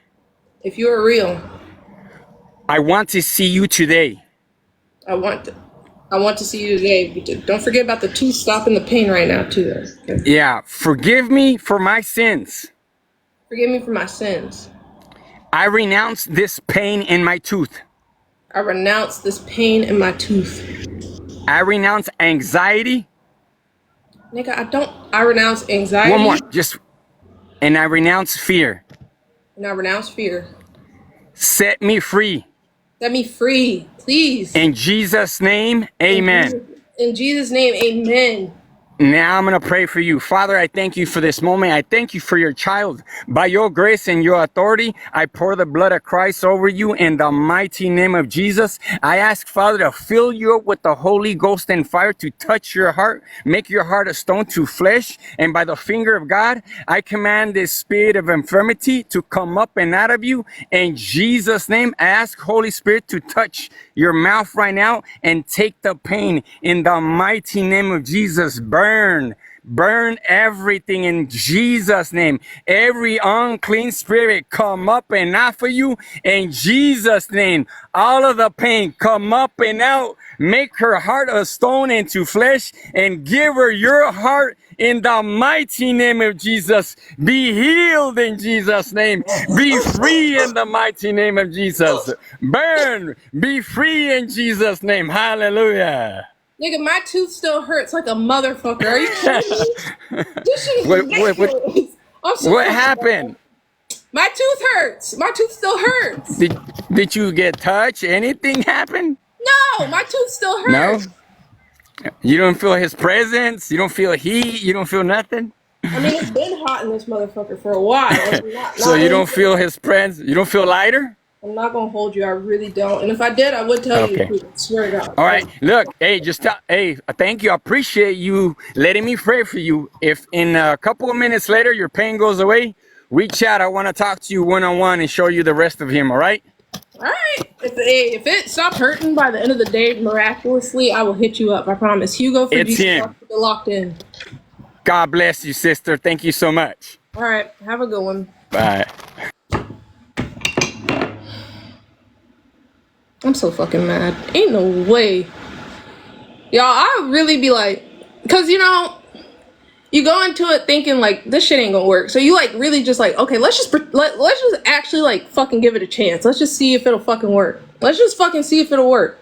O: I want to see you today.
A: I want to see you today. Don't forget about the tooth stopping the pain right now too. Okay.
O: Yeah, forgive me for my sins.
A: Forgive me for my sins.
O: I renounce this pain in my tooth.
A: I renounce this pain in my tooth.
O: I renounce anxiety.
A: Nigga, I renounce anxiety.
O: One more, and I renounce fear.
A: And I renounce fear.
O: Set me free.
A: Set me free, please.
O: In Jesus' name, amen.
A: In Jesus' name, amen.
O: Now I'm going to pray for you. Father, I thank you for this moment. I thank you for your child. By your grace and your authority, I pour the blood of Christ over you in the mighty name of Jesus. I ask, Father, to fill you up with the Holy Ghost and fire to touch your heart, make your heart a stone to flesh. And by the finger of God, I command this spirit of infirmity to come up and out of you. In Jesus' name, I ask Holy Spirit to touch your mouth right now and take the pain in the mighty name of Jesus. Burn everything in Jesus' name. Every unclean spirit come up and out for you in Jesus' name. All of the pain come up and out. Make her heart a stone into flesh and give her your heart in the mighty name of Jesus. Be healed in Jesus' name. Be free in the mighty name of Jesus. Burn. Be free in Jesus' name. Hallelujah.
A: Nigga, my tooth still hurts like a motherfucker. Are you kidding me? This shit is ridiculous. I'm so
O: What happened?
A: My tooth hurts. My tooth still hurts.
O: Did you get touched? Anything happen?
A: No, my tooth still
O: No?
A: hurts.
O: You don't feel his presence? You don't feel heat? You don't feel nothing?
A: I mean, it's been hot in this motherfucker for a while.
O: So you don't feel his presence? You don't feel lighter?
A: I'm not gonna hold you. I really don't. And if I did, I would tell
O: Okay.
A: you. I swear to God.
O: All right. Look, hey, thank you. I appreciate you letting me pray for you. If in a couple of minutes later your pain goes away, reach out. I want to talk to you one-on-one and show you the rest of him. All right?
A: All right. If it stopped hurting by the end of the day, miraculously, I will hit you up. I promise. Hugo for
O: It's
A: Jesus,
O: him.
A: locked in.
O: God bless you, sister. Thank you so much.
A: All right. Have a good one.
O: Bye.
A: I'm so fucking mad. Ain't no way. Y'all, I really be like, cause you know, you go into it thinking like this shit ain't gonna work. So you like really just like, okay, let's just actually like fucking give it a chance. Let's just see if it'll fucking work. Let's just fucking see if it'll work.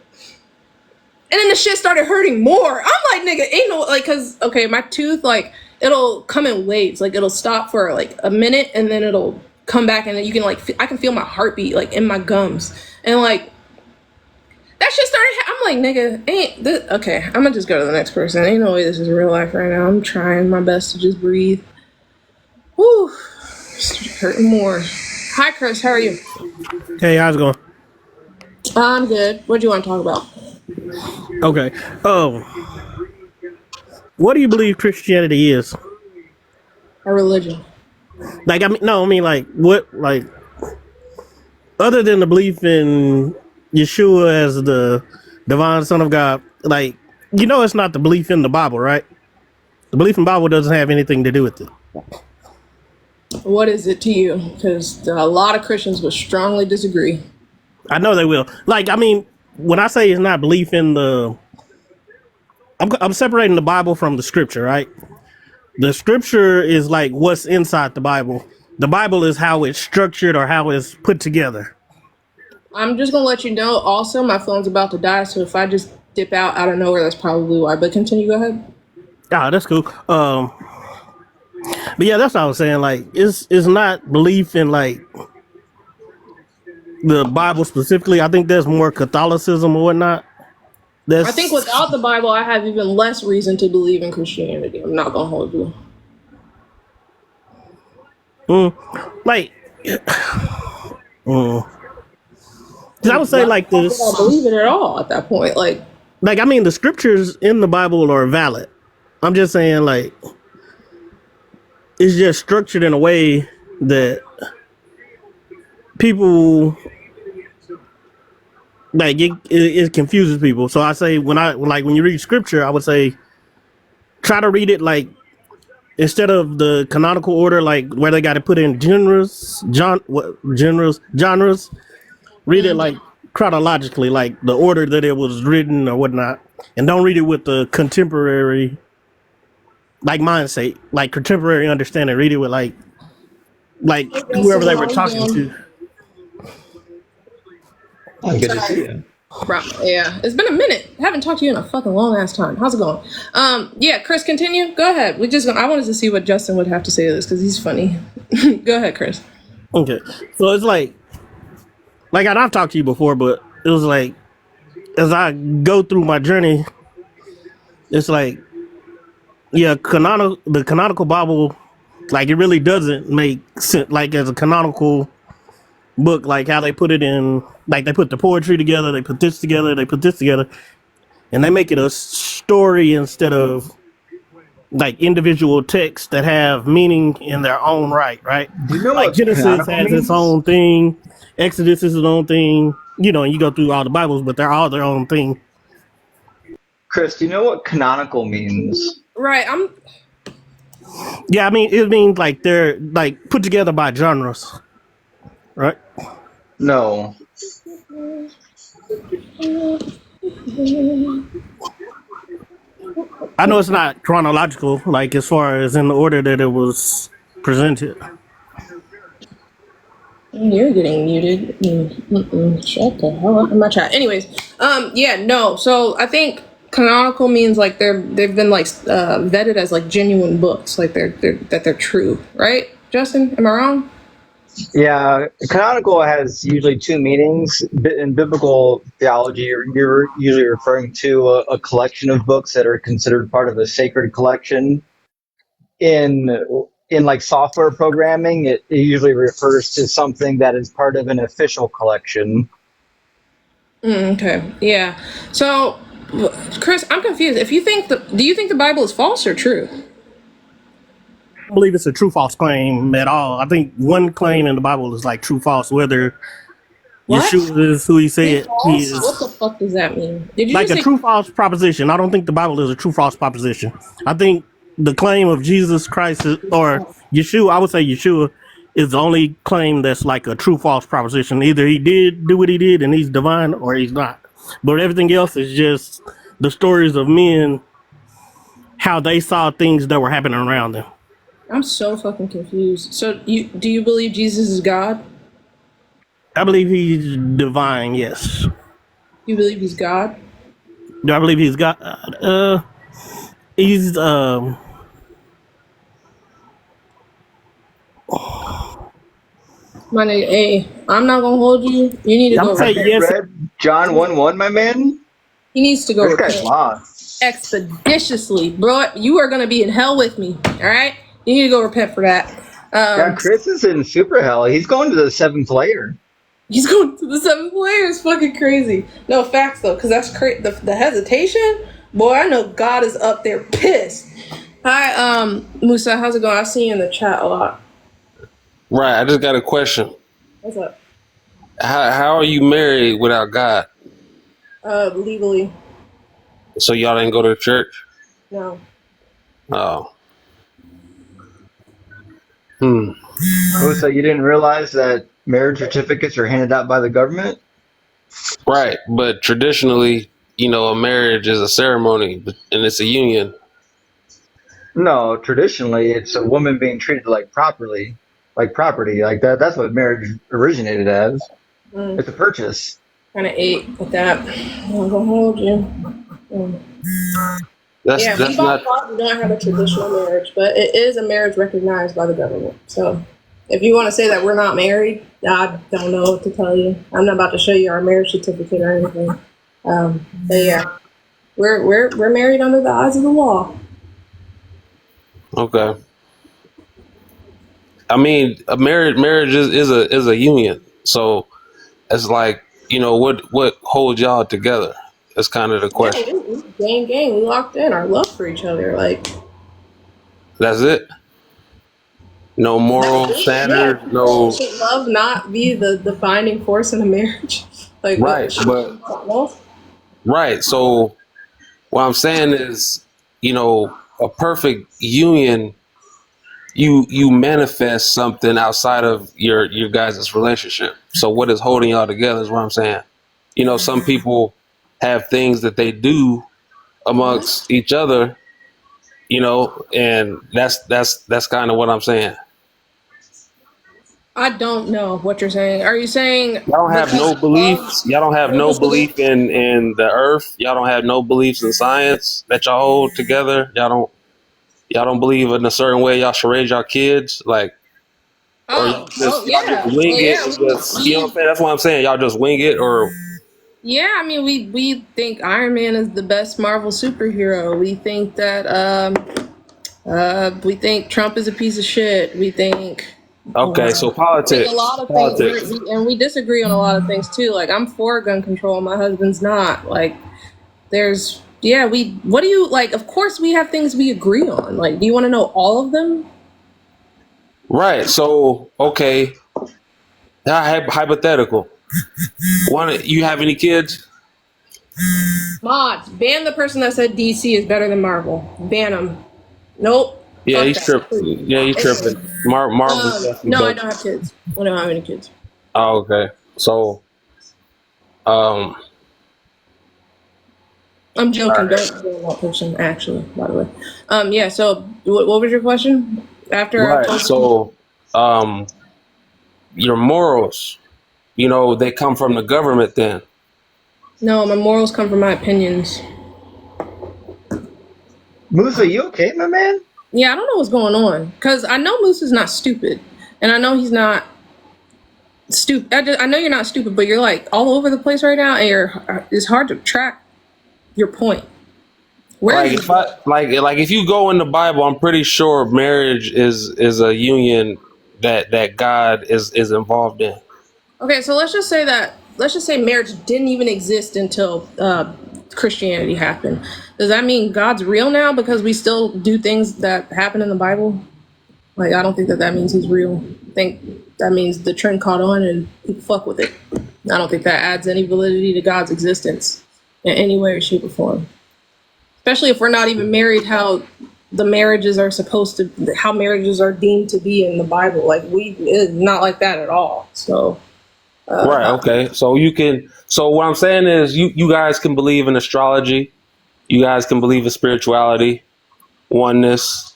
A: And then the shit started hurting more. I'm like, nigga, ain't no like, cause okay, my tooth like it'll come in waves. Like it'll stop for like a minute and then it'll come back and then you can like I can feel my heartbeat like in my gums and like. That shit started. I'm like, nigga, ain't this okay? I'm gonna just go to the next person. Ain't no way this is real life right now. I'm trying my best to just breathe. Whew, it's hurting more. Hi, Chris. How are you?
P: Hey, how's it going?
A: I'm good. What do you want to talk about?
P: Okay. What do you believe Christianity is?
A: A religion.
P: Like, I mean, like, what, like, other than the belief in Yeshua as the divine Son of God, like, you know, it's not the belief in the Bible, right? The belief in the Bible doesn't have anything to do with it.
A: What is it to you? Because a lot of Christians would strongly disagree.
P: I know they will. Like, I mean, when I say it's not belief in the, I'm separating the Bible from the scripture, right? The scripture is like what's inside the Bible. The Bible is how it's structured or how it's put together.
A: I'm just gonna let you know. Also, my phone's about to die, so if I just dip out of nowhere, that's probably why. But continue. Go ahead.
P: Ah, that's cool. But yeah, that's what I was saying. Like, it's not belief in like the Bible specifically. I think there's more Catholicism or whatnot.
A: I think without the Bible, I have even less reason to believe in Christianity. I'm not gonna hold you.
P: Like, 'cause I would say like this.
A: I don't believe it at all at that point. Like
P: I mean, the scriptures in the Bible are valid. I'm just saying, like, it's just structured in a way that people like it confuses people. So I say when you read scripture, I would say try to read it like instead of the canonical order, like where they got to put in genres. Read it like chronologically, like the order that it was written or whatnot, and don't read it with the contemporary like mindset, like contemporary understanding. Read it with like whoever they were talking to.
Q: Oh, good to see you.
A: Yeah, it's been a minute. I haven't talked to you in a fucking long ass time. How's it going? Yeah, Chris, continue. Go ahead. I wanted to see what Justin would have to say to this because he's funny. Go ahead, Chris.
P: Okay, so it's like I've talked to you before, but it was like as I go through my journey, it's like Yeah, the canonical Bible, like it really doesn't make sense. Like as a canonical book, like how they put it in, like they put the poetry together, they put this together, they put this together, and they make it a story instead of like individual texts that have meaning in their own right, right?
R: Do you know
P: Like
R: what
P: Genesis
R: canonical
P: has its
R: means?
P: own thing, Exodus is its own thing, you know, and you go through all the Bibles, but they're all their own thing.
R: Chris, do you know what canonical means?
A: Right.
P: Yeah, I mean, it means like they're like put together by genres, right?
R: No.
P: I know it's not chronological, like as far as in the order that it was presented.
A: You're getting muted. Shut the hell up in my chat. Anyways, yeah, no. So I think canonical means like they've been like vetted as like genuine books, like they're true, right? Justin, am I wrong?
R: Yeah, canonical has usually two meanings. In biblical theology, you're usually referring to a collection of books that are considered part of a sacred collection. In like software programming, it usually refers to something that is part of an official collection.
A: Okay, yeah. So, Chris, I'm confused. Do you think the Bible is false or true?
P: I don't believe it's a true-false claim at all. I think one claim in the Bible is like true-false, whether
A: What?
P: Yeshua is who he said he is.
A: What the fuck does that mean? Did you
P: Like
A: just
P: a
A: say
P: true-false proposition. I don't think the Bible is a true-false proposition. I think the claim of Jesus Christ or Yeshua, I would say Yeshua, is the only claim that's like a true-false proposition. Either he did do what he did and he's divine, or he's not. But everything else is just the stories of men, how they saw things that were happening around them.
A: I'm so fucking confused. So do you believe Jesus is God?
P: I believe he's divine, yes.
A: You believe he's God?
P: Do I believe he's God? He's
A: My nigga, hey, I'm not gonna hold you. You need to
P: I'm
A: go.
P: saying yes.
R: Read John 1:1, my man.
A: He needs to go
R: This guy's
A: repent
R: lost.
A: expeditiously, bro. You are gonna be in hell with me. All right, you need to go repent for that.
R: Yeah, Chris is in super hell. He's going to the 7th layer.
A: He's going to the 7th layer. It's fucking crazy. No facts though, because that's crazy. The hesitation, boy. I know God is up there pissed. Hi, Musa. How's it going? I see you in the chat a lot.
S: Right. I just got a question.
A: What's up?
S: How are you married without God?
A: Legally,
S: So y'all didn't go to church?
A: no.
S: Oh.
R: Oh, so you didn't realize that marriage certificates are handed out by the government?
S: Right. But traditionally, a marriage is a ceremony and it's a union.
R: No, traditionally it's a woman being treated like property, like that. That's what marriage originated as. It's a purchase.
A: Kind of ate with that. I'm gonna hold you.
S: That's
A: We
S: not
A: don't have a traditional marriage, but it is a marriage recognized by the government. So, if you want to say that we're not married, I don't know what to tell you. I'm not about to show you our marriage certificate or anything. But yeah, we're married under the eyes of the law.
S: okay. I mean, a marriage is a union. So it's like, what holds y'all together? That's kind of the question.
A: Yeah, gang. We locked in our love for each other. Like,
S: That's it. No moral standard. No.
A: should love not be the defining force in a marriage? Like,
S: Right, but right. So what I'm saying is, a perfect union. You manifest something outside of your guys' relationship. So what is holding y'all together is what I'm saying. Some people have things that they do amongst each other, and that's kind of what I'm saying.
A: I don't know what you're saying. Are you saying
S: Y'all don't have no beliefs? Y'all don't have no belief in the earth? Y'all don't have no beliefs in science that y'all hold together? Y'all don't believe in a certain way y'all should raise y'all kids? Like, or y'all just wing it? And just, you know what I'm saying? That's what I'm saying. Y'all just wing it, or
A: Yeah, I mean, we think Iron Man is the best Marvel superhero. We think that We think Trump is a piece of shit. We think
S: Okay, so
A: a
S: politics.
A: lot of things,
S: Politics.
A: and we disagree on a lot of things too. Like I'm for gun control, my husband's not. Like there's what do you like? Of course, we have things we agree on. Like, do you want to know all of them?
S: Right. So, okay. Hypothetical. You have any kids?
A: Mods, ban the person that said DC is better than Marvel. Ban him. Nope.
S: Yeah,
A: Fuck
S: he's
A: that.
S: tripping. Yeah, he's tripping. Marvel's definitely
A: No, I
S: better.
A: don't have kids. I don't have any kids.
S: Oh, okay. So,
A: I'm joking.
S: Alright.
A: Don't ban that person. Actually, by the way. Yeah. So, what was your question? After I
S: right.
A: told
S: So, your morals, they come from the government then.
A: No, my morals come from my opinions.
R: Musa, you okay, my man?
A: Yeah, I don't know what's going on because I know Moose is not stupid, and I know he's not stupid. I know you're not stupid, but you're like all over the place right now, and it's hard to track your point. Where
S: Like
A: is
S: if if you go in the Bible, I'm pretty sure marriage is a union that God is involved in.
A: Okay, so let's just say marriage didn't even exist until Christianity happened. Does that mean God's real now because we still do things that happen in the Bible? Like, I don't think that means he's real. I think that means the trend caught on and people fuck with it. I don't think that adds any validity to God's existence in any way or shape or form. Especially if we're not even married how the marriages are how marriages are deemed to be in the Bible. Like, it's not like that at all. So...
S: Right. Okay. So what I'm saying is you guys can believe in astrology. You guys can believe in spirituality, oneness,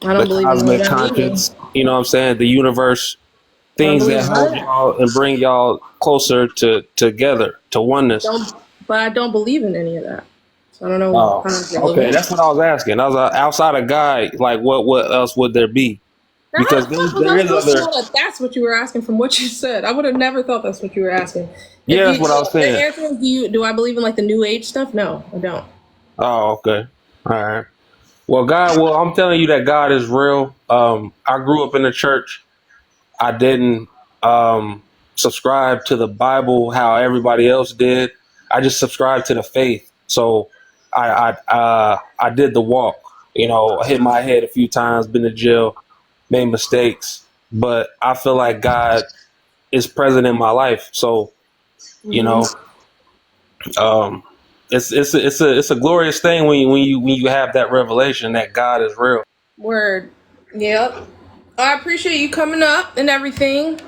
A: I don't
S: the
A: believe in
S: cosmic
A: that either.
S: conscience. You know what I'm saying? The universe,
A: I don't
S: things
A: believe
S: that
A: in
S: hold
A: that.
S: y'all and bring y'all closer together, to oneness.
A: But I don't believe in any of that. So I don't know
S: Oh,
A: how to
S: okay. That's what I was asking. I was outside of God. Like, what else would there be?
A: Now, how
S: Because
A: the fuck was
S: there
A: I
S: is
A: supposed to
S: other.
A: know that that's what you were asking from what you said? I would have never thought that's what you were asking.
S: Yeah, that's what I was
A: The
S: saying.
A: answer is, do I believe in like the new age stuff? No, I don't.
S: Oh, okay. All right. Well, I'm telling you that God is real. I grew up in the church. I didn't subscribe to the Bible how everybody else did. I just subscribed to the faith. So I did the walk. I hit my head a few times, been to jail, made mistakes, but I feel like God is present in my life. So, it's a glorious thing when you have that revelation that God is real.
A: Word. Yep. I appreciate you coming up and everything.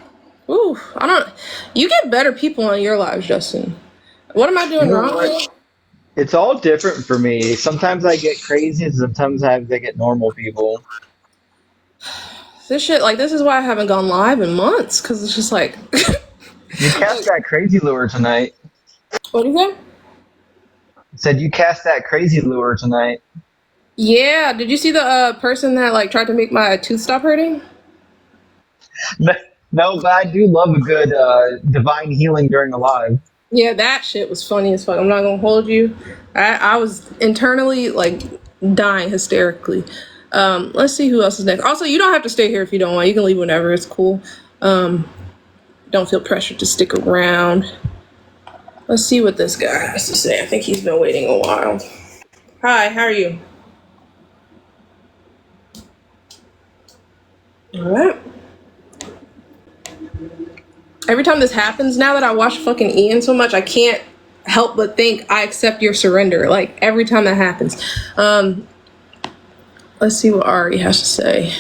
A: Ooh, you get better people on your lives, Justin. What am I
R: You
A: doing
R: know
A: wrong
R: what?
A: here?
R: It's all different for me. Sometimes I get crazy, and sometimes I get normal people.
A: This is why I haven't gone live in months, because it's just like,
R: You cast that crazy lure tonight.
A: what do you think?
R: Said you cast that crazy lure tonight.
A: Yeah, did you see the person that like tried to make my tooth stop hurting?
R: No, but I do love a good divine healing during a live.
A: Yeah, that shit was funny as fuck. I'm not gonna hold you. I was internally like dying hysterically. Let's see who else is next. Also, you don't have to stay here if you don't want. You can leave whenever. It's cool. Don't feel pressured to stick around. Let's see what this guy has to say. I think he's been waiting a while. Hi, how are you? All right. Every time this happens, now that I watch fucking Ian so much, I can't help but think I accept your surrender. Like every time that happens. Let's see what Ari has to say.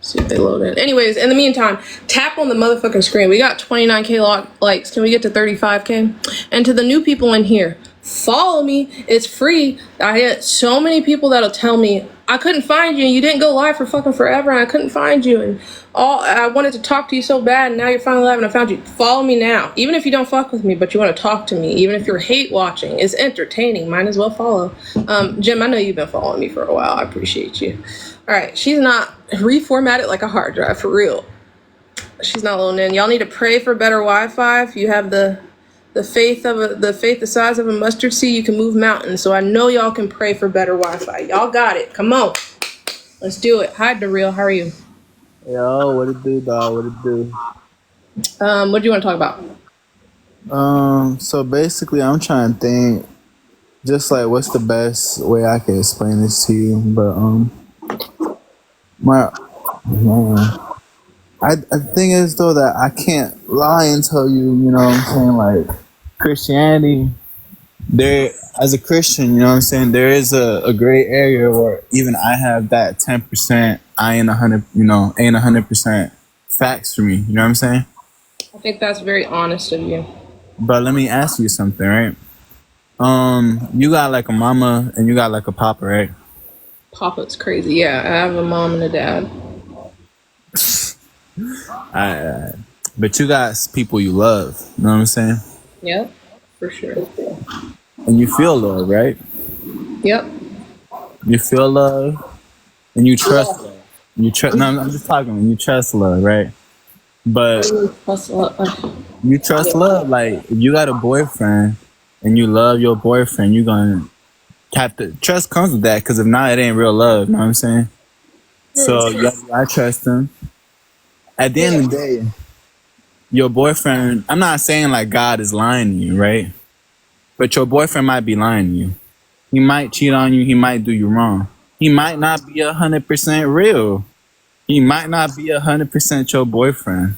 A: See if they load in. Anyways, in the meantime, tap on the motherfucking screen. We got 29K likes. Can we get to 35K? And to the new people in here, follow me. It's free. I had so many people that'll tell me, I couldn't find you and you didn't go live for fucking forever and I couldn't find you and I wanted to talk to you so bad and now you're finally live and I found you. Follow me now. Even if you don't fuck with me, but you want to talk to me, even if you're hate watching, it's entertaining. Might as well follow. Jim, I know you've been following me for a while. I appreciate you. All right, she's not reformatted like a hard drive, for real. She's not loading in. Y'all need to pray for better Wi-Fi if you have the the faith the size of a mustard seed, you can move mountains. So I know y'all can pray for better Wi-Fi. Y'all got it. Come on, let's do it. Hi, Daryl. How are you?
T: Yo, what it do, dog? What it do?
A: What do you want to talk about?
T: So basically, I'm trying to think, just like, what's the best way I can explain this to you? But I think is though that I can't lie and tell you, you know what I'm saying, like Christianity. There, as a Christian, you know what I'm saying, there is a gray area where even I have that 10%. I ain't 100% facts for me. You know what I'm saying?
A: I think that's very honest of you.
T: But let me ask you something, right? You got like a mama and you got like a papa, right?
A: Papa's crazy. Yeah, I have a mom and a dad.
T: But you got people you love. You know what I'm saying?
A: Yep, for sure.
T: And you feel love, right?
A: Yep.
T: You feel love, and you trust love. You trust. No, I'm just talking. When you trust love, right? But you trust love. Like if you got a boyfriend and you love your boyfriend, you're gonna have to trust comes with that. Because if not, it ain't real love. You know what I'm saying? So I trust him. At the end of the day, your boyfriend. I'm not saying like God is lying to you, right? But your boyfriend might be lying to you. He might cheat on you. He might do you wrong. He might not be 100% real. He might not be 100% your boyfriend.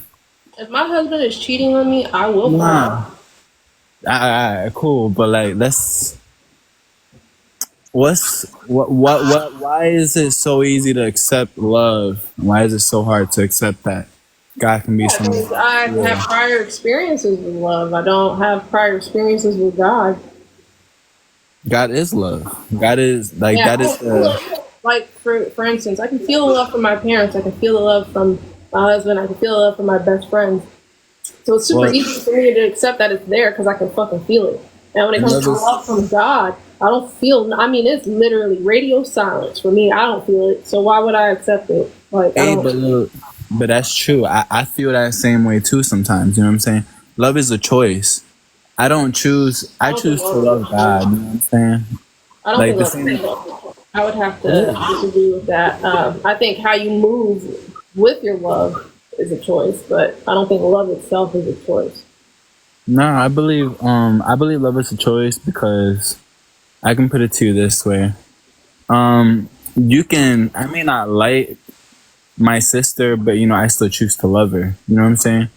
A: If my husband is cheating on me, I will
T: Nah. Alright, cool. But like, why is it so easy to accept love? Why is it so hard to accept that God can be someone?
A: Because I have prior experiences with love. I don't have prior experiences with God.
T: God is love. God is like that is
A: like for instance, I can feel the love from my parents. I can feel the love from my husband. I can feel the love from my best friends. So it's super easy for me to accept that it's there because I can fucking feel it. And when it comes to love from God, I don't feel. I mean, it's literally radio silence for me. I don't feel it. So why would I accept it? Like,
T: but that's true. I feel that same way too sometimes. You know what I'm saying? Love is a choice. I don't choose. I choose to love God. You know what I'm saying?
A: I don't
T: Like
A: think I would have to disagree with that. I think how you move with your love is a choice, but I don't think love itself is a choice.
T: No, I believe love is a choice because I can put it to you this way. You can. I may not like my sister, but you know I still choose to love her. You know what I'm saying?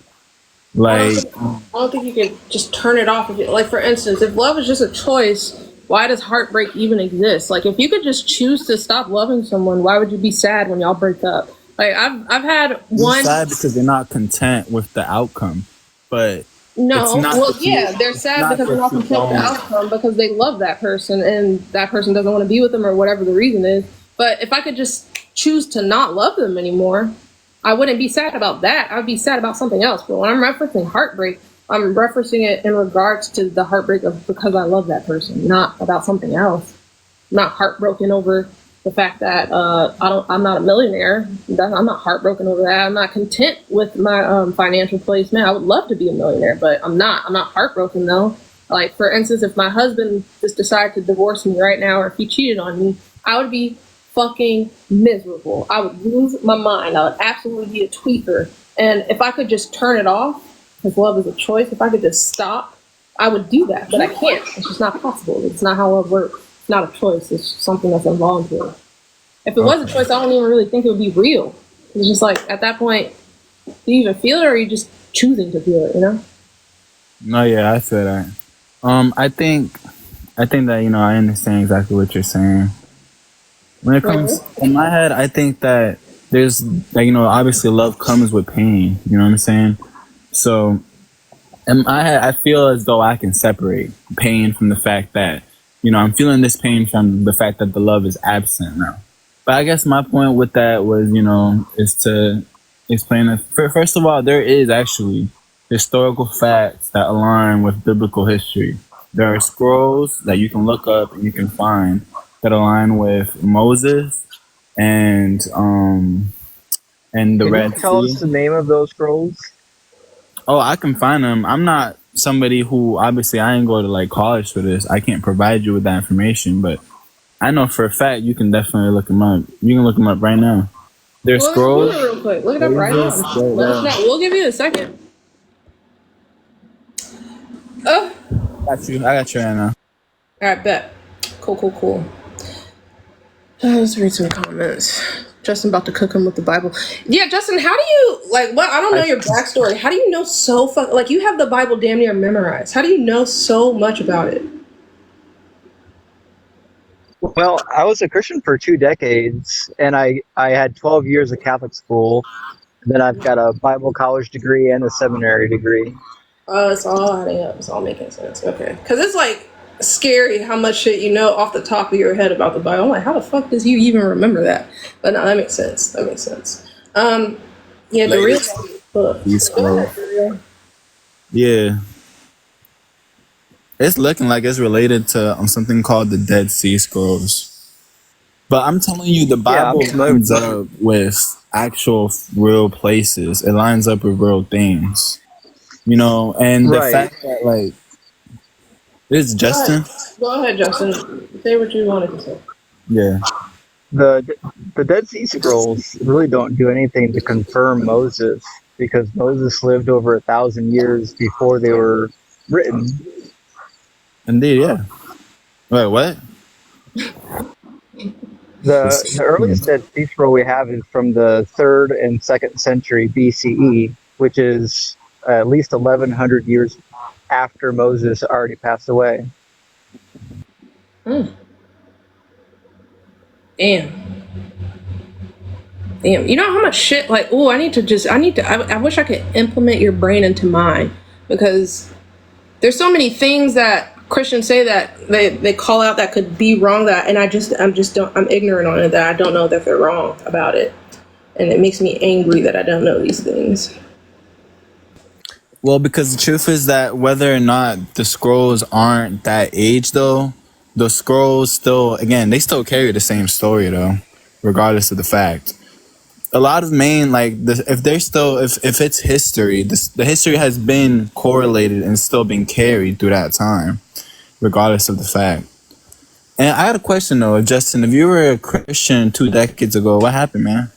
T: Like,
A: I don't think you can just turn it off. Like, for instance, if love is just a choice, why does heartbreak even exist? Like, if you could just choose to stop loving someone, why would you be sad when y'all break up? Like, I've had one.
T: Sad because they're not content with the outcome, but
A: no, they're sad because they're not content with the outcome because they love that person and that person doesn't want to be with them or whatever the reason is. But if I could just choose to not love them anymore, I wouldn't be sad about that. I'd be sad about something else. But when I'm referencing heartbreak, I'm referencing it in regards to the heartbreak of because I love that person, not about something else. I'm not heartbroken over the fact that I'm not a millionaire. I'm not heartbroken over that. I'm not content with my financial placement. I would love to be a millionaire, but I'm not. I'm not heartbroken though. Like, for instance, if my husband just decided to divorce me right now, or if he cheated on me, I would be fucking miserable. I would lose my mind. I would absolutely be a tweaker. And if I could just turn it off, because love is a choice, if I could just stop, I would do that. But I can't. It's just not possible. It's not how love works. It's not a choice. It's something that's involuntary. If it was a choice, I don't even really think it would be real. It's just like, at that point, do you even feel it or are you just choosing to feel it, you know?
T: No, yeah, I feel that. I think that, you know, I understand exactly what you're saying. When it comes in my head, I think that there's, like, you know, obviously love comes with pain. You know what I'm saying? So in my head, I feel as though I can separate pain from the fact that, you know, I'm feeling this pain from the fact that the love is absent now. But I guess my point with that was, you know, is to explain that, first of all, there is actually historical facts that align with biblical history. There are scrolls that you can look up and you can find that align with Moses and the
R: Can
T: Red
R: you tell
T: Sea.
R: us the name of those scrolls?
T: Oh, I can find them. I'm not somebody who obviously I ain't go to like college for this. I can't provide you with that information, but I know for a fact you can definitely look them up. You can look them up right now. There's
A: Well,
T: scrolls.
A: let's do it real quick. Look it up right now. Let us know. We'll give you a second.
T: I got you right now.
A: All right, bet. Cool. Let's read some comments. Justin about to cook him with the Bible. Yeah, Justin, how do you I don't know your backstory. How do you know so you have the Bible damn near memorized? How do you know so much about it?
R: Well, I was a Christian for 2 decades, and I had 12 years of Catholic school. Then I've got a Bible college degree and a seminary degree.
A: Oh, it's all adding up. It's all making sense. Okay. Because it's scary how much shit you know off the top of your head about the Bible. I'm like, how the fuck does you even remember that? But no, that makes sense. Yeah, the real book.
T: Yeah. It's looking like it's related to something called the Dead Sea Scrolls. But I'm telling you, the Bible lines up with actual real places. It lines up with real things. You know, and the fact that it's Justin.
A: Go ahead, Justin. Say what you wanted to say.
T: Yeah.
R: The Dead Sea Scrolls really don't do anything to confirm Moses, because Moses lived over 1,000 years before they were written.
T: Indeed, yeah. Wait, what?
R: The earliest Dead Sea Scroll we have is from the 3rd and 2nd century BCE, which is at least 1,100 years after Moses already passed away.
A: Damn. You know how much shit I wish I could implement your brain into mine, because there's so many things that Christians say that they call out that could be wrong, I'm ignorant on it, that I don't know that they're wrong about it. And it makes me angry that I don't know these things.
T: Well, because the truth is that whether or not the scrolls aren't that age, though, the scrolls still, again, they still carry the same story, though, regardless of the fact. A lot of if it's history, the history has been correlated and still been carried through that time, regardless of the fact. And I had a question, though, Justin. If you were a Christian 2 decades ago, what happened, man?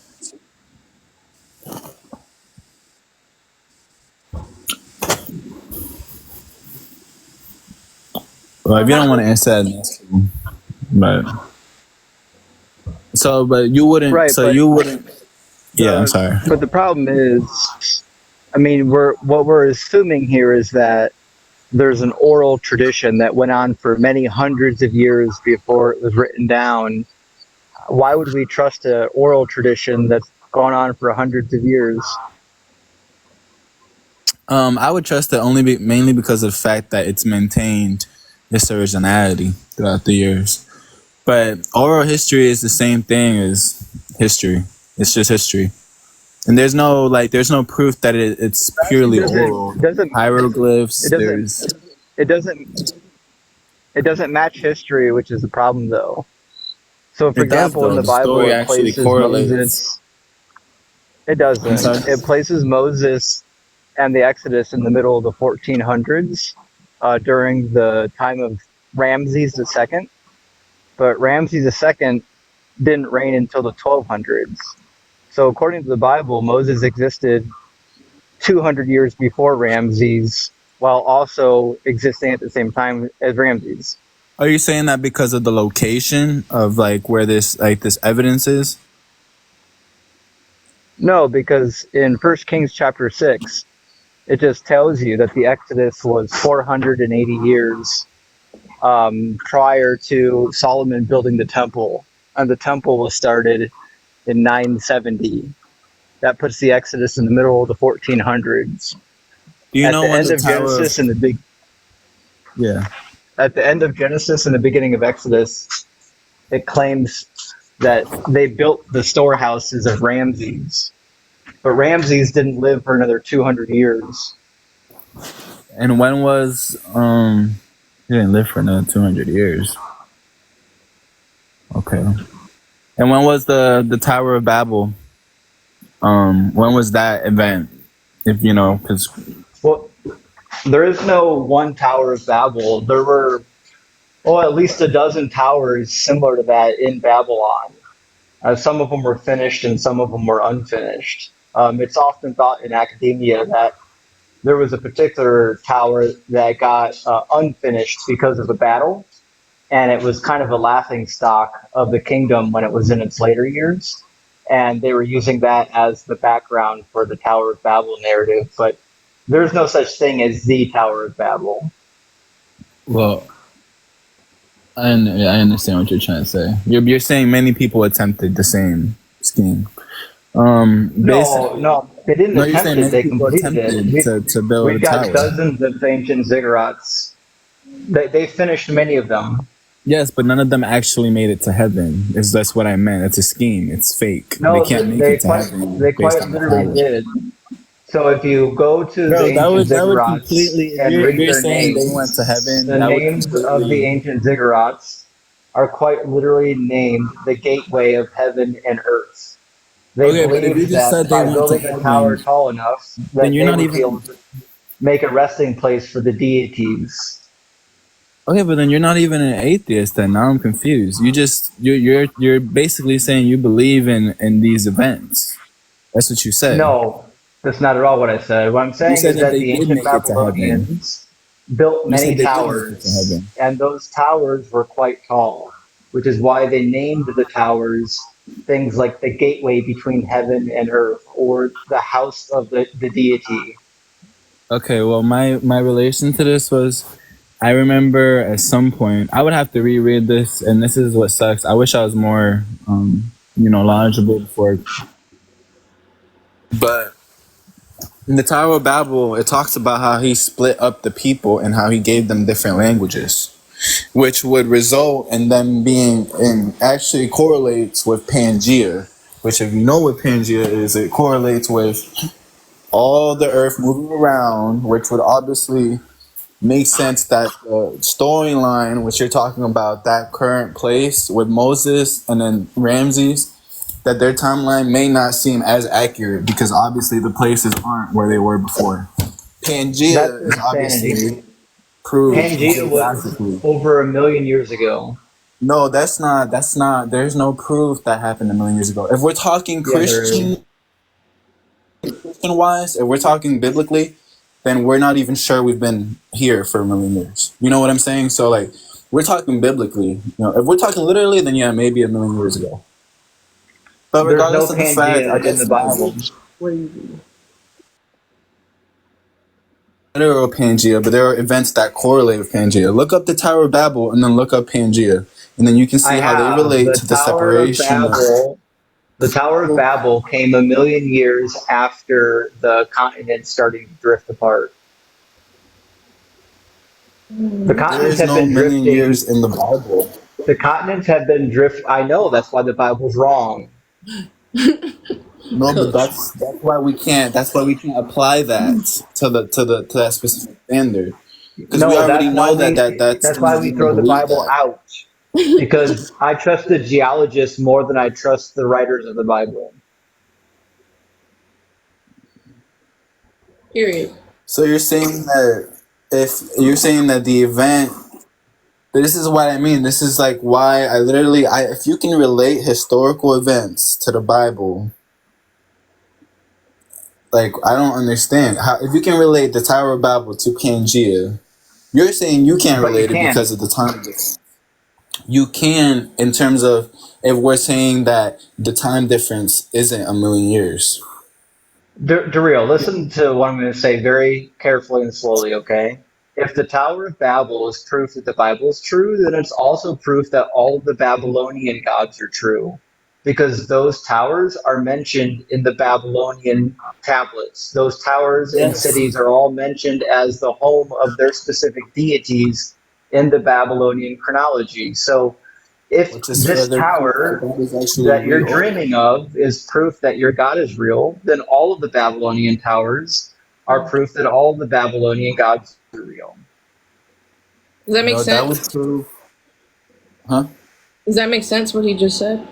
T: Well, if you don't want to answer that, that's cool. But you wouldn't.
R: Right,
T: you wouldn't. Yeah, I'm sorry.
R: But the problem is, what we're assuming here is that there's an oral tradition that went on for many hundreds of years before it was written down. Why would we trust an oral tradition that's gone on for hundreds of years?
T: I would trust it mainly because of the fact that it's maintained its originality throughout the years. But oral history is the same thing as history. It's just history. And there's no proof that it's purely oral. Hieroglyphs.
R: It doesn't match history, which is the problem, though. So, for example, in the Bible, it places Moses. It doesn't. It places Moses and the Exodus in the middle of the 1400s during the time of Ramses II. But Ramses II didn't reign until the 1200s. So according to the Bible, Moses existed 200 years before Ramses, while also existing at the same time as Ramses.
T: Are you saying that because of the location of where this evidence is?
R: No, because in 1 Kings chapter 6, it just tells you that the Exodus was 480 years prior to Solomon building the temple. And the temple was started in 970. That puts the Exodus in the middle of the 1400s.
T: Do you know when the
R: Genesis and the big?
T: Yeah.
R: At the end of Genesis and the beginning of Exodus, it claims that they built the storehouses of Ramses, but Ramses didn't live for another 200 years.
T: And when was he didn't live for another 200 years? Okay. And when was the Tower of Babel? When was that event? If you know, because
R: There is no one Tower of Babel. There were, well, at least a dozen towers similar to that in Babylon. Some of them were finished and some of them were unfinished. It's often thought in academia that there was a particular tower that got unfinished because of a battle, and it was kind of a laughing stock of the kingdom when it was in its later years. And they were using that as the background for the Tower of Babel narrative. But there's no such thing as the Tower of Babel.
T: Well, I understand what you're trying to say. You're saying many people attempted the same scheme.
R: No, they didn't
T: No, you're
R: attempt
T: saying
R: it.
T: many
R: They
T: people
R: completed
T: attempted
R: it.
T: to build a
R: We've got
T: tower.
R: dozens of ancient ziggurats. They finished many of them.
T: Yes, but none of them actually made it to heaven. That's what I meant. It's a scheme. It's fake.
R: No,
T: they can't make
R: they
T: it to
R: quite,
T: heaven
R: they
T: based
R: quite
T: on the
R: literally
T: tower.
R: did. So if you go to the
T: Bro,
R: ancient
T: that would
R: ziggurats
T: completely.
R: and
T: If
R: read
T: you're
R: their
T: saying they
R: names,
T: went to heaven,
R: the
T: that would
R: names of the
T: completely.
R: ancient ziggurats are quite literally named the gateway of heaven and earth. They
T: Okay, but if you
R: believed
T: just
R: that
T: said they
R: by
T: went to
R: building a tower
T: heaven,
R: tall enough
T: then
R: that
T: you're
R: they
T: not
R: would be
T: even.
R: able to make a resting place for the deities.
T: Okay, but then you're not even an atheist. Then now I'm confused. You're basically saying you believe in these events. That's what you said.
R: No, that's not at all what I said. What I'm
T: You
R: saying
T: said
R: is
T: that
R: that
T: they
R: the
T: did
R: ancient
T: make it to heaven.
R: Babylonians built
T: You said
R: many
T: they did make it to
R: towers,
T: heaven.
R: and those towers were quite tall, which is why they named the towers things like the gateway between heaven and earth, or the house of the deity.
T: Okay, well, my relation to this was, I remember at some point I would have to reread this, and this is what sucks. I wish I was more, knowledgeable before. But in the Tower of Babel, it talks about how he split up the people and how he gave them different languages, which would result in them being, and actually correlates with Pangea, which, if you know what Pangea is, it correlates with all the earth moving around, which would obviously make sense that the storyline, which you're talking about, that current place with Moses and then Ramses, that their timeline may not seem as accurate because obviously the places aren't where they were before. Pangea
R: That's
T: is obviously
R: insanity.
T: proved
R: Pangea was
T: geographically.
R: over 1,000,000 years ago.
T: No, that's not, there's no proof that happened 1,000,000 years ago. If we're talking
R: Yeah, there is.
T: Christian wise, if we're talking biblically, then we're not even sure we've been here for 1,000,000 years. You know what I'm saying? So like, we're talking biblically. If we're talking literally, then yeah, maybe 1,000,000 years ago. But
R: There's no
T: regardless of the fact, I
R: Pangea in
T: guess
R: the Bible.
T: literal Pangea, but there are events that correlate with Pangea. Look up the Tower of Babel and then look up Pangea, and then you can see
R: I
T: how they
R: have
T: relate to the separation of.
R: The Tower of Babel came 1,000,000 years after the continents started to drift apart. The
T: There
R: continents
T: is
R: have
T: no
R: been
T: 1,000,000
R: drifting.
T: years in the Bible.
R: The continents have been drift. I know that's why the Bible's wrong.
T: No, but that's why we can't. That's why we can't apply that to that specific standard, because we
R: No,
T: already know that's
R: that's why we throw the Bible out. Because I trust the geologists more than I trust the writers of the Bible.
A: Period.
T: So you're saying that the event. This is what I mean. This is like why if you can relate historical events to the Bible, like I don't understand how, if you can relate the Tower of Babel to Pangea, you're saying you can't
R: But you
T: relate it
R: can.
T: because of the time difference. You can, in terms of if we're saying that the time difference isn't 1,000,000 years.
R: Dario, listen to what I'm going to say very carefully and slowly, okay? If the Tower of Babel is proof that the Bible is true, then it's also proof that all of the Babylonian gods are true. Because those towers are mentioned in the Babylonian tablets. Those towers and
T: Yes.
R: cities are all mentioned as the home of their specific deities in the Babylonian chronology. So if
T: Which is
R: this
T: further
R: tower
T: proof that God is actually
R: that you're
T: real.
R: dreaming of is proof that your God is real, then all of the Babylonian towers are proof that all of the Babylonian gods are real.
A: Does that make
T: No, that would
A: sense?
T: prove. Huh?
A: Does that make sense what he just said?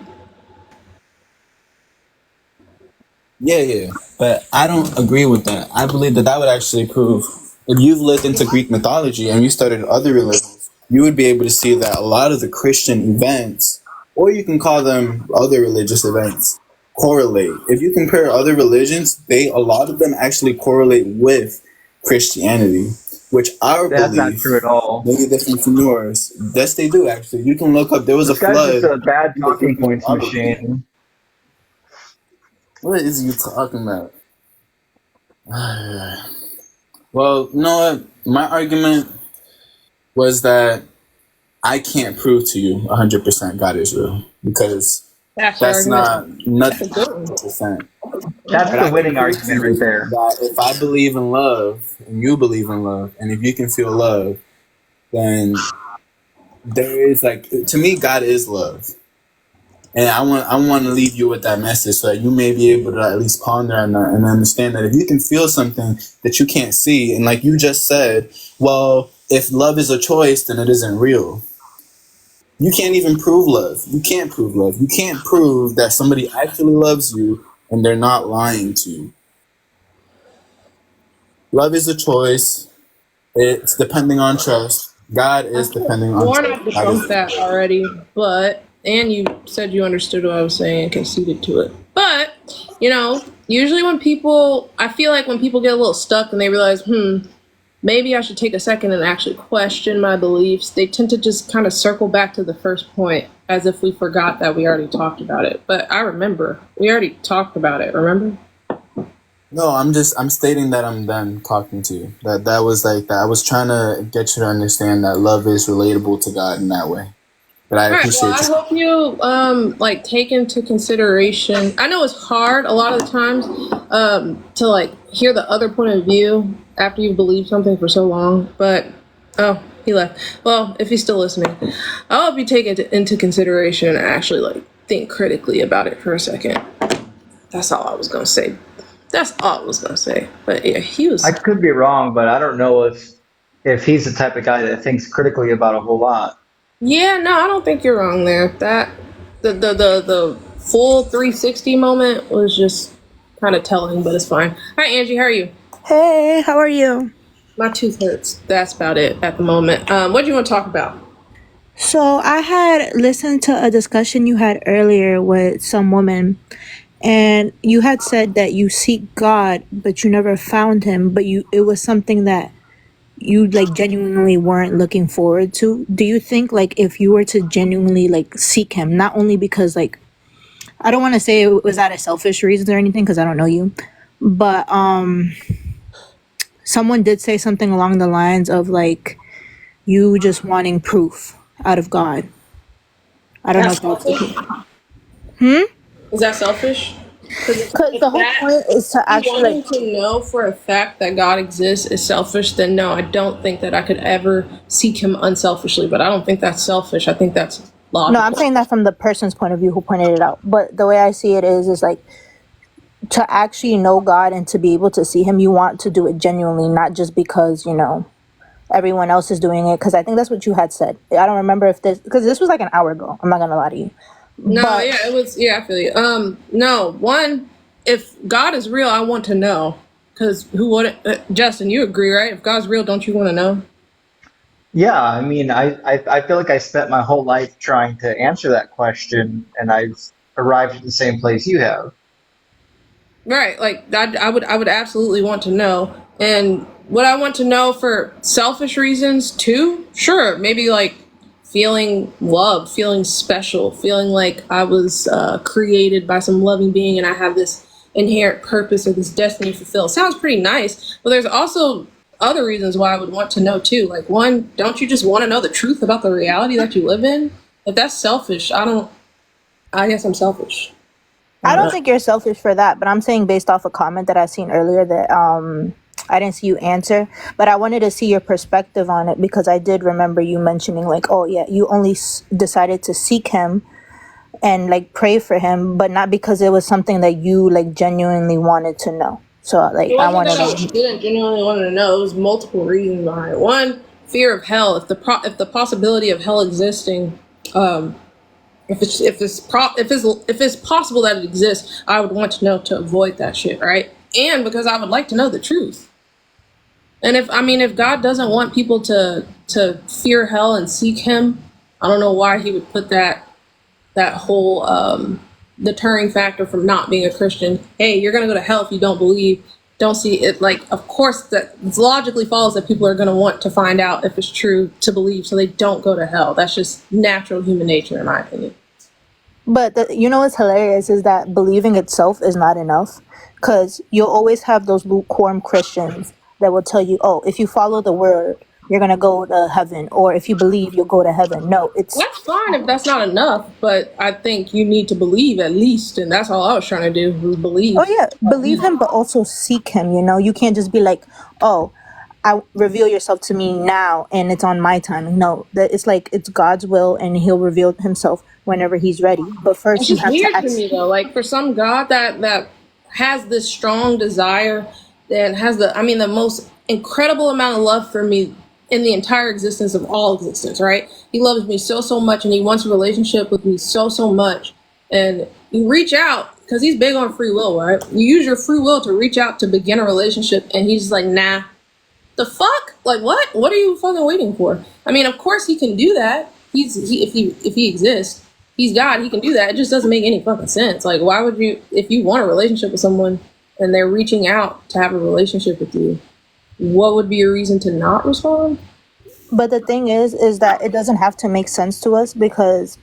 T: Yeah. But I don't agree with that. I believe that would actually prove if you've looked into Greek mythology and you studied other religions, you would be able to see that a lot of the Christian events, or you can call them other religious events, correlate. If you compare other religions, a lot of them actually correlate with Christianity, which I
R: That's not
T: believe
R: true at all.
T: maybe different from yours. Yes, they do actually. You can look up. There was
R: This
T: a
R: guy's
T: flood.
R: just a bad talking points machine.
T: What is you talking about? Well, you know what? My argument was that I can't prove to you 100% God is real, because
A: That's your
T: that's
A: argument.
T: not
A: That's a
T: nothing
A: good one.
T: 100%.
R: That's
T: But
R: the
T: I can
R: winning
T: prove to
R: argument
T: you
R: right there.
T: that if I believe in love and you believe in love, and if you can feel love, then there is, like, to me, God is love. And I want to leave you with that message so that you may be able to at least ponder on that and understand that if you can feel something that you can't see, and like you just said, well, if love is a choice, then it isn't real. You can't even prove love. You can't prove love. You can't prove that somebody actually loves you and they're not lying to you. Love is a choice. It's depending on trust. God is depending on
A: Warren,
T: trust.
A: I've
T: God is
A: debunked that already, but and you said you understood what I was saying and conceded to it. But usually I feel like when people get a little stuck and they realize, maybe I should take a second and actually question my beliefs, they tend to just kind of circle back to the first point as if we forgot that we already talked about it. But I remember we already talked about it. Remember?
T: No, I'm stating that I'm done talking to you. That was like that. I was trying to get you to understand that love is relatable to God in that way. But I
A: All right.
T: appreciate
A: Well, I
T: you.
A: hope you take into consideration. I know it's hard a lot of the times to hear the other point of view after you've believed something for so long. But he left. Well, if he's still listening, I hope you take it into consideration and actually think critically about it for a second. That's all I was gonna say. But yeah, he was.
R: I could be wrong, but I don't know if he's the type of guy that thinks critically about a whole lot.
A: Yeah, no, I don't think you're wrong there. That the full 360 moment was just kind of telling, but it's fine. Hi, Angie, how are you?
U: Hey, how are you?
A: My tooth hurts. That's about it at the moment. What do you want to talk about?
U: So I had listened to a discussion you had earlier with some woman, and you had said that you seek God, but you never found him, but it was something that you genuinely weren't looking forward to. Do you think if you were to genuinely seek him, not only because I don't want to say it was out of selfish reasons or anything because I don't know you, but someone did say something along the lines of you just wanting proof out of God. I don't know if that's the case.
A: Is that selfish?
U: Because the whole point is to actually
A: wanting to know for a fact that God exists is selfish. Then no, I don't think that I could ever seek him unselfishly. But I don't think that's selfish. I think that's logical.
U: No, I'm saying that from the person's point of view who pointed it out. But the way I see it is to actually know God and to be able to see him, you want to do it genuinely, not just because everyone else is doing it. Because I think that's what you had said. I don't remember because this was an hour ago. I'm not gonna lie to you.
A: No, it was. Yeah, I feel you. No, one, if God is real, I want to know. Because who wouldn't? Justin, you agree, right? If God's real, don't you want to know?
R: Yeah, I mean, I feel like I spent my whole life trying to answer that question, and I've arrived at the same place you have.
A: Right, I would absolutely want to know. And would I want to know for selfish reasons too? Sure, maybe feeling loved, feeling special, feeling like I was created by some loving being and I have this inherent purpose or this destiny to fulfill. Sounds pretty nice, but there's also other reasons why I would want to know too. One, don't you just want to know the truth about the reality that you live in? If that's selfish, I guess I'm selfish.
U: I don't think you're selfish for that, but I'm saying based off a comment that I seen earlier that I didn't see you answer, but I wanted to see your perspective on it because I did remember you mentioning oh yeah, you only decided to seek him and pray for him, but not because it was something that you genuinely wanted to know. So I wanted to.
A: Didn't genuinely want to know. It was multiple reasons behind it. One, fear of hell. If the possibility of hell existing, if it's possible that it exists, I would want to know to avoid that shit, right? And because I would like to know the truth. And if God doesn't want people to fear hell and seek Him, I don't know why He would put that whole deterring factor from not being a Christian. Hey, you're gonna go to hell if you don't believe. Don't see it. Like, of course, that logically follows that people are gonna want to find out if it's true to believe, so they don't go to hell. That's just natural human nature, in my opinion.
U: But you know what's hilarious is that believing itself is not enough, because you'll always have those lukewarm Christians that will tell you, oh, if you follow the word, you're going to go to heaven, or if you believe, you'll go to heaven. No, it's...
A: That's fine if that's not enough, but I think you need to believe at least, and that's all I was trying to do, was believe.
U: Oh, yeah, believe him, but also seek him, you know? You can't just be like, oh, reveal yourself to me now, and it's on my timing. No, that it's like, it's God's will, and he'll reveal himself whenever he's ready. But first,
A: It's
U: you
A: just
U: have
A: weird
U: to
A: to me, though. Like, for some God that has this strong desire, that has the most incredible amount of love for me in the entire existence of all existence, right? He loves me so much, and he wants a relationship with me so much. And you reach out, because he's big on free will, right? You use your free will to reach out to begin a relationship, and he's just like, nah. The fuck? Like, what? What are you fucking waiting for? I mean, of course he can do that. If he exists, he's God, he can do that. It just doesn't make any fucking sense. Like, why would you, if you want a relationship with someone and they're reaching out to have a relationship with you, what would be your reason to not respond?
U: But the thing is that it doesn't have to make sense to us, because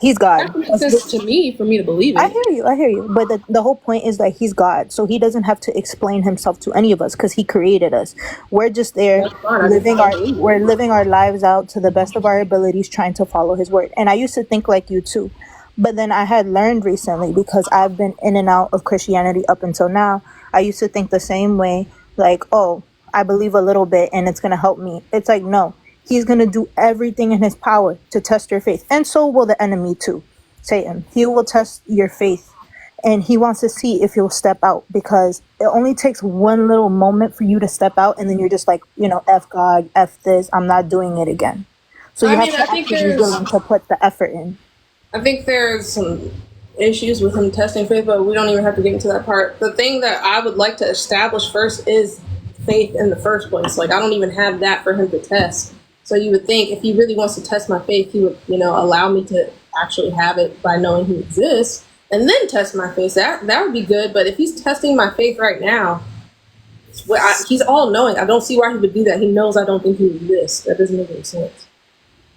U: he's God.
A: That makes sense to me for me to believe it.
U: I hear you. But the whole point is that he's God. So he doesn't have to explain himself to any of us, because he created us. We're just there we're living our lives out to the best of our abilities, trying to follow his word. And I used to think like you too. But then I had learned recently, because I've been in and out of Christianity up until now, I used to think the same way, like, oh, I believe a little bit and it's going to help me. It's like, no, he's going to do everything in his power to test your faith. And so will the enemy too, Satan. He will test your faith, and he wants to see if you'll step out, because it only takes one little moment for you to step out, and then you're just like, F God, F this, I'm not doing it again. So you have to actually be willing to put the effort in.
A: I think there's some issues with him testing faith, but we don't even have to get into that part. The thing that I would like to establish first is faith in the first place. Like, I don't even have that for him to test. So you would think if he really wants to test my faith, he would, allow me to actually have it by knowing he exists, and then test my faith. That would be good. But if he's testing my faith right now, he's all knowing. I don't see why he would do that. He knows I don't think he exists. That doesn't make any sense.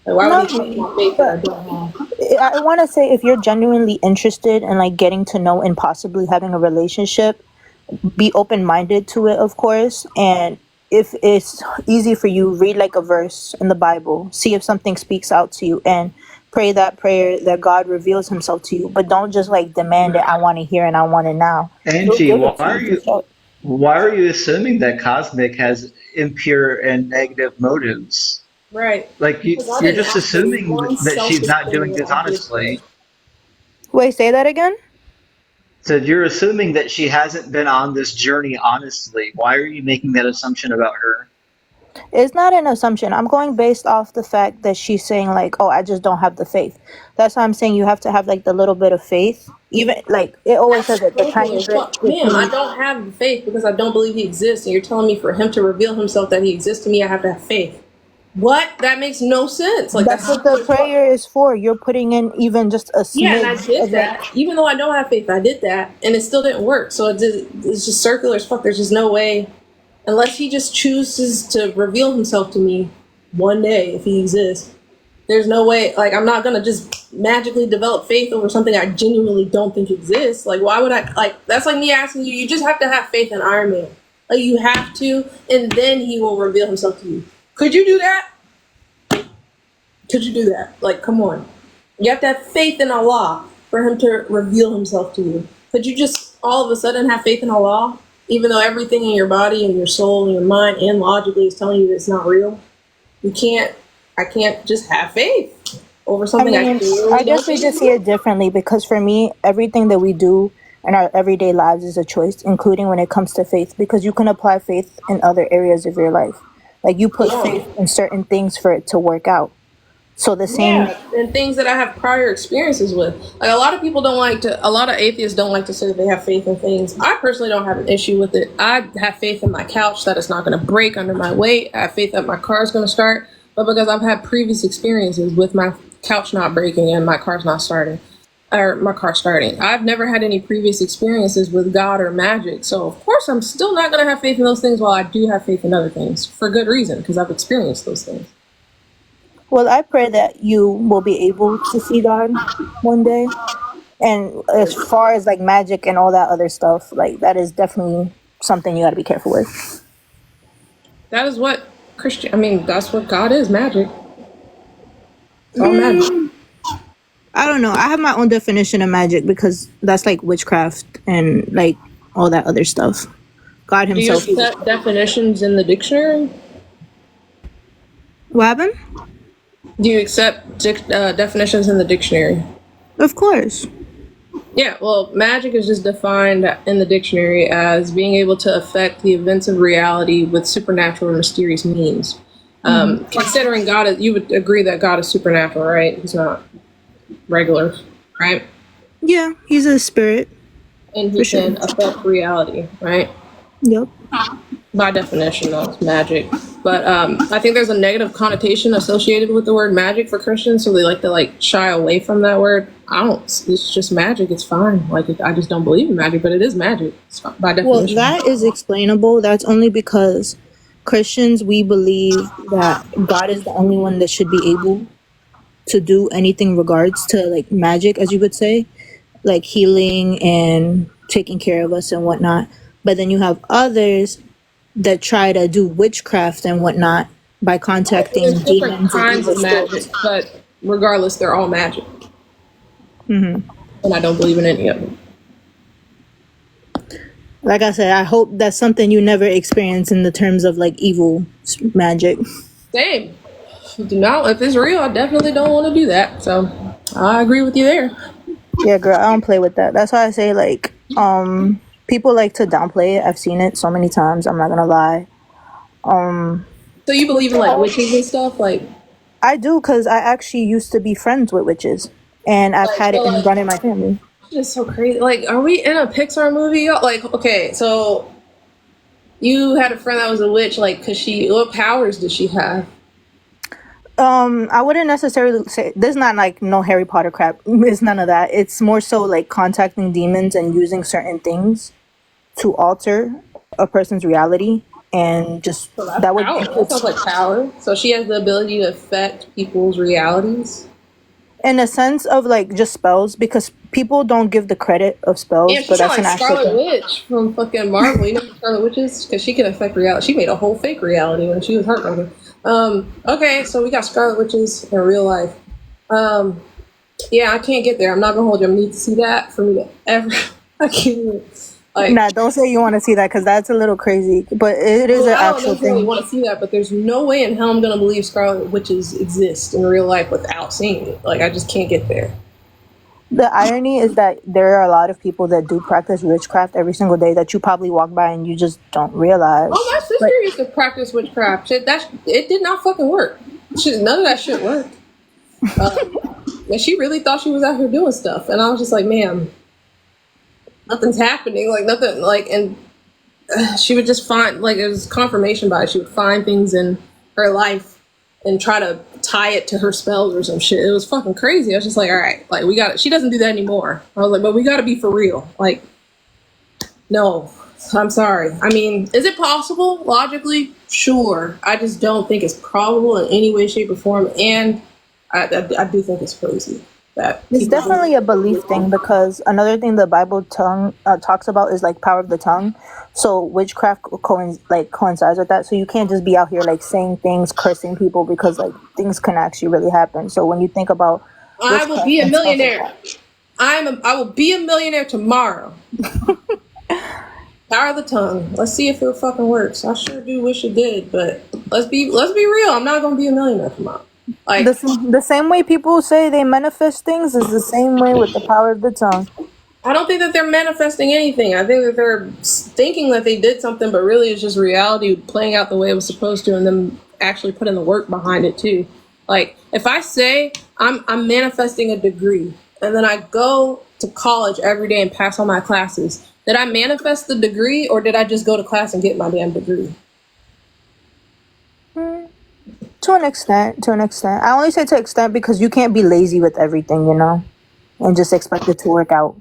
A: Like, why would he test my faith that I don't have?
U: I want to say, if you're genuinely interested in like getting to know and possibly having a relationship, be open-minded to it, of course. And if it's easy for you, read like a verse in the Bible, see if something speaks out to you, and pray that prayer that God reveals himself to you. But don't just like demand it. I want to hear and I want it now.
R: Angie, why are you assuming that Cosmic has impure and negative motives?
A: Right.
R: Like, you're just assuming that she's not doing this honestly.
U: Wait, say that again?
R: So you're assuming that she hasn't been on this journey honestly. Why are you making that assumption about her?
U: It's not an assumption. I'm going based off the fact that she's saying like, oh, I just don't have the faith. That's why I'm saying you have to have like the little bit of faith. Even like it always says that the tiny bit.
A: Ma'am, I don't have the faith because I don't believe he exists. And you're telling me for him to reveal himself that he exists to me, I have to have faith. What? That makes no sense. Like,
U: that's what the prayer is for. You're putting in even just a smidge.
A: Yeah, and I did that. Even though I don't have faith, I did that, and it still didn't work. So it's just circular as fuck. There's just no way, unless he just chooses to reveal himself to me one day, if he exists. There's no way. Like, I'm not gonna just magically develop faith over something I genuinely don't think exists. Like, why would I? Like, that's like me asking you. You just have to have faith in Iron Man. Like, you have to, and then he will reveal himself to you. Could you do that? Could you do that? Like, come on. You have to have faith in Allah for him to reveal himself to you. Could you just all of a sudden have faith in Allah, even though everything in your body and your soul and your mind and logically is telling you that it's not real? I can't just have faith over something
U: I guess we just see it differently, because for me, everything that we do in our everyday lives is a choice, including when it comes to faith, because you can apply faith in other areas of your life. Like, you put faith in certain things for it to work out. So the same.
A: Yeah, and things that I have prior experiences with. Like a lot of people don't like to. A lot of atheists don't like to say that they have faith in things. I personally don't have an issue with it. I have faith in my couch that it's not going to break under my weight. I have faith that my car is going to start. But because I've had previous experiences with my couch not breaking and my car's not starting, or my car starting, I've never had any previous experiences with God or magic. So of course I'm still not going to have faith in those things. While I do have faith in other things for good reason, because I've experienced those things.
U: Well, I pray that you will be able to see God one day. And as far as like magic and all that other stuff, like that is definitely something you got to be careful with.
A: That is what that's what God is, magic. It's all magic.
U: I don't know. I have my own definition of magic because that's like witchcraft and like all that other stuff. God
A: Do you
U: himself.
A: accept definitions in the dictionary?
U: What happened?
A: Do you accept definitions in the dictionary?
U: Of course.
A: Yeah, well, magic is just defined in the dictionary as being able to affect the events of reality with supernatural or mysterious means. Considering God, you would agree that God is supernatural, right? He's not regular, right?
U: Yeah, he's a spirit.
A: And he can affect reality, right?
U: Yep.
A: By definition, that's magic. But I think there's a negative connotation associated with the word magic for Christians, so they like to shy away from that word. It's just magic. It's fine. I just don't believe in magic, but it is magic. It's fine, by definition.
U: Well, that is explainable. That's only because Christians, we believe that God is the only one that should be able to do anything regards to like magic, as you would say, like healing and taking care of us and whatnot. But then you have others that try to do witchcraft and whatnot by contacting
A: There's different
U: demons and
A: kinds
U: evil
A: of magic,
U: spirits.
A: but regardless, they're all magic.
U: Hmm.
A: And I don't believe in any of them.
U: Like I said, I hope that's something you never experience in the terms of like evil magic.
A: Same. Do not. If it's real, I definitely don't want to do that. So I agree with you there.
U: Yeah, girl, I don't play with that. That's why I say like, people like to downplay it. I've seen it so many times. I'm not gonna lie.
A: So you believe in like witches and stuff, like?
U: I do, because I actually used to be friends with witches, and I've had it run in my family.
A: It's so crazy. Like, are we in a Pixar movie? Like, okay, so you had a friend that was a witch. Like, what powers did she have?
U: I wouldn't necessarily say there's not like no Harry Potter crap. It's none of that. It's more so like contacting demons and using certain things to alter a person's reality, and just
A: So that's
U: that would.
A: power. That sounds like power. So she has the ability to affect people's realities.
U: In a sense of like just spells, because people don't give the credit of spells,
A: Yeah,
U: but
A: she's
U: that's an
A: like
U: actual
A: Scarlet
U: thing.
A: Witch from fucking Marvel. You know Scarlet Witch is? Because she can affect reality. She made a whole fake reality when she was heartbroken. Okay, so we got Scarlet Witches in real life. Yeah, I can't get there. I'm not gonna hold you. I need to see that for me to ever. I can't. Like,
U: Nah, don't say you want to see that, because that's a little crazy. But it is an
A: I don't
U: actual
A: necessarily
U: thing.
A: want to see that, but there's no way in hell I'm gonna believe Scarlet Witches exist in real life without seeing it. Like, I just can't get there.
U: The irony is that there are a lot of people that do practice witchcraft every single day that you probably walk by and you just don't realize.
A: Oh, my sister used to practice witchcraft. Shit, it did not fucking work. None of that shit worked. And she really thought she was out here doing stuff, and I was just like, "Ma'am, nothing's happening. Like nothing. Like." And she would just find, like, it was confirmation bias. She would find things in her life and try to tie it to her spells or some shit. It was fucking crazy. I was just like, all right, like, we got it. She doesn't do that anymore. I was like, but we got to be for real. Like, no, I'm sorry. I mean, is it possible? Logically, sure. I just don't think it's probable in any way, shape, or form. And I do think it's crazy that
U: It's
A: people
U: definitely a belief thing, because another thing the Bible talks about is like power of the tongue. So witchcraft coincides with that. So you can't just be out here like saying things, cursing people, because like things can actually really happen. So when you think about
A: I will be a
U: witchcraft and stuff like
A: millionaire.
U: that,
A: I will be a millionaire tomorrow. Power of the tongue. Let's see if it fucking works. I sure do wish it did, but let's be real. I'm not gonna be a millionaire tomorrow. Like,
U: the same way people say they manifest things is the same way with the power of the tongue.
A: I don't think that they're manifesting anything. I think that they're thinking that they did something, but really it's just reality playing out the way it was supposed to, and them actually putting the work behind it too. Like if I say I'm manifesting a degree and then I go to college every day and pass all my classes, did I manifest the degree or did I just go to class and get my damn degree?
U: To an extent, to an extent. I only say to an extent because you can't be lazy with everything, you know, and just expect it to work out.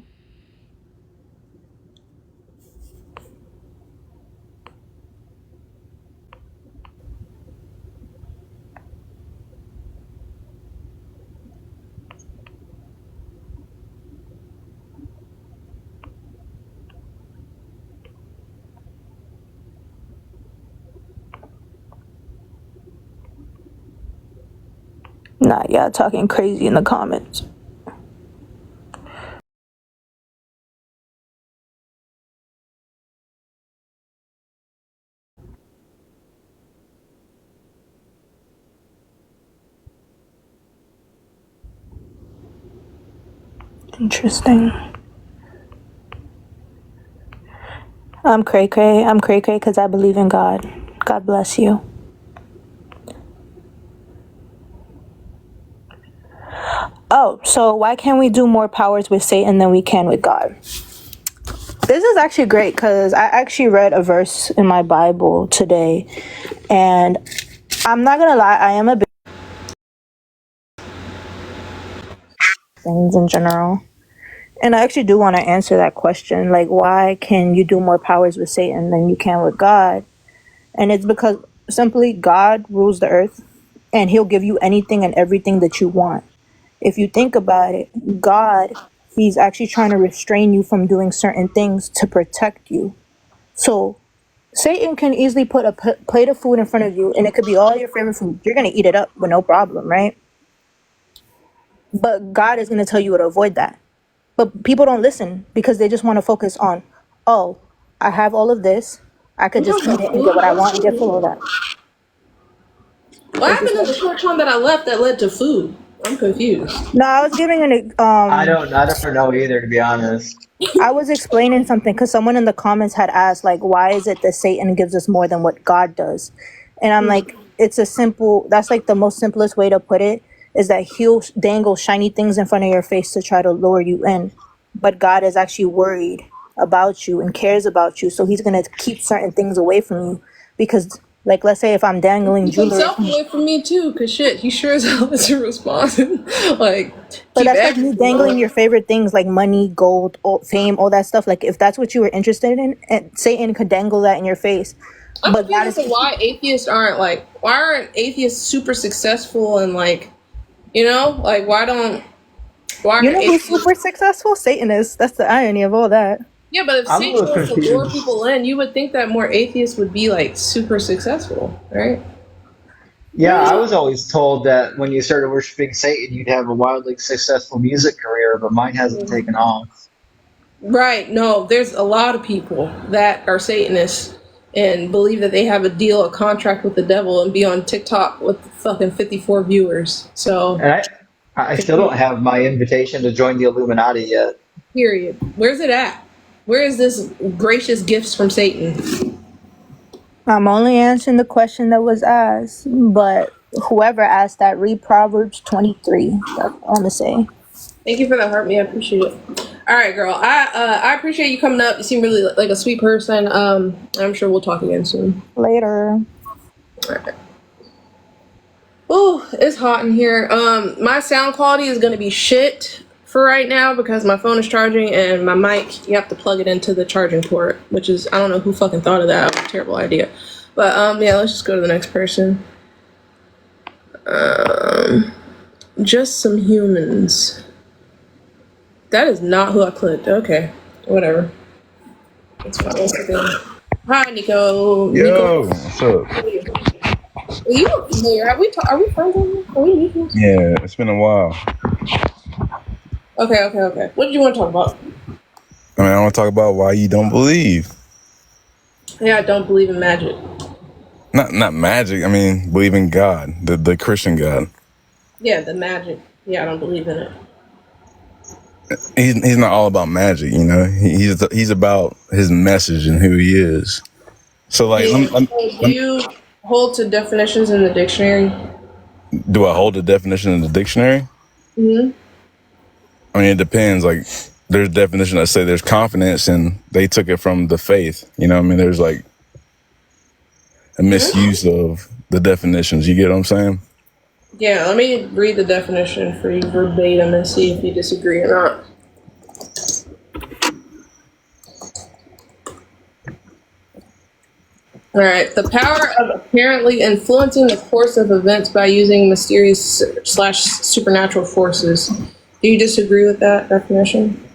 U: Nah, yeah, talking crazy in the comments. Interesting. I'm cray cray. I'm cray cray because I believe in God. God bless you. Oh, so why can't we do more powers with Satan than we can with God? This is actually great because I actually read a verse in my Bible today, and I'm not gonna lie, I am a bit things in general. And I actually do want to answer that question, like why can you do more powers with Satan than you can with God? And it's because simply God rules the earth and he'll give you anything and everything that you want. If you think about it, God, he's actually trying to restrain you from doing certain things to protect you. So Satan can easily put a plate of food in front of you and it could be all your favorite food. You're going to eat it up with no problem, right? But God is going to tell you to avoid that. But people don't listen because they just want to focus on, oh, I have all of this. I could just eat it and get what I want and get full of that.
A: What happened in the short time that I left that led to food? I'm confused.
U: No, I was giving an
R: I don't know either, to be honest.
U: I was explaining something because someone in the comments had asked, like, why is it that Satan gives us more than what God does? And I'm like, it's a simple, that's like the most simplest way to put it, is that he'll dangle shiny things in front of your face to try to lure you in. But God is actually worried about you and cares about you. So he's going to keep certain things away from you. Because, like, let's say if I'm dangling
A: Keep
U: jewelry.
A: himself away from me too, cause shit, he sure as hell isn't responding. Like,
U: But that's like me dangling your favorite things like money, gold, fame, all that stuff. Like if that's what you were interested in, and Satan could dangle that in your face.
A: I'm
U: But God
A: confused
U: is
A: as to why atheists aren't atheists super successful and like, you know, like why
U: you
A: aren't
U: know who's
A: atheists?
U: super successful? Satan is. That's the irony of all that.
A: Yeah, but if
R: I'm a
A: Satan
R: little
A: wants to lure
R: confused.
A: people in, you would think that more atheists would be like super successful, right?
R: Yeah, I was always told that when you started worshiping Satan, you'd have a wildly successful music career, but mine hasn't taken off.
A: Right. No, there's a lot of people that are Satanists and believe that they have a deal, a contract with the devil, and be on TikTok with fucking 54 viewers. So,
R: And I still don't have my invitation to join the Illuminati yet.
A: period. Where's it at? Where is this gracious gifts from Satan?
U: I'm only answering the question that was asked, but whoever asked that, read Proverbs 23. That's all I'm gonna say.
A: Thank you for that, heart. Me, I appreciate it. All right, girl. I appreciate you coming up. You seem really like a sweet person. I'm sure we'll talk again soon.
U: Later.
A: All right. Oh, it's hot in here. My sound quality is gonna be shit for right now because my phone is charging and my mic, you have to plug it into the charging port, which is, I don't know who fucking thought of that. That was a terrible idea. But yeah, let's just go to the next person. Just some humans. That is not who I clicked. Okay, whatever. It's fine. It's okay. Hi, Nico.
B: Yo,
A: Nico.
B: what's up?
A: Are you familiar? Are we friends on here? Are we meeting?
B: Yeah, it's been a while.
A: Okay. What did you want to talk about?
B: I mean, I want to talk about why you don't believe.
A: Yeah, I don't believe in magic.
B: Not magic. I mean, believe in God, the Christian God.
A: Yeah, the magic. Yeah, I don't believe in it.
B: He's not all about magic, you know. He's about his message and who he is. So, like,
A: Do you hold to definitions in the dictionary?
B: do I hold the definition in the dictionary?
A: Hmm.
B: I mean, it depends. Like, there's definitions that say there's confidence, and they took it from the faith. You know what I mean? There's like a misuse of the definitions. You get what I'm saying?
A: Yeah, let me read the definition for you verbatim and see if you disagree or not. All right. The power of apparently influencing the course of events by using mysterious / supernatural forces. Do you disagree with that definition?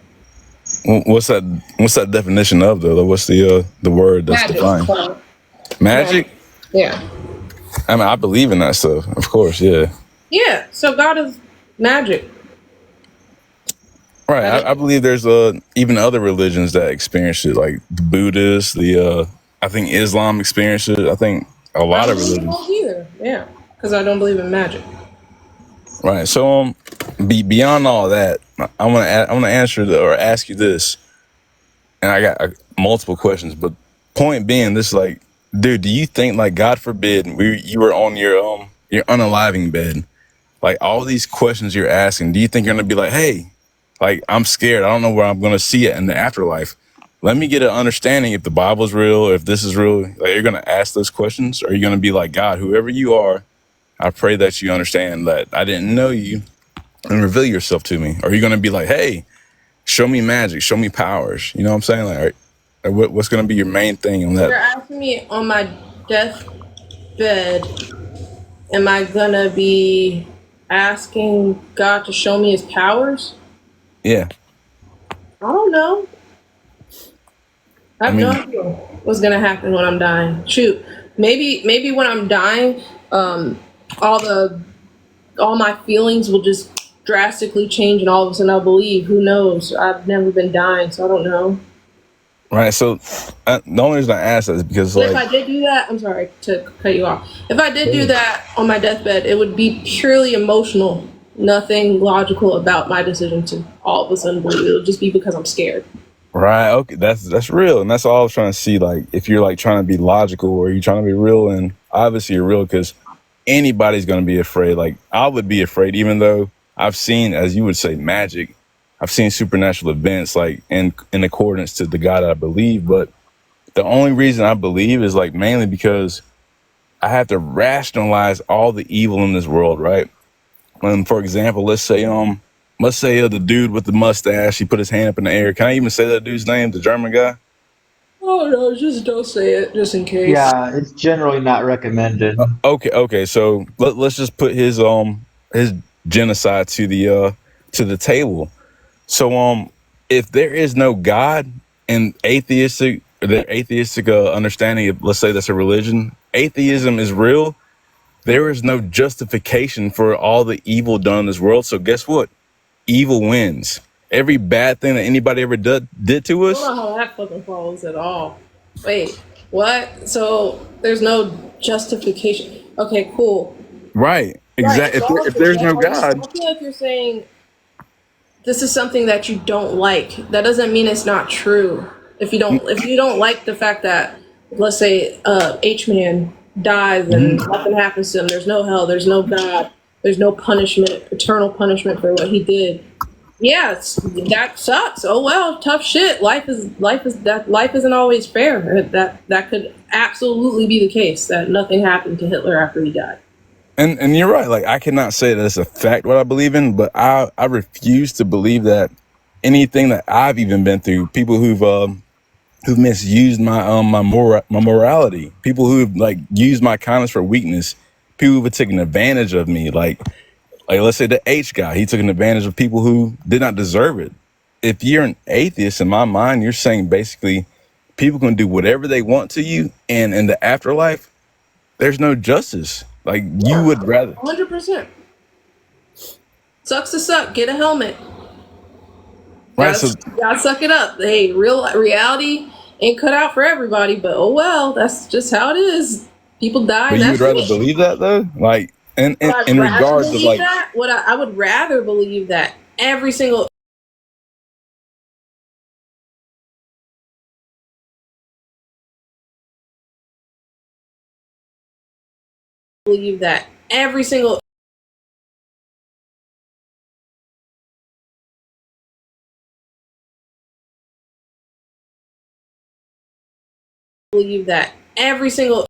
B: What's that? What's that definition of though? Like, what's the word that's
A: Magic.
B: defined? Magic.
A: Yeah.
B: I mean, I believe in that stuff. Of course, yeah.
A: Yeah. So God is magic.
B: Right. I believe there's even other religions that experience it, like the Buddhists, I think Islam experiences it. I think a lot of religions.
A: I don't believe in either. Yeah. Because I don't believe in magic.
B: Right. So beyond all that, I want to answer or ask you this, and I got multiple questions. But point being, this like, dude, do you think like God forbid you were on your unaliving bed, like all these questions you're asking, do you think you're gonna be like, hey, like I'm scared, I don't know where I'm gonna see it in the afterlife. Let me get an understanding if the Bible's real, if this is real. Like, you're gonna ask those questions, or are you gonna be like, God, whoever you are, I pray that you understand that I didn't know you and reveal yourself to me? Or are you going to be like, hey, show me magic, show me powers? You know what I'm saying? Like, what's going to be your main thing on
A: You're
B: that?
A: asking me on my deathbed, am I going to be asking God to show me his powers?
B: Yeah.
A: I don't know. I have no idea what's going to happen when I'm dying. Shoot. Maybe when I'm dying, all my feelings will just drastically change, and all of a sudden I'll believe. Who knows? I've never been dying, so I don't know.
B: Right. So the only reason I ask that is because,
A: But
B: like,
A: if I did do that, I'm sorry to cut you off. If I did do that on my deathbed, it would be purely emotional. Nothing logical about my decision to all of a sudden believe. It'll just be because I'm scared.
B: right, okay, that's real, and that's all I was trying to see. Like, if you're like trying to be logical, or you're trying to be real, and obviously you're real, because anybody's going to be afraid. Like, I would be afraid, even though I've seen, as you would say, magic. I've seen supernatural events, like in accordance to the God I believe. But the only reason I believe is like mainly because I have to rationalize all the evil in this world, right? When, for example, let's say the dude with the mustache, he put his hand up in the air. Can I even say that dude's name, the German guy?
A: Oh no, just don't say it, just in case.
R: Yeah, it's generally not recommended.
B: Okay. So let's just put his genocide to the table. So if there is no God and atheistic understanding of, let's say that's a religion, atheism is real. There is no justification for all the evil done in this world. So guess what? Evil wins. Every bad thing that anybody ever did to
A: I
B: us.
A: don't know how that fucking follows at all. Wait, what? So there's no justification. Okay, cool.
B: Right. Exactly. If there's no God.
A: I feel like you're saying this is something that you don't like. That doesn't mean it's not true. If you don't like the fact that, let's say, H-Man dies and nothing happens to him, there's no hell, there's no God, there's no punishment, eternal punishment for what he did. Yeah, that sucks. Oh well, tough shit. Life isn't always fair. That could absolutely be the case, that nothing happened to Hitler after he died.
B: And you're right. Like, I cannot say that it's a fact what I believe in, but I refuse to believe that anything that I've even been through, people who've misused my my morality, people who've like used my kindness for weakness, people who've taken advantage of me, like let's say the H guy, he took an advantage of people who did not deserve it. If you're an atheist, in my mind, you're saying basically people can do whatever they want to you, and in the afterlife, there's no justice. Like, you would rather
A: 100%. Sucks to suck. Get a helmet.
B: Right,
A: Gotta suck it up. Hey, reality ain't cut out for everybody, but oh well, that's just how it is. People die.
B: But you would rather believe that though, like in regards of like
A: that. I would rather believe that every single believe that every single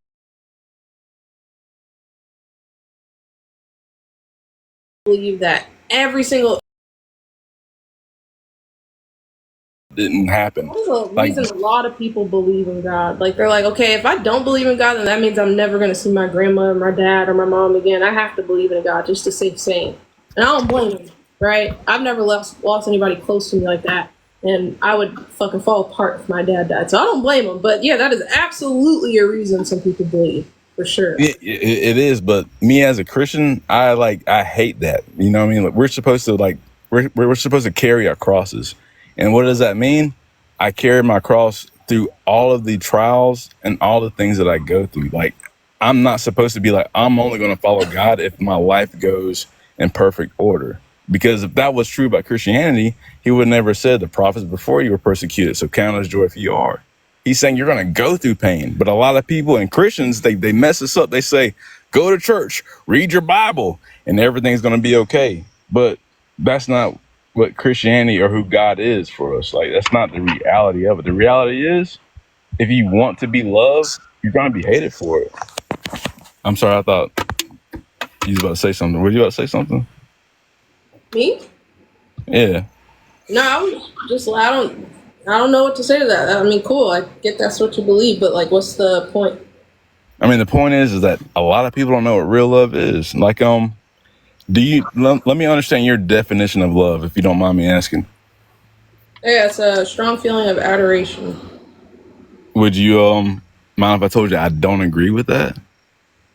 B: didn't happen.
A: There's a
B: Like,
A: reason a lot of people believe in God. Like, they're like, okay, if I don't believe in God, then that means I'm never going to see my grandma or my dad or my mom again. I have to believe in God just to stay sane. And I don't blame them, right? I've never lost anybody close to me like that. And I would fucking fall apart if my dad died. So I don't blame them. But yeah, that is absolutely a reason some people believe, for sure.
B: it is, but me as a Christian, I hate that. You know what I mean? Like, we're supposed to carry our crosses. And what does that mean? I carry my cross through all of the trials and all the things that I go through. Like, I'm not supposed to be like, I'm only going to follow God if my life goes in perfect order. Because if that was true about Christianity, he would never said the prophets before you were persecuted, so count as joy if you are. He's saying you're going to go through pain. But a lot of people and Christians, they mess us up. They say, go to church, read your Bible, and everything's going to be okay. But that's not what Christianity or who God is for us. Like, that's not the reality of it. The reality is, if you want to be loved, you're going to be hated for it. I'm sorry, I thought you was about to say something. Were you about to say something?
A: Me?
B: Yeah.
A: No, I was just, I don't know what to say to that. I mean, cool, I get that's what you believe, but like, what's the point?
B: I mean, the point is that a lot of people don't know what real love is. Like, let me understand your definition of love, if you don't mind me asking.
A: Yeah, it's a strong feeling of adoration.
B: Would you mind if I told you I don't agree with that?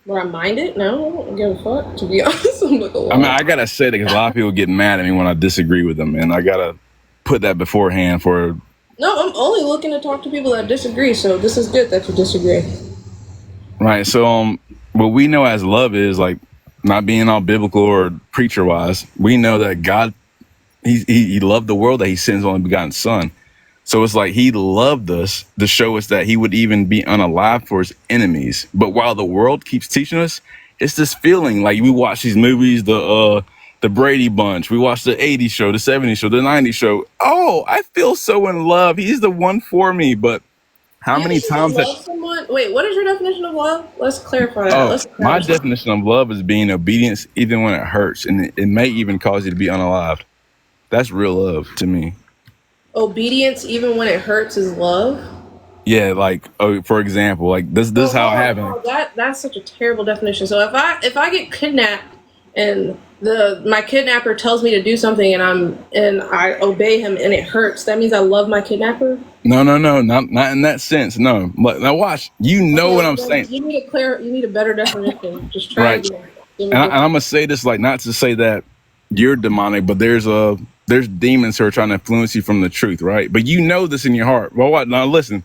A: Would I mind it? No, I don't give a fuck, to be honest. I'm like,
B: I mean, I gotta say that because a lot of people get mad at me when I disagree with them, and I gotta put that beforehand for.
A: No, I'm only looking to talk to people that disagree, so this is good that you disagree.
B: Right. So, what we know as love is, like, not being all biblical or preacher wise, we know that God, he loved the world, that he sent his only begotten son. So it's like he loved us to show us that he would even be unalive for his enemies. But while the world keeps teaching us, it's this feeling like we watch these movies, the Brady Bunch, we watch the 80s show, the 70s show, the 90s show. Oh, I feel so in love. He's the one for me. But how many times
A: love someone? Wait, what is your definition of love? Let's clarify that.
B: My definition of love is being obedience even when it hurts, and it may even cause you to be unalived. That's real love to me.
A: Obedience even when it hurts is love?
B: Yeah, like, for example, like this is how it happened.
A: That's such a terrible definition. So if I get kidnapped and my kidnapper tells me to do something and I obey him and it hurts, that means I love my kidnapper?
B: No, not in that sense. No. Now watch, what I'm saying.
A: You need a better definition. Just try
B: right.
A: again.
B: And I'm gonna say this, like, not to say that you're demonic, but there's demons who are trying to influence you from the truth, right? But you know this in your heart. Well, what? Now listen.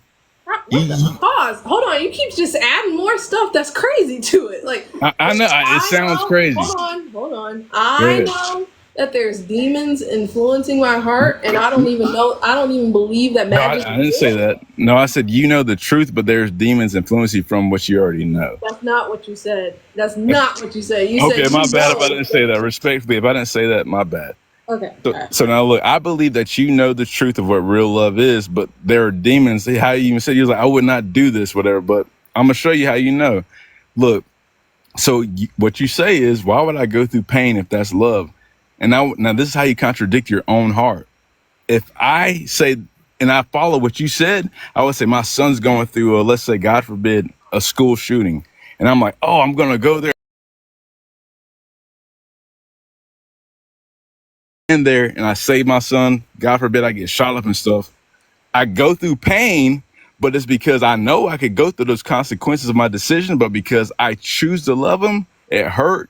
A: Pause. Hold on. You keep just adding more stuff that's crazy to it. Like,
B: I know it sounds crazy.
A: Hold on. I know that there's demons influencing my heart, and I don't even believe that magic.
B: No, I didn't say that. No, I said you know the truth, but there's demons influencing you from what you already know.
A: That's not what you said. That's not what you said. You
B: said my bad if I didn't say that.
A: that.
B: Respectfully, if I didn't say that, my bad.
A: Okay.
B: So now look, I believe that you know the truth of what real love is, but there are demons. How you even said, you're like, I would not do this, whatever, but I'm gonna show you how you know. Look, so what you say is, why would I go through pain if that's love? And now this is how you contradict your own heart. If I say, and I follow what you said, I would say my son's going through let's say, God forbid, a school shooting. And I'm like, oh, I'm gonna go there. In there and I save my son, God forbid I get shot up and stuff. I go through pain, but it's because I know I could go through those consequences of my decision, but because I choose to love him, it hurt.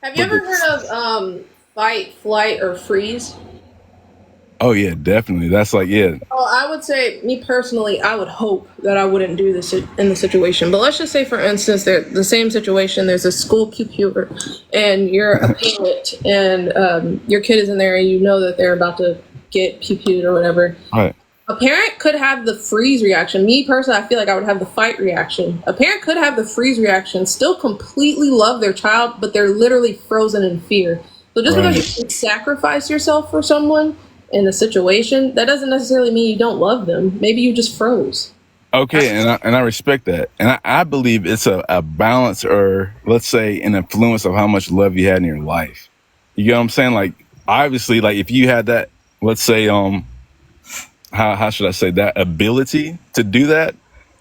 A: Have you ever heard of fight, flight, or freeze?
B: Oh yeah, definitely. That's like, yeah.
A: Well, I would say, me personally, I would hope that I wouldn't do this in the situation. But let's just say, for instance, the same situation, there's a school computer, and you're a parent, and your kid is in there, and you know that they're about to get pew-pewed or whatever.
B: Right.
A: A parent could have the freeze reaction. Me personally, I feel like I would have the fight reaction. A parent could have the freeze reaction, still completely love their child, but they're literally frozen in fear. So just because you sacrifice yourself for someone in a situation, that doesn't necessarily mean you don't love them. Maybe you just froze.
B: Okay, and I respect that, and I believe it's a balance, or let's say an influence of how much love you had in your life. You get what I'm saying? Like, obviously, like if you had that, let's say, how should I say, that ability to do that,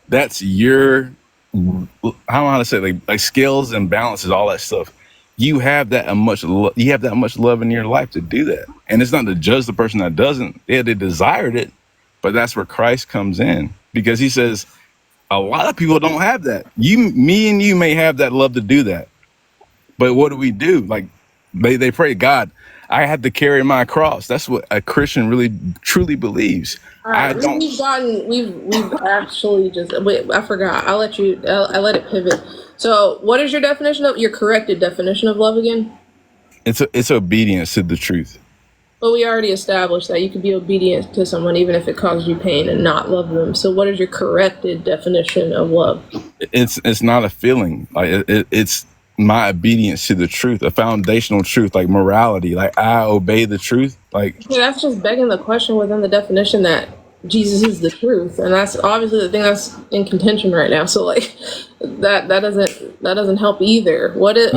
B: that's your, I don't know how to say it, like skills and balances, all that stuff. You have that much love in your life to do that, and it's not to judge the person that doesn't. Yeah, they desired it, but that's where Christ comes in, because he says a lot of people don't have that. Me and you may have that love to do that, but what do? Like they pray, God, I have to carry my cross. That's what a Christian really truly believes.
A: All right, we've actually just wait. I forgot. I let it pivot. So, what is your corrected definition of love again?
B: It's obedience to the truth.
A: But we already established that you could be obedient to someone even if it causes you pain and not love them. So, what is your corrected definition of love?
B: It's not a feeling. Like it's my obedience to the truth, a foundational truth, like morality. Like I obey the truth. Like
A: that's just begging the question within the definition that Jesus is the truth, and that's obviously the thing that's in contention right now. So like that doesn't help either. What is?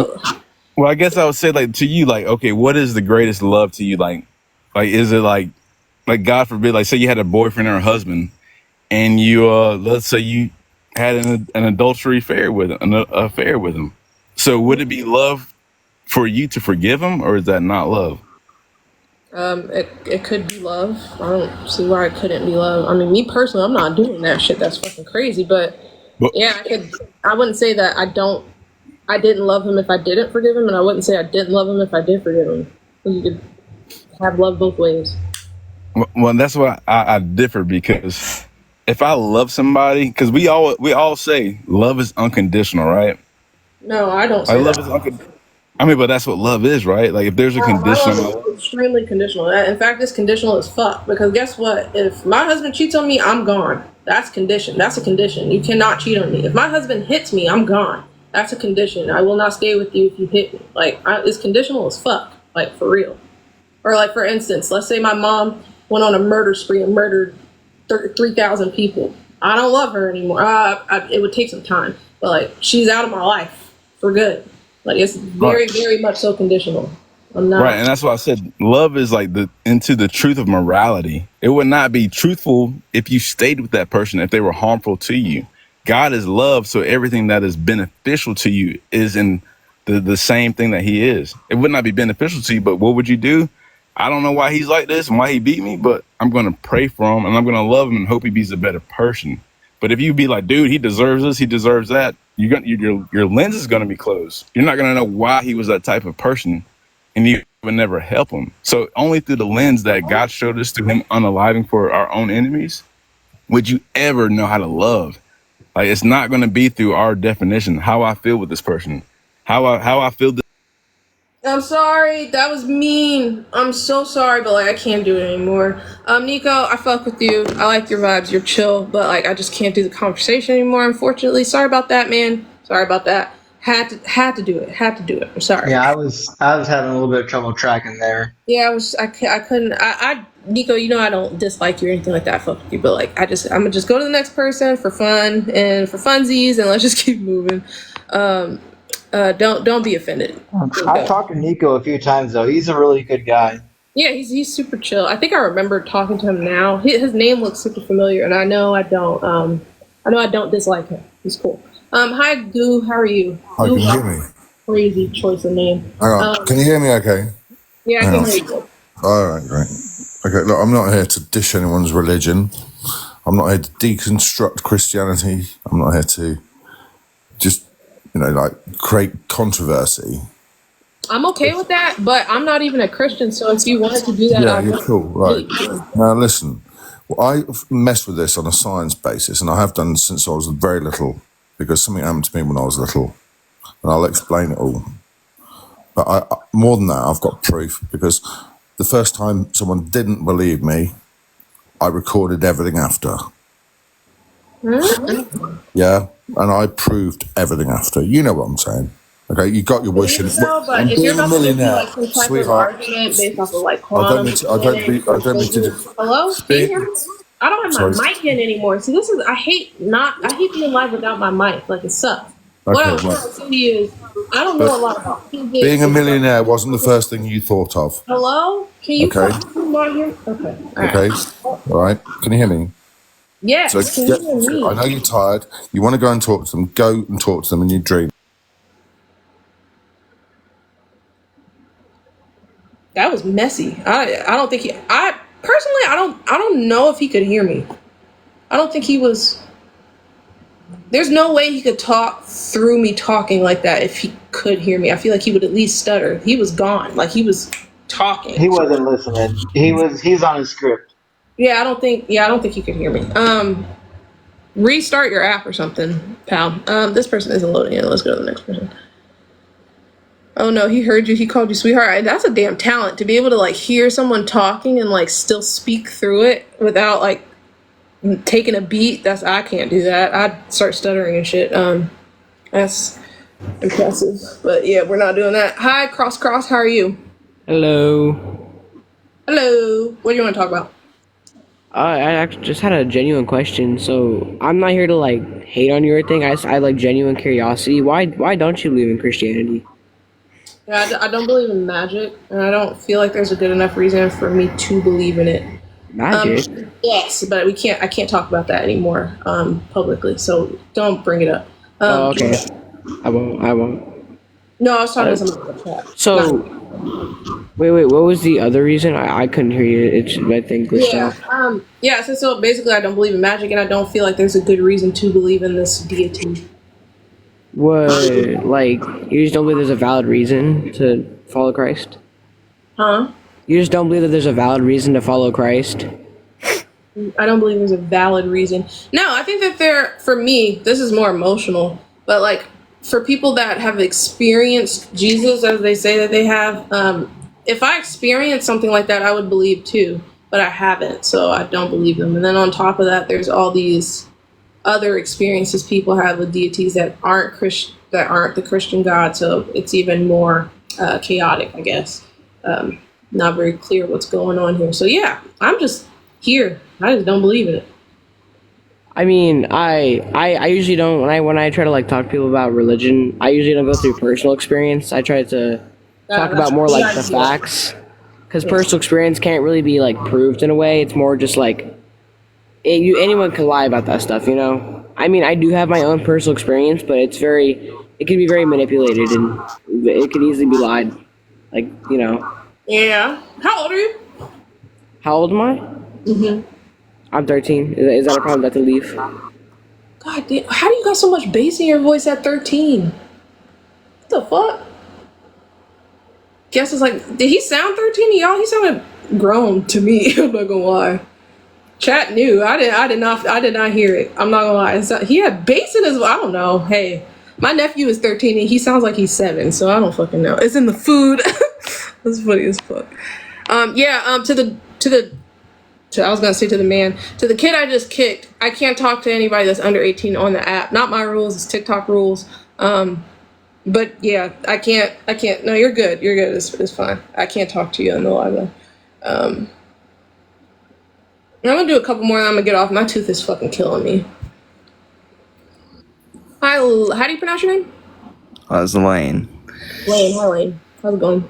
B: Well, I guess I would say, like, to you, like, okay, what is the greatest love to you? Like is it like God forbid, like say you had a boyfriend or a husband, and you let's say you had an adultery affair with him. So would it be love for you to forgive him, or is that not love?
A: It could be love. I don't see why it couldn't be love. I mean, me personally, I'm not doing that shit. That's fucking crazy. But yeah, I wouldn't say that I didn't love him if I didn't forgive him, and I wouldn't say I didn't love him if I did forgive him. You could have love both ways.
B: Well, that's why I differ, because if I love somebody, because we all say love is unconditional, right?
A: No, I don't say
B: love
A: that.
B: is unconditional. I mean, but that's what love is, right? Like if there's a condition.
A: My love is extremely conditional. In fact, it's conditional as fuck, because guess what? If my husband cheats on me, I'm gone. That's condition. That's a condition. You cannot cheat on me. If my husband hits me, I'm gone. That's a condition. I will not stay with you if you hit me. Like, it's conditional as fuck. Like, for real. Or, like, for instance, let's say my mom went on a murder spree and murdered 3,000 people. I don't love her anymore. It would take some time. But, like, she's out of my life for good. Like, it's very, very much so conditional. I'm not.
B: Right, and that's why I said love is like into the truth of morality. It would not be truthful if you stayed with that person if they were harmful to you. God is love, so everything that is beneficial to you is in the same thing that he is. It would not be beneficial to you, but what would you do? I don't know why he's like this and why he beat me, but I'm going to pray for him and I'm going to love him and hope he be a better person. But if you be like, dude, he deserves this, he deserves that, your lens is going to be closed. You're not going to know why he was that type of person, and you would never help him. So only through the lens that God showed us, through him unaliving for our own enemies, would you ever know how to love. Like, it's not going to be through our definition, how I feel with this person, how I feel.
A: I'm sorry, that was mean. I'm so sorry, but like I can't do it anymore. Nico, I fuck with you. I like your vibes. You're chill, but like I just can't do the conversation anymore. Unfortunately, sorry about that, man. Sorry about that. Had to do it. I'm sorry.
R: Yeah, I was having a little bit of trouble tracking there.
A: Yeah, I couldn't. Nico, you know I don't dislike you or anything like that. Fuck you, but like I'm gonna just go to the next person for fun and for funsies, and let's just keep moving. Don't be offended.
R: I've talked to Nico a few times though. He's a really good guy.
A: Yeah, he's super chill. I think I remember talking to him now. His name looks super familiar, and I know I don't dislike him. He's cool. Hi Goo, how are you?
C: Hi, can you hear me?
A: Crazy choice of name.
C: Hang on. Can you hear me okay?
A: Yeah, I can hear you.
C: All right, great. Okay, look, I'm not here to dish anyone's religion. I'm not here to deconstruct Christianity. I'm not here to just, create controversy.
A: I'm okay with that, but I'm not even a Christian, so if you wanted to do that,
C: yeah, you're cool, right. Now, listen, I messed with this on a science basis, and I have done since I was very little, because something happened to me when I was little, and I'll explain it all. But more than that, I've got proof, because the first time someone didn't believe me, I recorded everything after. Yeah, and I proved everything after. You know what I'm saying? Okay, you got your wish.
A: But if you're about to do like some type of argument based off of like quantum,
C: I don't mean to.
A: hello, can you hear me? I don't have
C: Sorry.
A: my mic in anymore. See, I hate being live without my mic. Like, it sucks. What I was trying to say is, I don't know a lot about physics.
C: Being a millionaire wasn't the first thing you thought of.
A: Hello? Can you fucking not hear? Okay. All right.
C: Okay. All right. Can you hear me?
A: Yes.
C: So
A: Can you hear me?
C: I know you're tired. You want to go and talk to them. Go and talk to them in your dream.
A: That was messy. I don't think personally I don't know if he could hear me. I don't think he was. There's no way he could talk through me talking like that if he could hear me. I feel like he would at least stutter. He was gone. Like, he was talking.
R: He wasn't listening. He's on his script.
A: Yeah, I don't think he could hear me. Restart your app or something, pal. This person isn't loading in. Let's go to the next person. Oh no, he heard you. He called you sweetheart. That's a damn talent to be able to like hear someone talking and like still speak through it without like taking a beat. I can't do that. I'd start stuttering and shit. That's impressive. But yeah, we're not doing that. Hi, Cross. How are you?
D: Hello.
A: What do you want to talk about?
D: I actually just had a genuine question. So I'm not here to like hate on you or anything. I like genuine curiosity. Why don't you believe in Christianity?
A: Yeah, I don't believe in magic, and I don't feel like there's a good enough reason for me to believe in it.
D: Magic?
A: Yes, but I can't talk about that anymore publicly, so don't bring it up.
D: Okay. I won't.
A: No, I was talking to somebody in the chat.
D: So, wait, what was the other reason? I couldn't hear you. My thing glitched out.
A: So basically I don't believe in magic, and I don't feel like there's a good reason to believe in this deity.
D: What, like, you just don't believe there's a valid reason to follow Christ?
A: Huh?
D: You just don't believe that there's a valid reason to follow Christ?
A: I don't believe there's a valid reason. No, I think that for me, this is more emotional, but like for people that have experienced Jesus as they say that they have, if I experienced something like that, I would believe too, but I haven't, so I don't believe them. And then on top of that, there's all these other experiences people have with deities that aren't the Christian God, so it's even more chaotic, I guess. Not very clear what's going on here. So yeah, I'm just here. I just don't believe in it.
D: I mean, I usually don't, when I try to like talk to people about religion, I usually don't go through personal experience. I try to talk about more like the facts, because personal experience can't really be like proved in a way. It's more just like anyone can lie about that stuff, you know. I mean, I do have my own personal experience, but it can be very manipulated, and it could easily be lied, like, you know.
A: Yeah. How old are you?
D: How old am I?
A: Mm-hmm.
D: I'm 13. Is that a problem? That to leave?
A: God damn! How do you got so much bass in your voice at 13? What the fuck? Guess it's like, did he sound 13 to y'all? He sounded grown to me. I'm not gonna lie. Chat knew. I did not hear it. I'm not gonna lie. He had bass in his. I don't know. Hey, my nephew is 13 and he sounds like he's 7. So I don't fucking know. It's in the food. That's funny as fuck. I was gonna say to the man, to the kid I just kicked. I can't talk to anybody that's under 18 on the app. Not my rules. It's TikTok rules. But yeah, I can't. No, you're good. You're good. It's fine. I can't talk to you in the live though. I'm gonna do a couple more and I'm gonna get off. My tooth is fucking killing me. Hi, how do you pronounce your name?
V: It's Lane.
A: Lane. Hi, Lane. How's it going?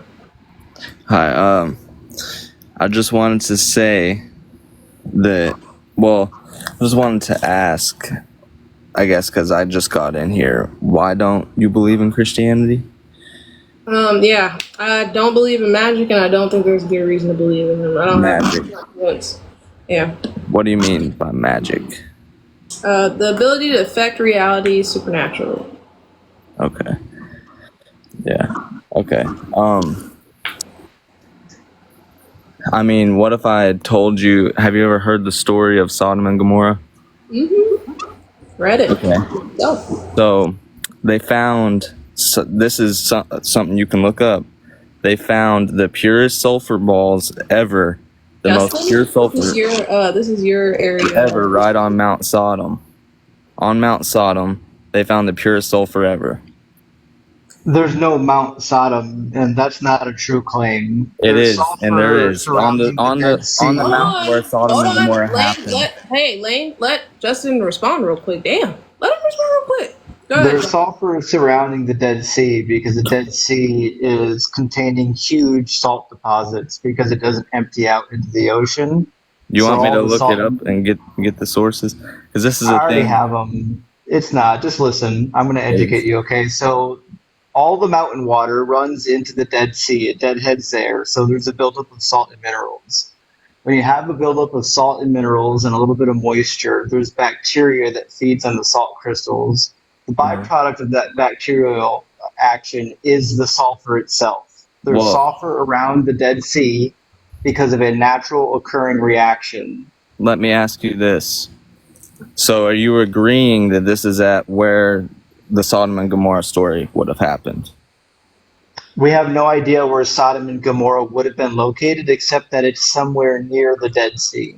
V: Hi. I just wanted to say that. Well, I just wanted to ask. I guess because I just got in here. Why don't you believe in Christianity?
A: Yeah, I don't believe in magic, and I don't think there's a good reason to believe in them. I don't
V: Magic.
A: have Yeah.
V: What do you mean by magic?
A: The ability to affect reality supernaturally.
V: Okay. Yeah. Okay. I mean, what if I had told you? Have you ever heard the story of Sodom and Gomorrah?
A: Read it.
V: Okay. So they found. So this is something you can look up. They found the purest sulfur balls ever. The
A: Justin,
V: most pure sulfur
A: this is your area.
V: ever, right on Mount Sodom. On Mount Sodom, they found the purest sulfur ever.
R: There's no Mount Sodom, and that's not a true claim.
V: It
R: There's
V: is, and there
R: sulfur
V: is on the
R: surrounding the Dead
V: on the
R: Sea.
A: Hold
V: mountain where
A: on,
V: Sodom
A: hold
V: and
A: on,
V: Gomorrah
A: Lane.
V: happened.
A: Lane, let Justin respond real quick. Damn, let him respond real quick. Go ahead.
R: There's sulfur surrounding the Dead Sea because the Dead Sea is containing huge salt deposits because it doesn't empty out into the ocean.
V: You
R: So
V: want me
R: all
V: to
R: the
V: look
R: salt,
V: it up and get the sources? Because this is
R: I
V: a
R: already
V: thing.
R: have them. It's not. Just listen. I'm going to educate you, okay? So all the mountain water runs into the Dead Sea. It deadheads there. So there's a buildup of salt and minerals. When you have a buildup of salt and minerals and a little bit of moisture, there's bacteria that feeds on the salt crystals. The byproduct of that bacterial action is the sulfur itself. There's
V: Whoa.
R: sulfur around the Dead Sea because of a natural occurring reaction.
V: Let me ask you this. So are you agreeing that this is at where the Sodom and Gomorrah story would have happened?
R: We have no idea where Sodom and Gomorrah would have been located, except that it's somewhere near the Dead Sea.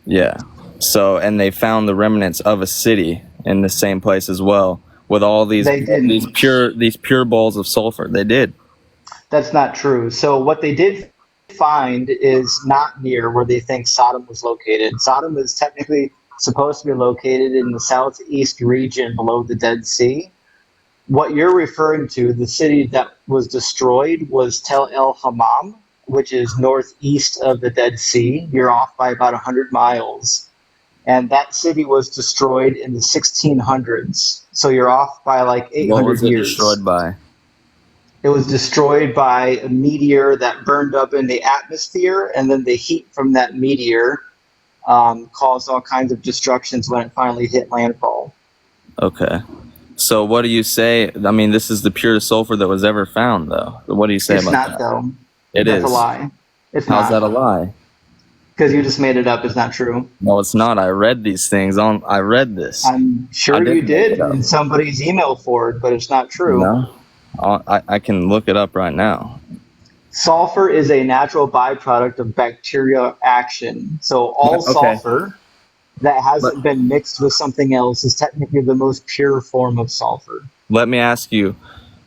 V: Yeah. So, and they found the remnants of a city in the same place as well, with all these
R: They didn't.
V: these pure balls of sulfur. They did.
R: That's not true. So what they did find is not near where they think Sodom was located. Sodom is technically supposed to be located in the southeast region below the Dead Sea. What you're referring to, the city that was destroyed, was Tel El Hammam, which is northeast of the Dead Sea. You're off by about 100 miles. And that city was destroyed in the 1600s. So you're off by like 800
V: What was it
R: years.
V: destroyed by?
R: It was destroyed by a meteor that burned up in the atmosphere, and then the heat from that meteor caused all kinds of destructions when it finally hit landfall.
V: Okay. So what do you say? I mean, this is the purest sulfur that was ever found, though. What do you say
R: It's
V: about
R: not,
V: that?
R: though.
V: It
R: That's
V: is.
R: a lie. It's
V: How's
R: not.
V: that a lie?
R: Because you just made it up. It's not true.
V: No, it's not. I read these things on. I read this.
R: I'm
V: I
R: sure you
V: didn't make
R: did
V: it up.
R: in somebody's email forward, but it's not true.
V: No, I can look it up right now.
R: Sulfur is a natural byproduct of bacterial action. So all
V: Okay.
R: sulfur that hasn't been mixed with something else is technically the most pure form of sulfur.
V: Let me ask you,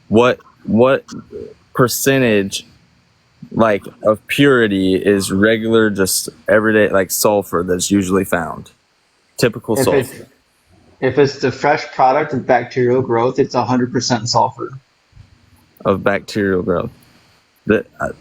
V: what percentage, like, of purity is regular, just everyday, like sulfur that's usually found? Typical sulfur.
R: If it's the fresh product of bacterial growth, it's 100% sulfur.
V: Of bacterial growth.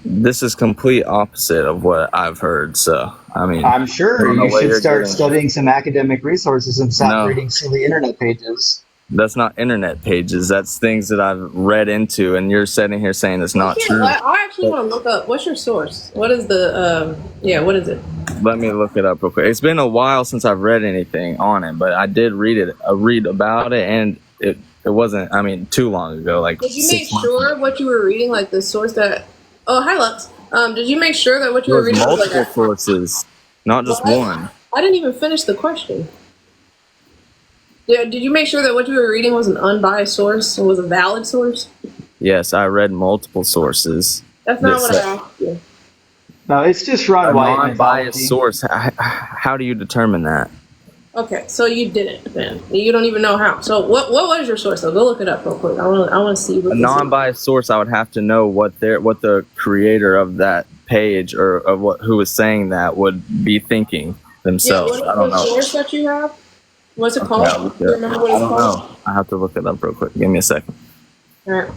V: This is complete opposite of what I've heard. So I mean,
R: I'm
V: I
R: sure
V: don't know
R: you
V: what
R: should
V: you're
R: start
V: getting.
R: studying some academic resources and stop
V: No.
R: reading silly internet pages.
V: That's not internet pages. That's things that I've read into, and you're sitting here saying it's not
A: Yeah,
V: true.
A: I actually want to look up. What's your source? What is the what is it?
V: Let me look it up real quick. It's been a while since I've read anything on it, but I did read about it, and it wasn't, I mean, too long ago. Like,
A: Did you make
V: 6 months.
A: sure what you were reading, like the source that? Oh, hi Lux. Did you make sure that what you were
V: There's
A: reading was
V: multiple
A: like?
V: sources, not just
A: What?
V: one.
A: I didn't even finish the question. Yeah, did you make sure that what you were reading was an unbiased source and was a valid source?
V: Yes, I read multiple sources.
A: That's not
V: that
A: what
V: said-
A: I asked you.
R: No, it's just Ron
V: A
R: White
V: non-biased
R: mythology.
V: source. How do you determine that?
A: Okay, so you didn't, man. You don't even know how. So what was your source? Though? Go look it up real quick. I want to see what
V: A
A: this is.
V: non-biased source, I would have to know what the creator of that page or of who was saying that would be thinking
A: Yeah,
V: themselves.
A: what
V: I
A: is
V: don't
A: the
V: know.
A: source that you have? What's it
V: Okay,
A: called?
V: I'll look
A: Do
V: it
A: you
V: up.
A: remember what
V: I
A: it's
V: don't
A: called?
V: know. I have to look it up real quick. Give me a second.
A: All right.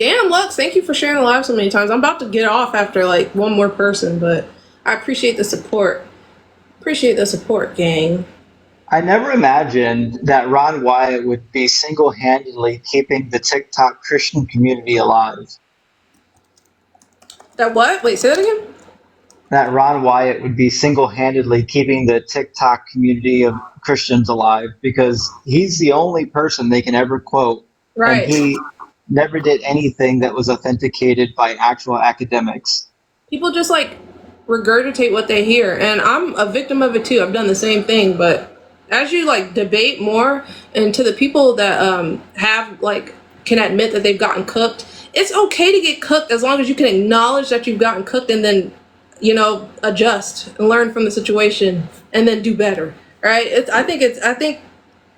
A: Damn, Lux, thank you for sharing the live so many times. I'm about to get off after like one more person, but I appreciate the support. Appreciate the support, gang.
R: I never imagined that Ron Wyatt would be single-handedly keeping the TikTok Christian community alive.
A: That what? Wait, say that again?
R: That Ron Wyatt would be single-handedly keeping the TikTok community of Christians alive because he's the only person they can ever quote.
A: Right.
R: And he never did anything that was authenticated by actual academics.
A: People just like regurgitate what they hear, and I'm a victim of it too. I've done the same thing, but as you like debate more, and to the people that have like can admit that they've gotten cooked, it's okay to get cooked as long as you can acknowledge that you've gotten cooked and then adjust and learn from the situation and then do better. Right? I think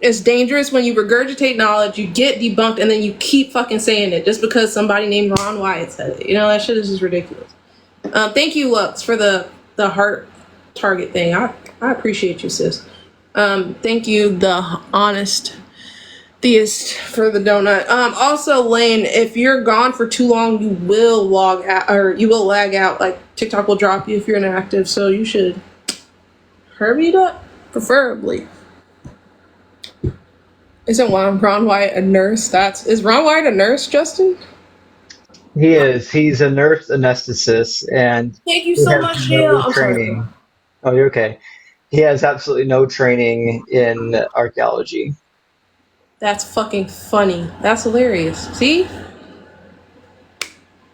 A: It's dangerous when you regurgitate knowledge, you get debunked, and then you keep fucking saying it just because somebody named Ron Wyatt said it. You know, that shit is just ridiculous. Thank you, Lux, for the heart target thing. I appreciate you, sis. Thank you, the honest theist, for the donut. Also, Lane, if you're gone for too long, you will log out, or you will lag out. Like, TikTok will drop you if you're inactive, so you should hurry it up, preferably. Isn't Ron Wyatt a nurse? Is Ron Wyatt a nurse, Justin?
R: He is. He's a nurse anesthetist, and
A: Thank you
R: he
A: so
R: has
A: much,
R: no
A: Dale. I'm sorry.
R: training. Oh, you're okay. He has absolutely no training in archaeology.
A: That's fucking funny. That's hilarious. See?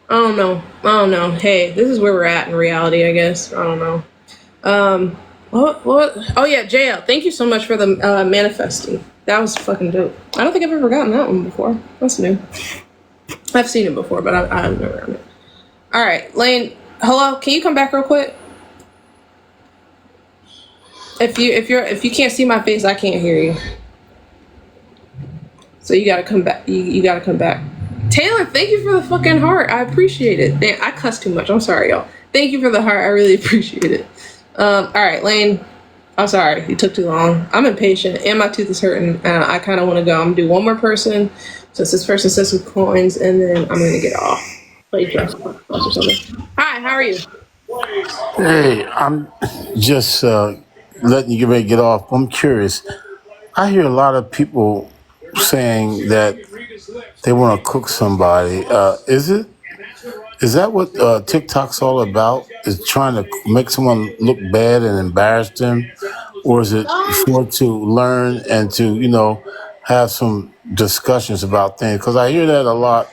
A: I don't know. Hey, this is where we're at in reality, I guess. I don't know. What? Oh yeah, JL. Thank you so much for the manifesting. That was fucking dope. I don't think I've ever gotten that one before. That's new. I've seen it before, but I've never done it. All right, Lane. Hello. Can you come back real quick? If you can't see my face, I can't hear you. So you gotta come back. You gotta come back. Taylor, thank you for the fucking heart. I appreciate it. Damn, I cuss too much. I'm sorry, y'all. Thank you for the heart. I really appreciate it. All right, Lane. I'm sorry. You took too long. I'm impatient and my tooth is hurting. I kind of want to go. I'm going to do one more person since this person says some coins, and then I'm going to get off. Play Just or something. Hi, how are you?
E: Hey, I'm just letting you get ready to get off. I'm curious. I hear a lot of people saying that they want to cook somebody. Is that what TikTok's all about? Is trying to make someone look bad and embarrass them? Or is it for to learn and to, have some discussions about things? Because I hear that a lot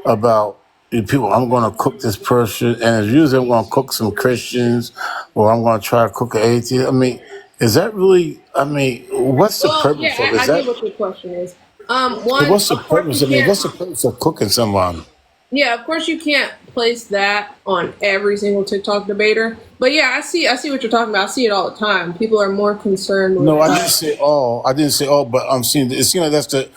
E: about people. I'm going to cook this person, and it's usually I'm going to cook some Christians, or I'm going to try to cook an atheist. I mean, is that really? I mean, what's the
A: Well,
E: purpose
A: yeah,
E: of?
A: I get what your question is. One,
E: What's the
A: of course
E: purpose?
A: you
E: I mean,
A: can't.
E: what's the purpose of cooking someone?
A: Yeah, of course you can't place that on every single TikTok debater. But yeah, I see what you're talking about. I see it all the time. People are more concerned with.
E: No, I didn't say all. I didn't say all, but I'm seeing it seems like that's the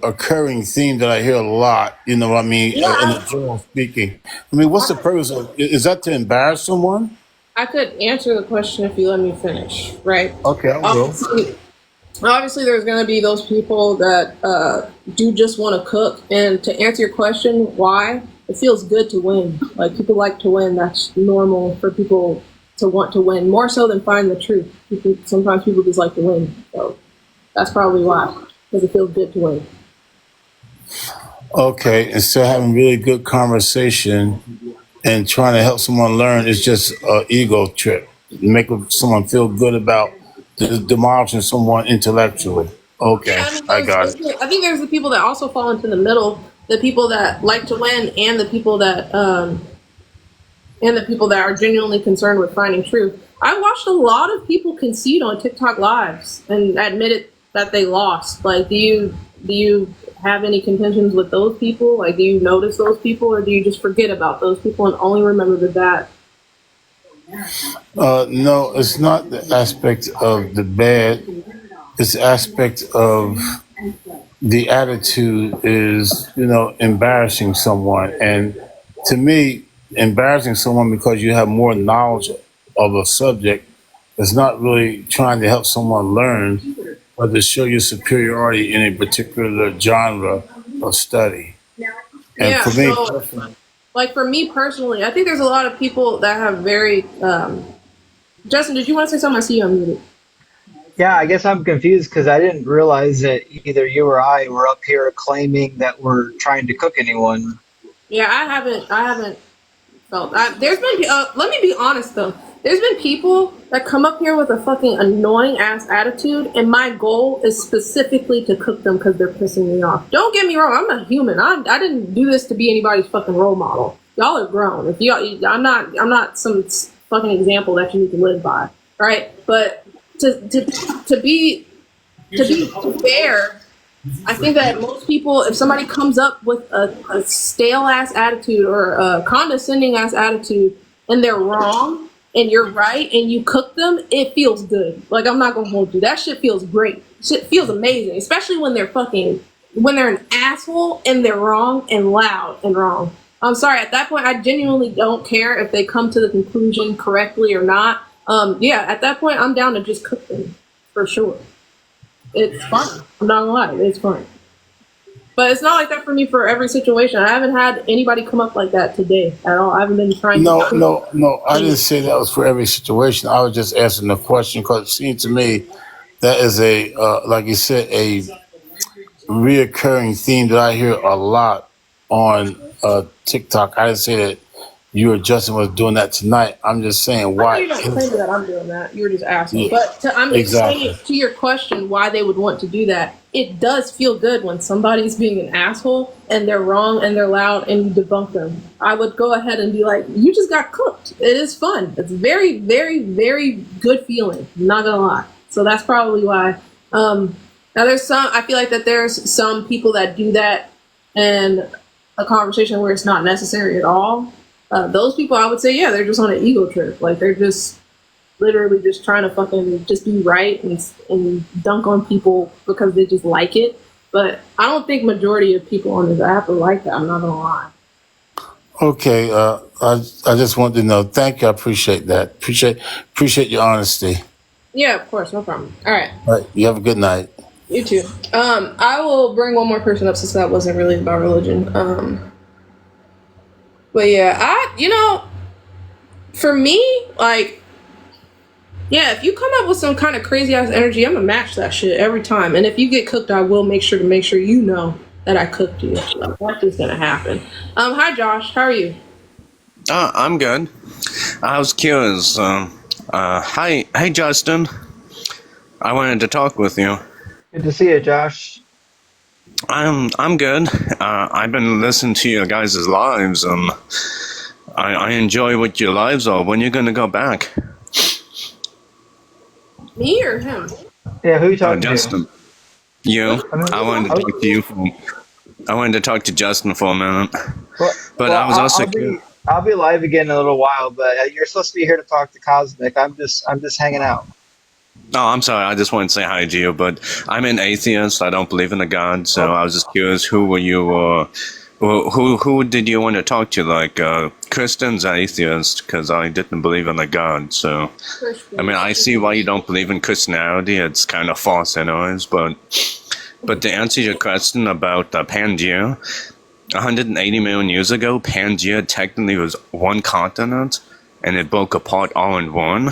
E: occurring theme that I hear a lot. You know what I mean? In the general speaking. I mean, what's the purpose of? Is that to embarrass someone?
A: I could answer the question if you let me finish, right?
E: Okay, I will.
A: Obviously, there's going to be those people that do just want to cook. And to answer your question, why? It feels good to win. Like, people like to win. That's normal for people to want to win, more so than find the truth. Sometimes people just like to win. So that's probably why, because it feels good to win.
E: Okay, instead of having really good conversation and trying to help someone learn, it's just an ego trip. Make someone feel good about demolishing someone intellectually. Okay, I got it.
A: I think there's the people that also fall into the middle, the people that like to win, and the people that are genuinely concerned with finding truth. I watched a lot of people concede on TikTok lives and admitted that they lost. Like, do you have any contentions with those people? Like, do you notice those people, or do you just forget about those people and only remember the bad?
E: No, it's not the aspect of the bad. It's the aspect of the attitude is, embarrassing someone. And to me, embarrassing someone because you have more knowledge of a subject is not really trying to help someone learn, but to show your superiority in a particular genre of study. And
A: Yeah,
E: for me,
A: so, like, for me personally, I think there's a lot of people that have very... Justin, did you want to say something? I see you unmuted.
R: Yeah, I guess I'm confused because I didn't realize that either you or I were up here claiming that we're trying to cook anyone.
A: Yeah, I haven't felt that. There's been, let me be honest though. There's been people that come up here with a fucking annoying ass attitude, and my goal is specifically to cook them because they're pissing me off. Don't get me wrong, I'm a human. I didn't do this to be anybody's fucking role model. Y'all are grown. If I'm not some fucking example that you need to live by, right? But to be fair, I think that most people, if somebody comes up with a stale ass attitude or a condescending ass attitude and they're wrong and you're right and you cook them, it feels good. Like, I'm not gonna hold you. That shit feels great. Shit feels amazing, especially when they're an asshole and they're wrong and loud and wrong. I'm sorry, at that point, I genuinely don't care if they come to the conclusion correctly or not. Yeah, at that point, I'm down to just cook them, for sure. It's fun. I'm not gonna lie, it's fun. But it's not like that for me for every situation. I haven't had anybody come up like that today at all. I haven't been trying to...
E: No. I didn't say that was for every situation. I was just asking the question because it seemed to me that is a, like you said, a reoccurring theme that I hear a lot on TikTok. I didn't say that you or Justin was doing that tonight. I'm just saying why.
A: You're not claiming that I'm doing that. You were just asking.
E: Yeah,
A: But I'm just
E: exactly.
A: saying to your question why they would want to do that. It does feel good when somebody's being an asshole and they're wrong and they're loud and you debunk them. I would go ahead and be like, you just got cooked. It is fun. It's very, very, very good feeling. I'm not gonna lie. So that's probably why. Now I feel like that there's some people that do that in a conversation where it's not necessary at all. Those people, I would say, yeah, they're just on an ego trip. Like, they're just literally just trying to fucking just be right and dunk on people because they just like it. But I don't think majority of people on this app are like that. I'm not gonna lie.
E: Okay, I just wanted to know. Thank you. I appreciate that. Appreciate your honesty.
A: Yeah, of course, no problem. All right,
E: All right. You have a good night.
A: you too. I will bring one more person up since that wasn't really about religion. But yeah, for me, like, yeah, if you come up with some kind of crazy ass energy, I'm gonna match that shit every time. And if you get cooked, I will make sure you know that I cooked you. Like, that's just gonna happen. Hi Josh, how are you?
G: I'm good. I was curious. Hey Justin. I wanted to talk with you.
R: Good to see you, Josh.
G: I'm good. I've been listening to your guys' lives, and I enjoy what your lives are. When you gonna go back?
A: Me or him?
R: Yeah, who you talking
G: Justin. You. I wanted to talk to you. I wanted to talk to Justin for a minute. But I was also curious.
R: I'll be live again in a little while, but you're supposed to be here to talk to Cosmic. I'm just hanging out.
G: Oh, I'm sorry. I just wanted to say hi to you, but I'm an atheist. I don't believe in a god, so I was just curious. Who were you? Who did you want to talk to? Like Christians, atheists? Because I didn't believe in a god. So, I mean, I see why you don't believe in Christianity. It's kind of false, anyways. But to answer your question about Pangea, 180 million years ago, Pangea technically was one continent, and it broke apart all in one,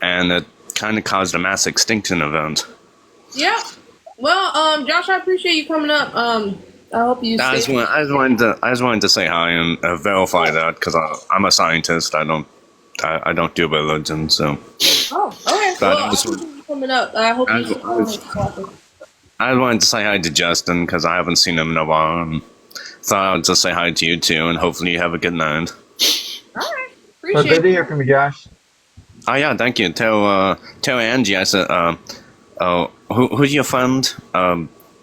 G: and it kind of caused a mass extinction event.
A: Yeah. Well, Josh, I appreciate you coming up. I hope you.
G: I just wanted to say hi and verify that because I'm a scientist. I don't do religion, so.
A: Oh, okay.
G: But
A: Well, I appreciate you coming up. I hope you.
G: I wanted to say hi to Justin because I haven't seen him in a while, and thought I would just say hi to you too, and hopefully you have a good night.
A: All right.
R: Well, good to hear from you, Josh.
G: Oh yeah, thank you. Tell Angie I said. Who's your friend?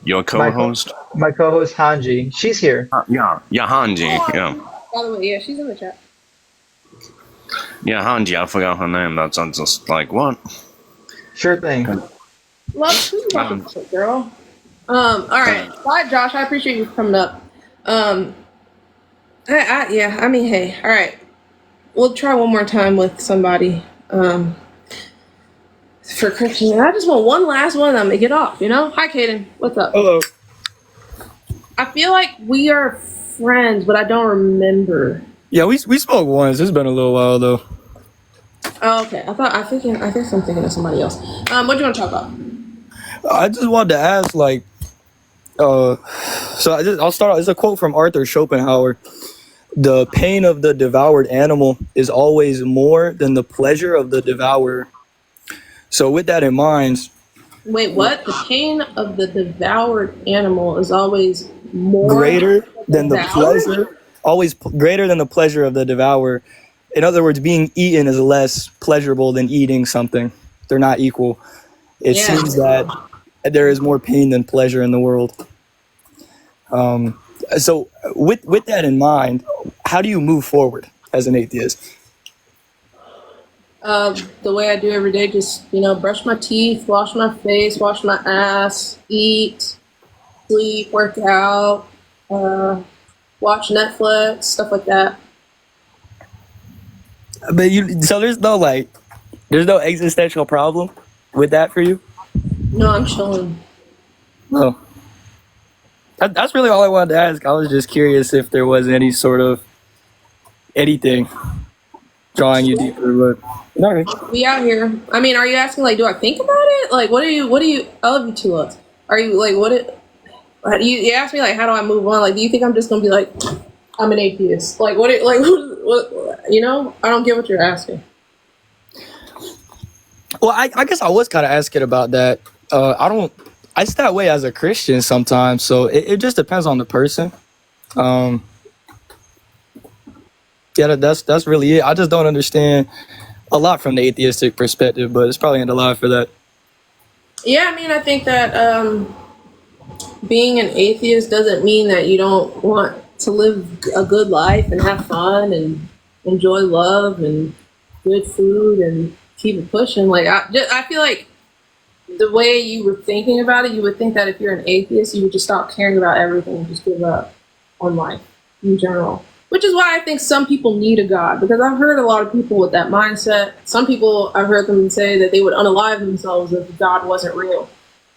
G: Your co-host?
R: My co-host Hanji. She's here.
G: Yeah, Hanji. Yeah.
A: By the way, yeah, she's in the chat.
G: Yeah, Hanji. I forgot her name. That's I'm just like what?
R: Sure thing.
A: Love you, girl. All right. Bye, Josh. I appreciate you coming up. Yeah. I mean, hey. All right. We'll try one more time with somebody. For Christian, I just want one last one. I'm gonna get off. Hi, Kaden. What's up?
H: Hello.
A: I feel like we are friends, but I don't remember.
H: Yeah, we spoke once. It's been a little while though.
A: Oh, okay. I think I'm thinking of somebody else. What do you want to talk about?
H: I just wanted to ask, like, I'll start out. It's a quote from Arthur Schopenhauer. The pain of the devoured animal is always more than the pleasure of the devourer. So with that in mind...
A: Wait, what? The pain of the devoured animal is always more...
H: Greater than the pleasure... Always greater than the pleasure of the devourer. In other words, being eaten is less pleasurable than eating something. They're not equal. It seems that there is more pain than pleasure in the world. So with that in mind, how do you move forward as an atheist?
A: The way I do every day, just, brush my teeth, wash my face, wash my ass, eat, sleep, work out, watch Netflix, stuff like that.
H: But so there's no existential problem with that for you?
A: No, I'm chilling.
H: No. That's really all I wanted to ask. I was just curious if there was any sort of anything drawing you deeper, but all right.
A: We out here. I mean, are you asking, do I think about it? What do you, I love you too much. Are you, you asked me, how do I move on? Do you think I'm just going to be I'm an atheist? What, I don't get what you're asking.
H: Well, I guess I was kind of asking about that. It's that way as a Christian sometimes, so it just depends on the person. Yeah, that's really it. I just don't understand a lot from the atheistic perspective, but it's probably in the line for that.
A: Yeah, I mean, I think that being an atheist doesn't mean that you don't want to live a good life and have fun and enjoy love and good food and keep it pushing. I feel like the way you were thinking about it, you would think that if you're an atheist, you would just stop caring about everything and just give up on life in general. Which is why I think some people need a God, because I've heard a lot of people with that mindset. Some people, I've heard them say that they would unalive themselves if God wasn't real.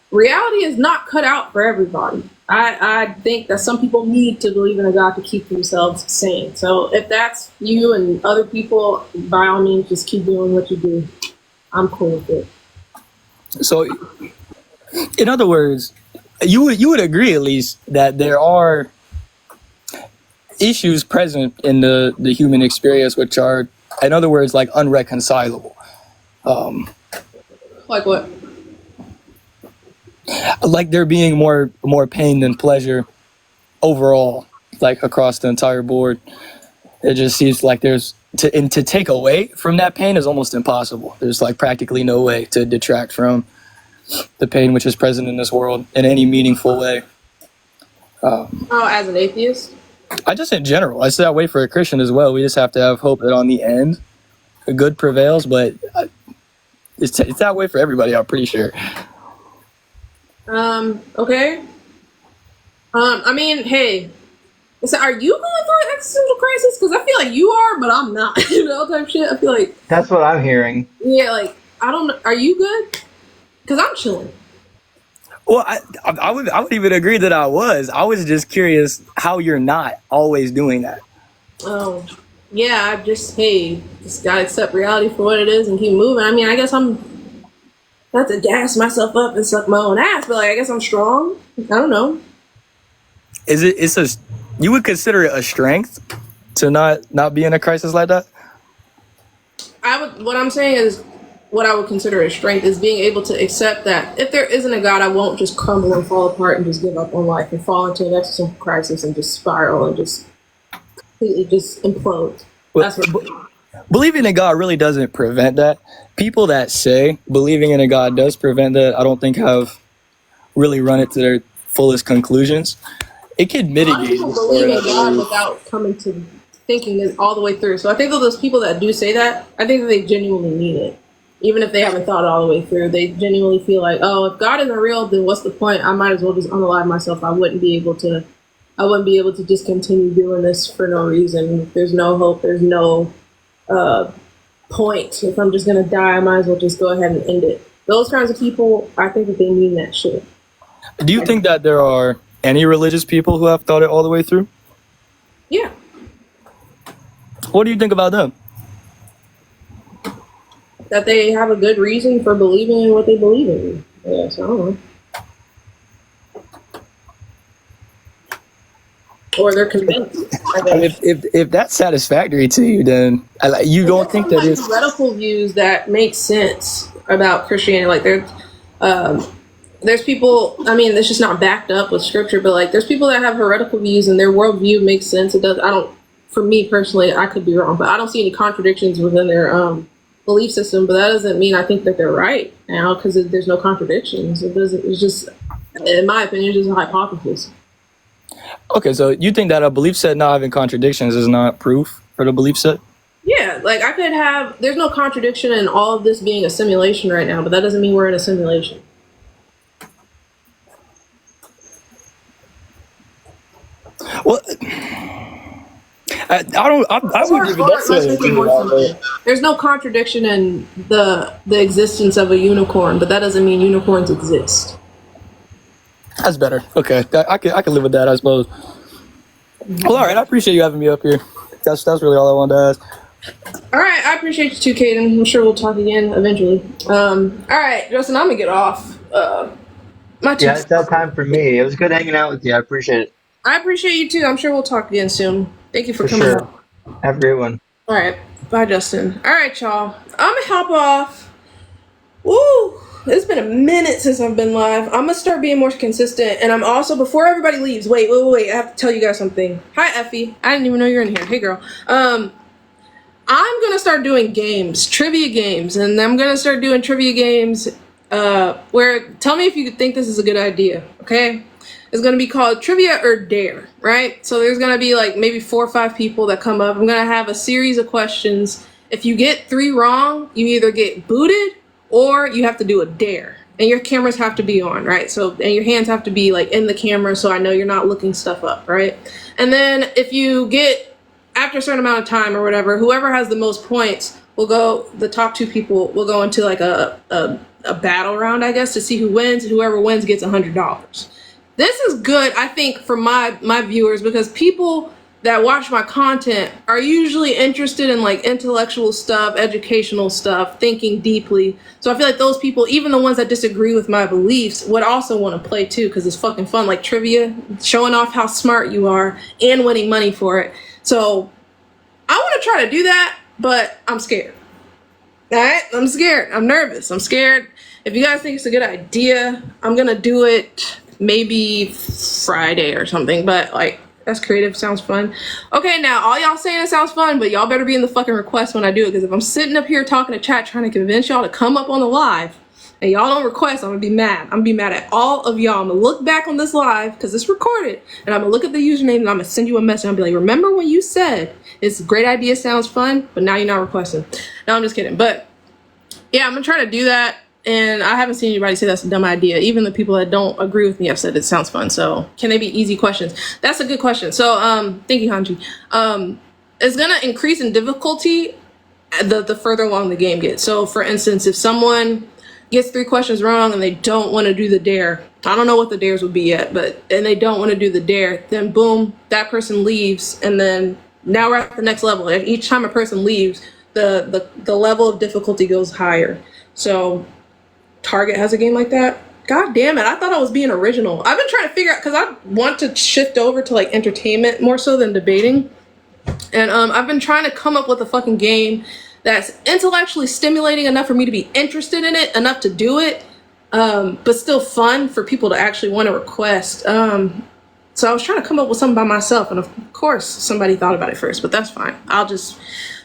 A: Reality is not cut out for everybody. I think that some people need to believe in a God to keep themselves sane. So if that's you and other people, by all means, just keep doing what you do. I'm cool with it.
H: So, in other words, you would agree at least that there are issues present in the human experience which are, in other words, unreconcilable.
A: Like what?
H: Like there being more pain than pleasure overall, across the entire board. It just seems like there's to take away from that pain is almost impossible. There's practically no way to detract from the pain which is present in this world in any meaningful way.
A: As an atheist?
H: I just in general, I say that way for a Christian as well. We just have to have hope that on the end, good prevails, but it's that way for everybody, I'm pretty sure.
A: Okay. I mean, hey, so are you going through an existential crisis? Because I feel like you are, but I'm not. Type shit. I feel like
R: That's what I'm hearing.
A: yeah, I don't know. Are you good? Because I'm chilling.
H: Well, I would even agree that I was. I was just curious how you're not always doing that.
A: Oh, yeah. I just gotta accept reality for what it is and keep moving. I mean, I guess I'm not to gas myself up and suck my own ass, but I guess I'm strong. I don't know.
H: You would consider it a strength to not be in a crisis like that?
A: What I'm saying is, what I would consider a strength is being able to accept that if there isn't a God, I won't just crumble and fall apart and just give up on life and fall into an existential crisis and just spiral and just completely just implode. That's what.
H: Believing in God really doesn't prevent that. People that say believing in a God does prevent that, I don't think have really run it to their fullest conclusions. It could
A: A lot of
H: mitigate.
A: people believe in God without coming to thinking it all the way through. So I think that those people that do say that, I think that they genuinely mean it. Even if they haven't thought it all the way through, they genuinely feel like, oh, if God isn't real, then what's the point? I might as well just unalive myself. I wouldn't be able to just continue doing this for no reason. There's no hope. There's no point. If I'm just going to die, I might as well just go ahead and end it. Those kinds of people, I think that they mean that shit.
H: Do you think that there are any religious people who have thought it all the way through?
A: Yeah.
H: What do you think about them?
A: That they have a good reason for believing in what they believe in. Yes, I don't know. Or they're convinced.
H: If that's satisfactory to you, then you don't think that it's
A: heretical views that make sense about Christianity. There's people. I mean, it's just not backed up with scripture, but there's people that have heretical views and their worldview makes sense. It does. For me personally, I could be wrong, but I don't see any contradictions within their belief system. But that doesn't mean I think that they're right now, because there's no contradictions. It doesn't. It's just, in my opinion, it's just a hypothesis.
H: okay. So you think that a belief set not having contradictions is not proof for the belief set?
A: Yeah, like I could have. There's no contradiction in all of this being a simulation right now, but that doesn't mean we're in a simulation.
H: Well, I wouldn't even necessarily
A: Let's make it
H: agree with
A: more
H: that,
A: simple. There's no contradiction in the existence of a unicorn, but that doesn't mean unicorns exist.
H: but that's better. Okay, I can live with that, I suppose. Well, all right, I appreciate you having me up here. That's really all I wanted to ask.
A: All right, I appreciate you too, Caden. I'm sure we'll talk again eventually. All right, Justin, I'm gonna get off.
R: Yeah, it's that time for me. It was good hanging out with you. I appreciate it.
A: I appreciate you too. I'm sure we'll talk again soon. Thank you for coming
R: sure.
A: up.
R: Have a great one.
A: All right, bye, Justin. All right, y'all. I'm gonna hop off. Woo! It's been a minute since I've been live. I'm gonna start being more consistent, and I'm also, before everybody leaves, wait. I have to tell you guys something. Hi, Effie. I didn't even know you're in here. Hey, girl. I'm gonna start doing games, trivia games, and I'm gonna start doing trivia games where, tell me if you think this is a good idea, okay? It's gonna be called Trivia or Dare, right? So there's gonna be like maybe 4 or 5 people that come up. I'm gonna have a series of questions. If you get 3 wrong, you either get booted or you have to do a dare. And your cameras have to be on, right? So, and your hands have to be like in the camera so I know you're not looking stuff up, right? And then if you get, after a certain amount of time or whatever, whoever has the most points will go, the top 2 people will go into like a battle round, I guess, to see who wins. Whoever wins gets $100. This is good, I think, for my viewers, because people that watch my content are usually interested in like intellectual stuff, educational stuff, thinking deeply. So I feel like those people, even the ones that disagree with my beliefs, would also want to play too, because it's fucking fun, like trivia, showing off how smart you are and winning money for it. So I want to try to do that, but I'm scared. All right, I'm scared. I'm nervous. I'm scared. If you guys think it's a good idea, I'm gonna do it maybe Friday or something. But like, that's creative. Sounds fun. Okay, now all y'all saying it sounds fun, but y'all better be in the fucking request when I do it. Because if I'm sitting up here talking to chat, trying to convince y'all to come up on the live, and y'all don't request, I'm gonna be mad. I'm gonna be mad at all of y'all. I'm gonna look back on this live because it's recorded, and I'm gonna look at the username and I'm gonna send you a message. I'm gonna be like, remember when you said it's a great idea, sounds fun, but now you're not requesting. No, I'm just kidding. But yeah, I'm gonna try to do that. And I haven't seen anybody say that's a dumb idea. Even the people that don't agree with me have said it sounds fun. So can they be easy questions? That's a good question. So thank you, Hanji. It's gonna increase in difficulty the further along the game gets. So for instance, if someone gets 3 questions wrong and they don't want to do the dare, I don't know what the dares would be yet, and they don't want to do the dare, then boom, that person leaves, and then now we're at the next level. Each time a person leaves, the level of difficulty goes higher. So Target has a game like that. God damn it, I thought I was being original. I've been trying to figure out, because I want to shift over to like entertainment more so than debating. And I've been trying to come up with a fucking game that's intellectually stimulating enough for me to be interested in it, enough to do it, but still fun for people to actually want to request. So I was trying to come up with something by myself, and of course somebody thought about it first, but that's fine. I'll just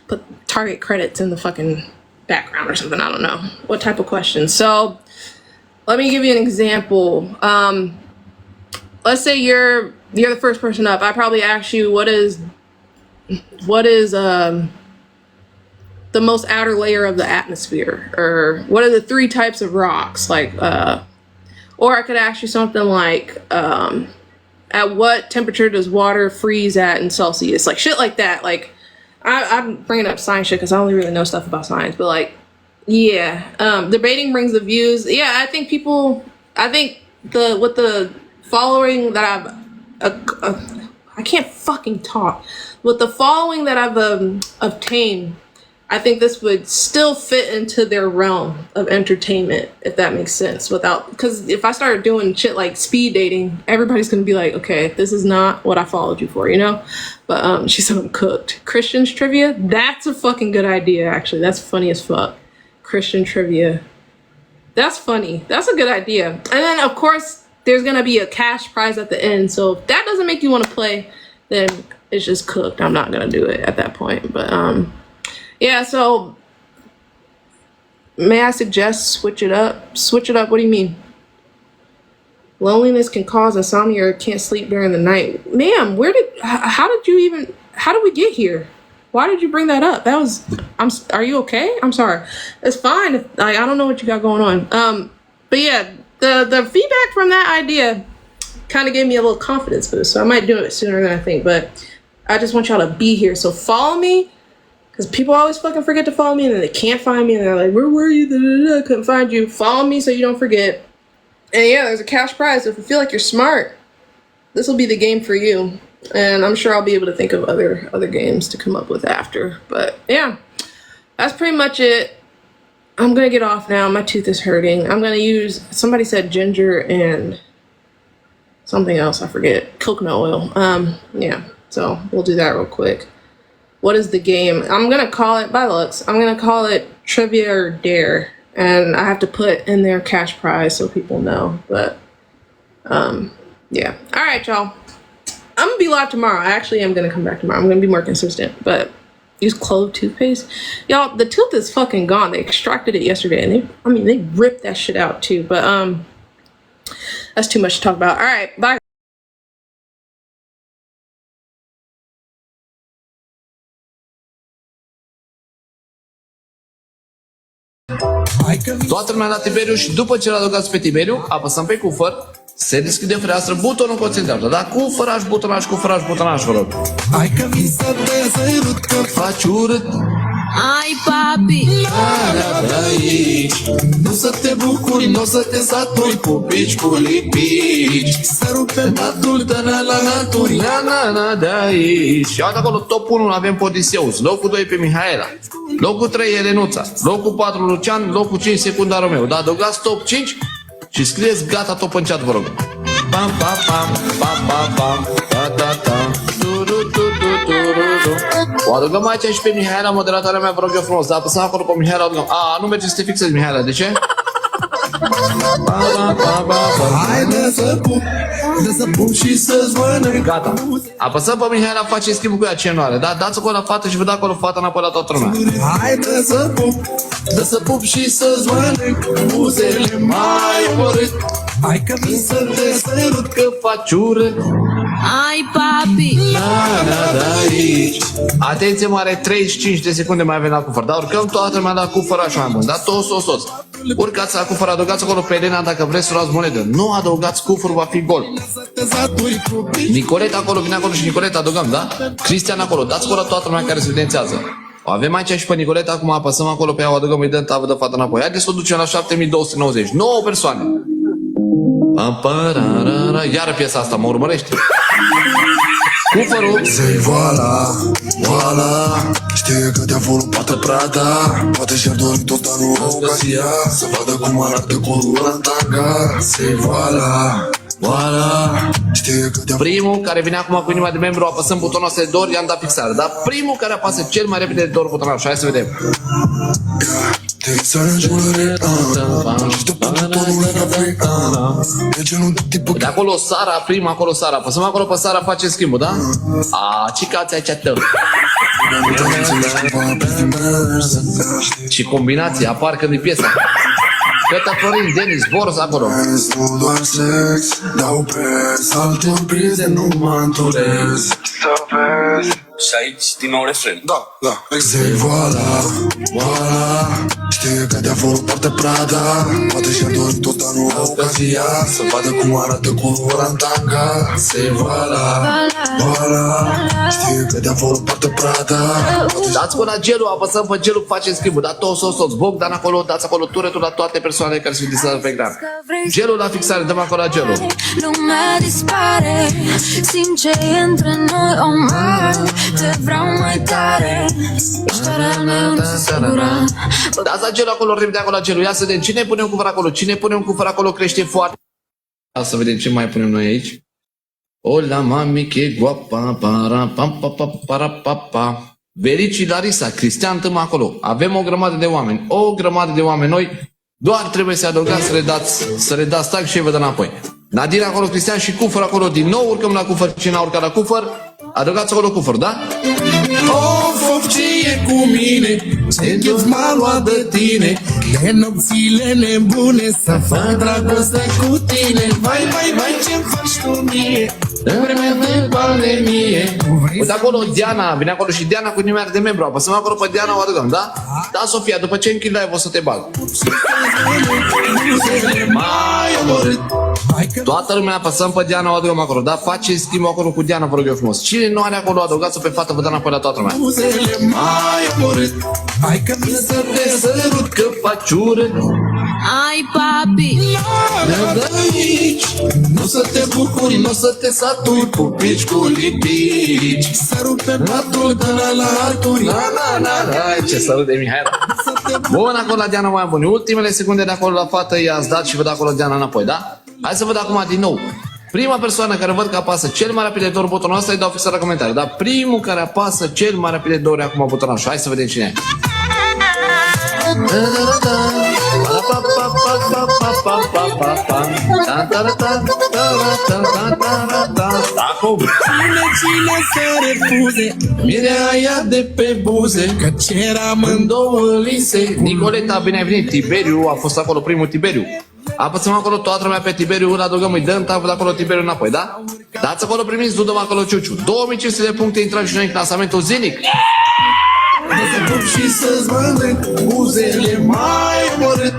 A: put Target credits in the fucking background or something. I don't know what type of question. So let me give you an example. Let's say you're the first person up. I probably ask you what is the most outer layer of the atmosphere, or what are the 3 types of rocks, like or I could ask you something like at what temperature does water freeze at in Celsius, like shit like that. Like I'm bringing up science shit because I only really know stuff about science, but like, yeah, debating brings the views. Yeah, I think with the following that I can't fucking talk. With the following that I've obtained, I think this would still fit into their realm of entertainment, if that makes sense. Because if I started doing shit like speed dating, everybody's gonna be like, okay, this is not what I followed you for, you know? But she said I'm cooked. Christian's trivia, that's a fucking good idea, actually. That's funny as fuck. Christian trivia. That's funny. That's a good idea. And then, of course, there's gonna be a cash prize at the end. So if that doesn't make you want to play, then it's just cooked. I'm not gonna do it at that point. But yeah, so may I suggest switch it up? Switch it up, what do you mean? Loneliness can cause insomnia or can't sleep during the night. Ma'am, how did we get here? Why did you bring that up? Are you okay? I'm sorry. It's fine. I don't know what you got going on. But yeah, the feedback from that idea kind of gave me a little confidence boost. So I might do it sooner than I think. But I just want y'all to be here. So follow me. Because people always fucking forget to follow me and then they can't find me and they're like, where were you? I couldn't find you. Follow me so you don't forget. And yeah, there's a cash prize. If you feel like you're smart, this will be the game for you. And I'm sure I'll be able to think of other games to come up with after. But yeah, that's pretty much it. I'm going to get off now. My tooth is hurting. I'm going to use, somebody said ginger and something else. I forget. Coconut oil. Yeah, so we'll do that real quick. What is the game? I'm going to call it, by looks, I'm going to call it Trivia or Dare. And I have to put in their cash prize so people know. But, yeah. All right, y'all. I'm going to be live tomorrow. I actually am going to come back tomorrow. I'm going to be more consistent. But use clove toothpaste. Y'all, the tooth is fucking gone. They extracted it yesterday. And they ripped that shit out too. But, that's too much to talk about. All right, bye.
F: Toată lumea la Tiberiu și după ce l-adăugați pe Tiberiu, apăsăm pe cufăr, se deschide fereastră, butonul concentrează. Dar cufăraș, butonaș, vă rog. Hai că vin să te sărut că faci urât. Ai papi, de aici. Nu să te bucuri, nu să te saturi, pupici cu lipici. Să rupe natul, la naturi, na de aici. Și uite acolo, top 1 avem Podiseus, locul 2 pe Mihaela, locul 3 Elenuța, locul 4 Lucian, locul 5 Secundarul meu. Dar adăugați top 5 și scrieți gata top în chat, vă rog. Pam, pam, pam, pam, pam, pam, ta. O adăugăm aici și pe Mihaela, moderatoarea mea, vă rog eu frumos. Dar apăsăm acolo pe Mihaela, adăugăm. Nu merge să te fixezi, Mihaela, de ce? Hai să pup și să-ți mănânc. Gata. Apăsăm pe Mihaela, face schimbul cu ea ce nu are. Da? Dați acolo la fată și vă dă acolo fata înapoi la toată lumea. Hai să pup și să-ți mănânc buzele mai omorât. Hai că vin să te sărut că faci urât. Ai papi, de aici. Atenție mare, 35 de secunde mai avem la cufăr. Dar urcăm toată lumea la cufăr așa mai bun. Da? Toți. Urcați la cufăr, adăugați acolo pe Elena dacă vreți să luați monedă. Nu adăugați cufărul, va fi gol. Nicoleta acolo, vine acolo și Nicoleta adăugăm, da? Cristian acolo, dați acolo toată lumea care se evidențează. O avem aici și pe Nicoleta, acum apăsăm acolo pe ea, o adăugăm, îi dăm tavă de fată înapoi. Haideți să o ducem la 7290, 9 persoane. Iară piesa asta, mă urmărește. Cufărul. Zei voila, știe că diavolul poate prada. Poate și-ar dori tot, dar nu au ocazia să vadă cum arată colul în tanga. Zei voila, știe că primul care vine acum cu inima de membru, apăsăm butonul ăsta de dor, i-am dat fixare. Dar primul care apasă cel mai repede de dor butonul, hai să vedem. De acolo Sara, prima acolo Sara. Apăsăm acolo pe Sara, face schimbul, da? Ce cați aici tău? Și combinație, apar când e piesa. Cătă Florin, Denis, Boros acolo. Nu doar sex, dau pres, altor prize nu mă întorez. Să vezi. Și aici din nou refren. Da. Zei voila, știe că diavolul poartă prada. Poate și-ar dori tot, dar nu au ocazia să vadă cum arată colul în tanga. Zei voila, știe că diavolul poartă prada. Dați-vă la gelul, apăsăm pe gelul, facem schimbul. Da, toți, Bogdan acolo, dați acolo turetul la toate persoanele care se fixează pe ecran. Gelul la fixare, dăm acolo la gelul. Lumea dispare, simt ce între noi, oh my, te vreau mai tare. Istoria mea nu se sigura. Dați la gelul acolo, repede acolo la gelul. Ia să vedem, cine punem cufăr acolo? Cine punem cufăr acolo crește foarte. Ia să vedem ce mai punem noi aici. Hola mami, che guapa, para. Verici Larisa, Cristian Tâm acolo. Avem o grămadă de oameni noi. Doar trebuie să adăugați, să le dați tag și vă dă înapoi. Nadine acolo, Cristian și cufăr acolo. Din nou urcăm la cufăr. Cine a urcat la cufăr? Adăugați acolo cufăr, da? Of, ce e cu mine? Ce Dios m-a luat de tine? De nopțile nebune să fac dragoste cu tine. Vai, ce-mi faci tu mie? În vremea de pandemie. Uite acolo Diana, vine acolo și Diana cu numele de membru. Apăsăm acolo pe Diana, o adăugăm, da? Da, Sofia, după ce închid live o să te bag. Mai omorât. Toată lumea apăsăm pe Diana, o adăugăm acolo, da? Face schimb acolo cu Diana, vă rog eu frumos. Cine nu are acolo, adăugați-o pe fată, vă dă înapoi la toată lumea. Mai omorât. Hai că vin să te sărut, că faci urât.
I: Ai, papi,
F: de aici, nu să te bucuri, nu să te saturi, pupici cu lipici. Sărut pe patul, de la altul, na. Ce sărut de Mihaela. Bun, acolo la Diana mai bun. Ultimele secunde de acolo la fată i-ați dat și vă dau acolo Diana înapoi, da? Hai să văd acum din nou. Prima persoană care văd că apasă cel mai rapid de 2 ori butonul ăsta îi dau fixat la comentarii, dar primul care apasă cel mai rapid de 2 ori acum butonul ăsta. Hai să vedem cine e. Cine să refuze mirea ea de pe buze, că ceram în două lise. Nicoleta, bine ai venit. Tiberiu a fost acolo, primul Tiberiu. Apăsăm acolo toată lumea pe Tiberiu, îl adăugăm, îi dăm tavă de acolo Tiberiu înapoi, da? Dați acolo, primiți, du-dăm acolo Ciuciu. 2500 de puncte, intrăm și noi în clasamentul zilnic. Să pup și să-ți mănânc buzele mai omorât.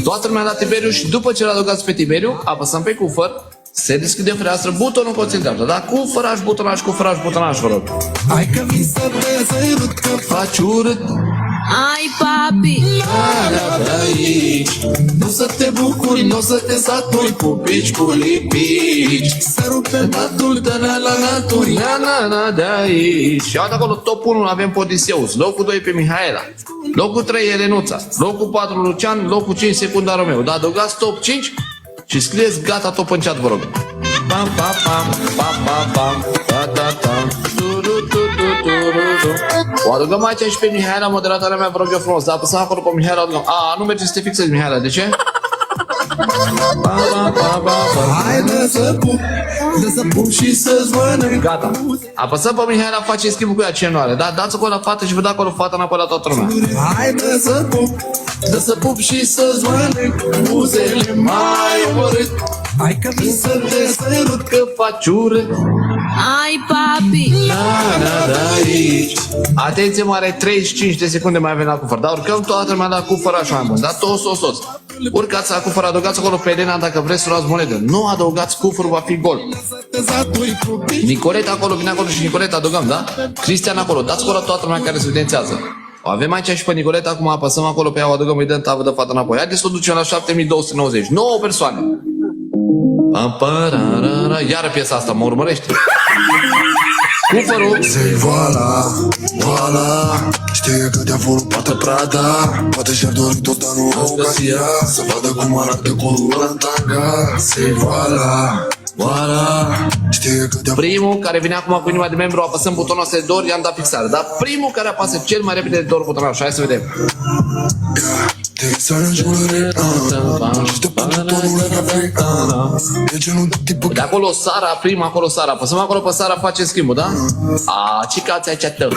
F: Toată lumea la Tiberiu și după ce l-adăugați pe Tiberiu, apăsăm pe cufăr, se deschide o fereastră, butonul concentrat, da? Cufăraș, butonaș, cufăraș, butonaș, vă rog. Hai că vin să te sărut, că faci urât.
I: ai, papi,
F: Aici, nu să te bucuri, nu să te saturi, pupici cu lipici. Sărut pe patul, de la naturi, na, de aici. Și iată acolo, top 1 avem pe Odiseus, locul 2 pe Mihaela, locul 3 Elenuța, locul 4 Lucian, locul 5 Secunda Romeo. Da, adăugați top 5 și scrieți gata top în chat, vă rog. Pam, pam, pam, pam, pam, pam, ta, ta, ta. O adăugăm aici și pe Mihaela, moderatoarea mea, vă rog eu frumos. Da, apăsăm acolo pe Mihaela, adăugăm. Nu merge să te fixezi, Mihaela, de ce? Hai, să pup și să-ți mănânc. Gata. Apăsăm pe Mihaela, face schimbul cu ea ce nu are. Da, dați acolo la fată și vă dau acolo fata înapoi la toată lumea. Hai, să pup și să-ți mănânc buzele mai omorât. Hai că vin să te sărut, că faci urât.
I: ai, papi,
F: Aici. Atenție mare, 35 de secunde mai avem la cufăr. Da, urcăm toată lumea la cufăr așa mai bun. Da, toți. Urcați la cufăr, adăugați acolo pe Elena dacă vreți să luați monedă. Nu adăugați cufărul, va fi gol. Nicoleta acolo, vine acolo și Nicoleta adăugăm, da? Cristian acolo, dați acolo toată lumea care se evidențiază. O avem aici și pe Nicoleta, acum apăsăm acolo pe ea, o adăugăm, îi dăm tavă de fată înapoi. Haideți să o ducem la 7290. 9 persoane. Iară piesa asta, mă urmărește. Cufărul.
J: Voila, știe că diavolul poartă Prada. Poate și-ar dori tot, dar nu au ocazia să vadă cum arată colul în tanga. Voila, știe că
F: primul care vine acum cu inima de membru, apăsăm butonul ăsta de 2 ori, i-am dat fixare. Dar primul care apasă cel mai repede de 2 ori butonul ăsta, hai să vedem. De acolo Sara, prima acolo Sara. Apăsăm acolo pe Sara, face schimbul, da? Cicați aici tău.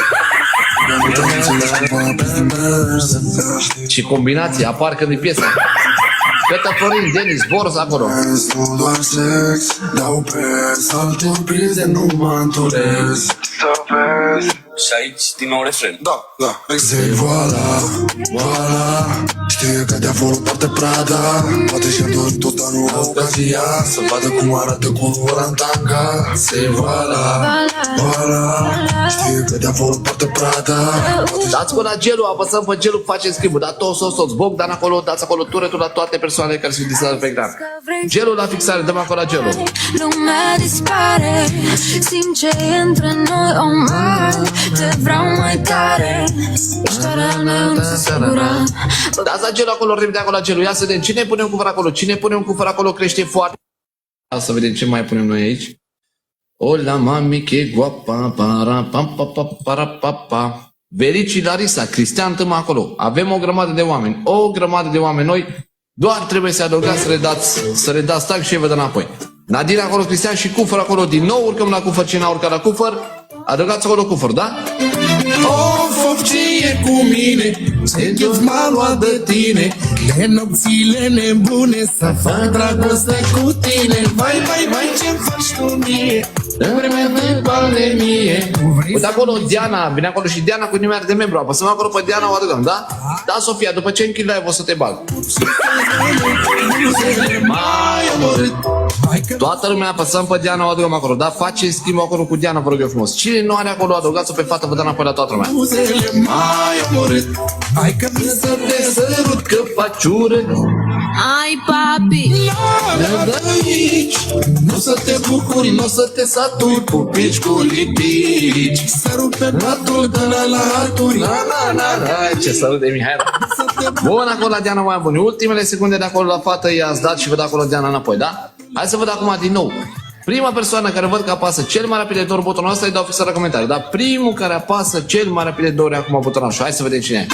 F: Și combinația apar când e piesa. Cătă Florin, Denis, Boros acolo.
J: doar sex, dau pes, altor prize nu mă întorez. Să vezi.
B: Și aici din nou refren.
J: Da. Voila, știe că diavolul poartă Prada. Poate și-ar dori tot, dar nu au ocazia să vadă cum arată colul în tanga. Voila, știe că diavolul poartă Prada.
F: Dați cu la Gelu, apăsăm pe Gelu, facem schimbul. Da, toți. Bogdan acolo, dați acolo turetul la toate persoanele care se utilizează pe ecran. Gelu la fixare, dăm acolo la Gelu.
I: lumea dispare. Simt ce e între noi, oh my, te vreau mai tare. Ești doar al meu, nu sunt sigură.
F: Dați la Gelu acolo, repede acolo la Gelu. Ia să vedem cine punem cufăr acolo. Cine punem cufăr acolo crește foarte. Ia să vedem ce mai punem noi aici. Hola mami, che guapa, para pam pa pa para pa pa. Verici Larisa, Cristian Tâmă acolo. Avem o grămadă de oameni noi. Doar trebuie să adăugați, să le dați tag și vă dă înapoi. Nadine acolo, Cristian și cufăr acolo. Din nou urcăm la cufăr, cine a urcat la cufăr. Adăugați acolo cufăr, da? Of, ce e cu mine? Serios m-a luat de tine.
J: De nopțile nebune să fac dragoste cu tine. Vai, ce faci tu mie în vremea de pandemie.
F: Uite acolo Diana, vine acolo și Diana cu numele de membru. Apăsăm acolo pe Diana, o adăugăm, da? Da, Sofia, după ce închid live o să te bag. Toată lumea apăsăm pe Diana, o adăugăm acolo, da? Face schimb acolo cu Diana, vă rog eu frumos. Cine nu are acolo, adăugați-o pe fată, vă dă înapoi la toată lumea.
J: Hai că mi să te sărut că faci urât.
I: Ai papi,
J: Nu să te bucuri, nu să te saturi, pupici cu lipici. Să rupe patul de la altul.
F: Ce salut de Mihaela. Bun, acolo la Diana mai bun. Ultimele secunde de acolo la fată i-ați dat și vă dă acolo Diana înapoi, da? Hai să văd acum din nou. Prima persoană care văd că apasă cel mai rapid de 2 ori butonul ăsta îi dau fix la comentarii. Dar primul care apasă cel mai rapid de 2 ori acum butonul ăsta. Hai să vedem cine e.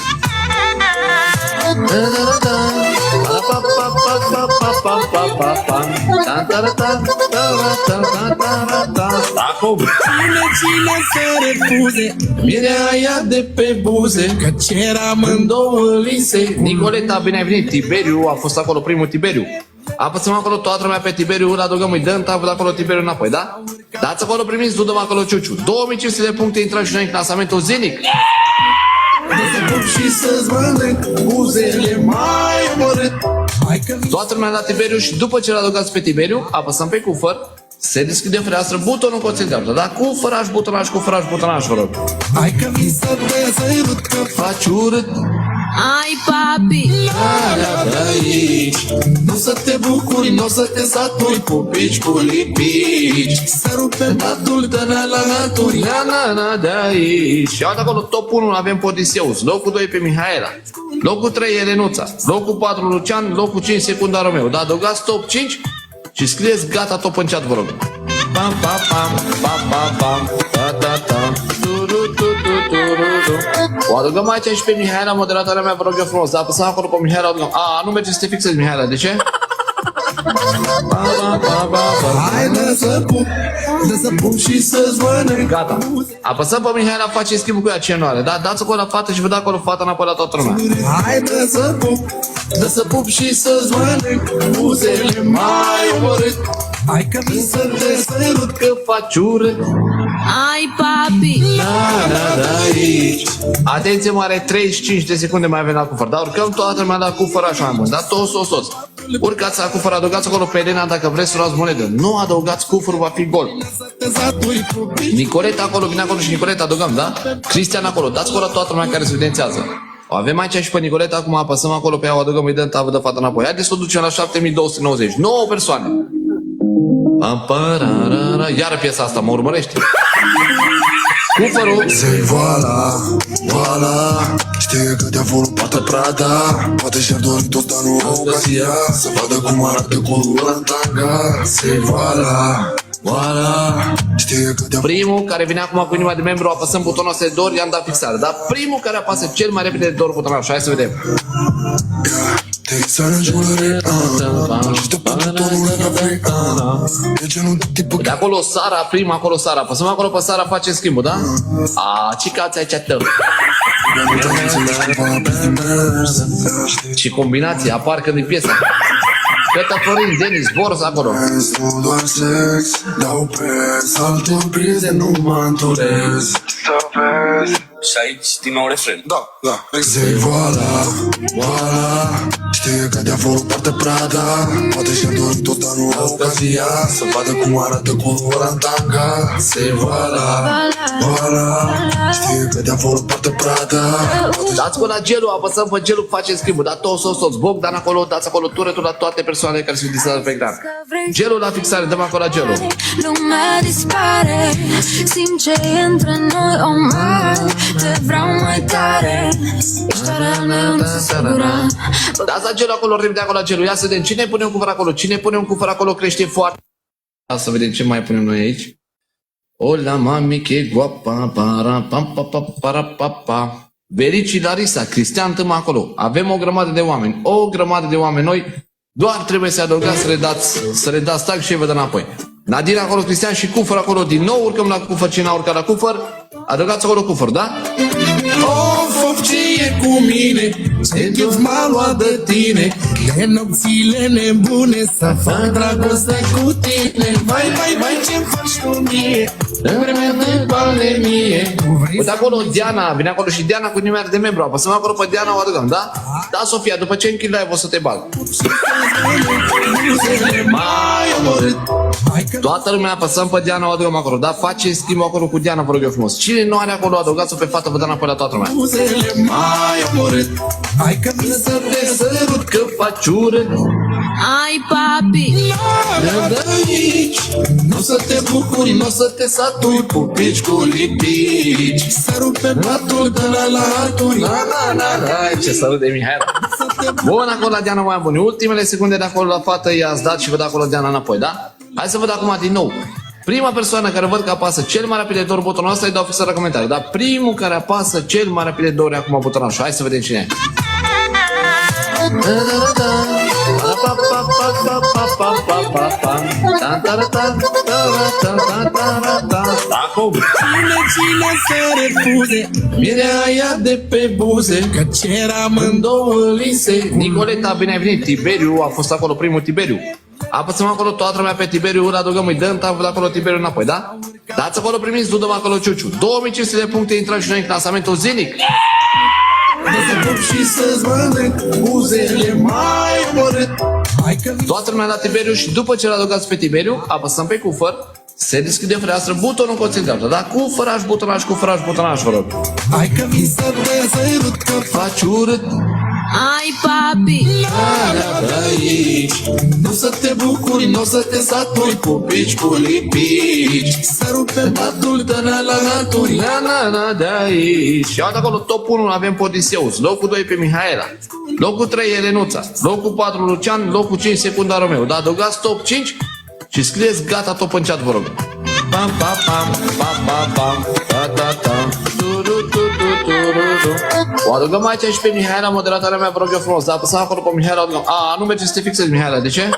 J: Cine să refuze mirea aia de pe buze, că ceram în două lise.
F: Nicoleta, bine ai venit. Tiberiu a fost acolo, primul Tiberiu. Apăsăm acolo toată lumea pe Tiberiu, îl adăugăm, îi dăm tabă de acolo Tiberiu înapoi, da? Dați acolo, primiți, nu dăm acolo Ciuciu. 2500 de puncte, intrăm și noi în clasamentul zilnic.
J: Să pup și să-ți mănânc buzele mai omorât.
F: Toată lumea la Tiberiu și după ce l-adăugați pe Tiberiu, apăsăm pe cufăr, se deschide fereastră, butonul concentrat, da? Cufăraș, butonaj, vă rog.
J: Hai că mi să te sărut că
F: faci urât.
I: ai papi,
J: de aici. Nu să te bucuri, nu să te saturi, pupici cu lipici. Să rupe datul de la altul.
F: Na, de aici. Și uite acolo, top 1 avem Podiseus, locul 2 pe Mihaela, locul 3 e Renuța, locul 4 Lucian, locul 5 Secunda Romeo. Da, adăugați top 5 și scrieți gata top în chat, vă rog. Pam, pam, pam, pam, pam, pam, ta. O adăugăm aici și pe Mihaela, moderatoarea mea, vă rog eu frumos. Da, apăsăm acolo pe Mihaela, adăugăm. Nu merge să te fixezi, Mihaela, de ce?
J: Hai să pup și să-ți mănânc.
F: Gata. Apăsăm pe Mihaela, face schimbul cu ea ce nu are. Da, dați acolo la fată și vă dă acolo fata înapoi la toată lumea.
J: Hai să pup și să-ți mănânc buzele mai omorât. Hai că mi să te sărut că
F: faci urât.
I: ai papi,
F: de aici. Atenție mare, 35 de secunde mai avem la cufăr. Da, urcăm toată lumea la cufăr așa mai mult. Da, toți. Urcați la cufăr, adăugați acolo pe Elena dacă vreți să luați monedă. Nu adăugați cufărul, va fi gol. Nicoleta acolo, vine acolo și Nicoleta adăugăm, da? Cristian acolo, dați acolo toată lumea care se evidențiază. O avem aici și pe Nicoleta, acum apăsăm acolo pe ea, o adăugăm, îi dăm tavă de fată înapoi. Haideți să o ducem la 7290. 9 persoane. Iară piesa asta, mă urmărește. Cufărul.
J: Sei voila, știe că te-a volunt poate Prada. Poate și-ar dori tot, dar nu au ocazia să vadă cum arată cultura în tanga. Sei voila, știe că te-a
F: primul care vine acum cu inima de membru, apăsăm butonul ăsta de dor, i-am dat fixare. Dar primul care apasă cel mai repede de dor butonul ăsta, hai să vedem. De acolo Sara, prima acolo Sara. Apăsăm acolo pe Sara, face schimbul, da? Ce cați aici tău? Și combinații apar când e piesa. Cătă Florin, Denis, Boros acolo.
J: doar sex, dau pes, altor prize nu mă întorez. Să vezi.
B: Și aici din nou refren.
J: Da. Sei voila, știe că de-a volunt poate Prada. Poate și-a dorit tot, dar nu au ocazia să vadă cum arată cultura în tanga. Sei voila, știe că de-a volunt poate Prada.
F: Dați pe la gelul, apăsăm pe gelul, face schimbul. Da, toți. Bogdan acolo, dați acolo turetul la toate persoanele care se utilizează pe ecran. Gelul la fixare, dăm acolo la gelul.
I: lumea dispare. Simt ce e între noi, oh my, te vreau mai tare. Ești doar al meu, nu se sigura.
F: Dați la gelul acolo, repede acolo la gelul. Ia să vedem, cine pune un cufăr acolo? Cine pune un cufăr acolo crește foarte. Ia să vedem ce mai punem noi aici. Hola mami, che guapa, para pam pa pa para pa pa. Verici Larisa, Cristian Tâmă acolo. Avem o grămadă de oameni noi. Doar trebuie să adăugați, să le dați tag și vă dă înapoi. Nadine acolo, Cristian și cufăr acolo. Din nou urcăm la cufăr, cine a urcat la cufăr. Adăugați acolo cufăr, da?
J: Of, ce e cu mine? Ce chef m-a luat de tine? E nopțile nebune să fac dragoste cu tine. Vai, ce-mi faci tu mie? În vremea de pandemie.
F: Uite acolo Diana, vine acolo și Diana cu numele de membru. Apăsăm acolo pe Diana, o adăugăm, da? Da, Sofia, după ce închid live o să te bag. Mai omorât. Toată lumea apăsăm pe Diana, o adăugăm acolo, da? Face schimb acolo cu Diana, vă rog eu frumos. Cine nu are acolo, adăugați-o pe fată, vă dă înapoi la toată lumea.
J: Mai omorât. Hai că mi să te sărut că faci urât.
I: Ai papi,
J: De aici, nu să te bucuri, nu să te saturi, pupici cu lipici. Sărut pe patul de la altul,
F: Ai, ce salut de Mihaela. Bun, acolo la Diana mai bun. Ultimele secunde de acolo la fată i-ați dat și vă dă acolo Diana înapoi, da? Hai să văd acum din nou. Prima persoană care văd că apasă cel mai rapid de 2 ori butonul ăsta îi dau fix la comentarii. Dar primul care apasă cel mai rapid de 2 ori acum butonul ăsta. Hai să vedem cine e.
J: Cine să refuze mirea aia de pe buze, că ceram în două lise.
F: Nicoleta, bine ai venit. Tiberiu a fost acolo, primul Tiberiu. Apăsăm acolo toată lumea pe Tiberiu, îl adăugăm, îi dăm, văd acolo Tiberiu înapoi, da? Dați acolo, primiți, nu dăm acolo Ciuciu. 2500 de puncte, intrăm și noi în clasamentul zilnic.
J: Să pup și să-ți mănânc buzele mai omorât.
F: Toată lumea la Tiberiu și după ce l-adăugați pe Tiberiu, apăsăm pe cufăr, se deschide fereastră, butonul cu dreapta, da? Cufăraș, butonaj, vă rog.
J: Hai că mi să te sărut că
F: faci urât.
I: ai papi,
J: de aici. Nu să te bucuri, nu să te saturi, pupici cu lipici. Sărut pe patul de la altul,
F: De aici. Și uite acolo, top 1 avem Podiseus, locul 2 pe Mihaela, locul 3 Elenuța, locul 4 Lucian, locul 5 Secunda Romeo. Da, adăugați top 5 și scrieți gata top în chat, vă rog. Pam, pam, pam, pam, pam, pam, ta, ta, ta. O adăugăm aici și pe Mihaela, moderatoarea mea, vă rog eu frumos. Da, apăsăm acolo pe Mihaela, adăugăm. Nu merge să te fixezi, Mihaela, de ce?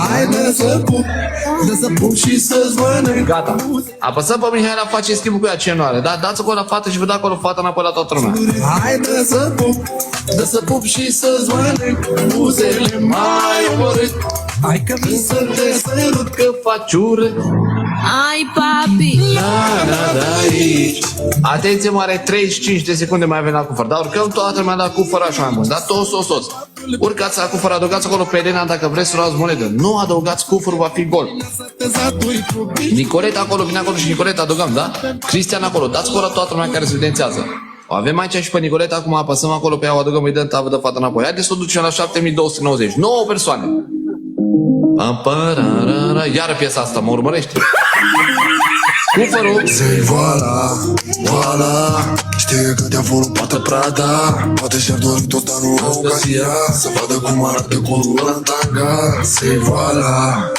J: hai de să pup și să-ți mănânc.
F: Gata. Apăsăm pe Mihaela, face schimbul cu ea ce nu are. Da? Dați acolo la fată și vă dă acolo fata înapoi la toată lumea.
J: Hai de să pup și să-ți mănânc buzele mai omorât. Hai că mi să te sărut că
F: faci urât.
I: ai papi,
F: De aici. Atenție mare, 35 de secunde mai avem la cufăr. Da, urcăm toată lumea la cufăr așa mai mult. Da, toți. Urcați la cufăr, adăugați acolo pe Elena dacă vreți să luați monedă. Nu adăugați cufărul, va fi gol. Nicoleta acolo, vine acolo și Nicoleta adăugăm, da? Cristian acolo, dați acolo toată lumea care se evidențiază. O avem aici și pe Nicoleta, acum apăsăm acolo pe ea, o adăugăm, îi dăm, vă dă fata înapoi. Haideți să o ducem la 7290. 9 persoane. Iară piesa asta, mă urmărește. Cufărul.
J: Sei voila, știe că te-a volupat Prada. Poate și-ar dori tot, dar nu ocazia să vadă cum arată colul în tanga. Sei voila,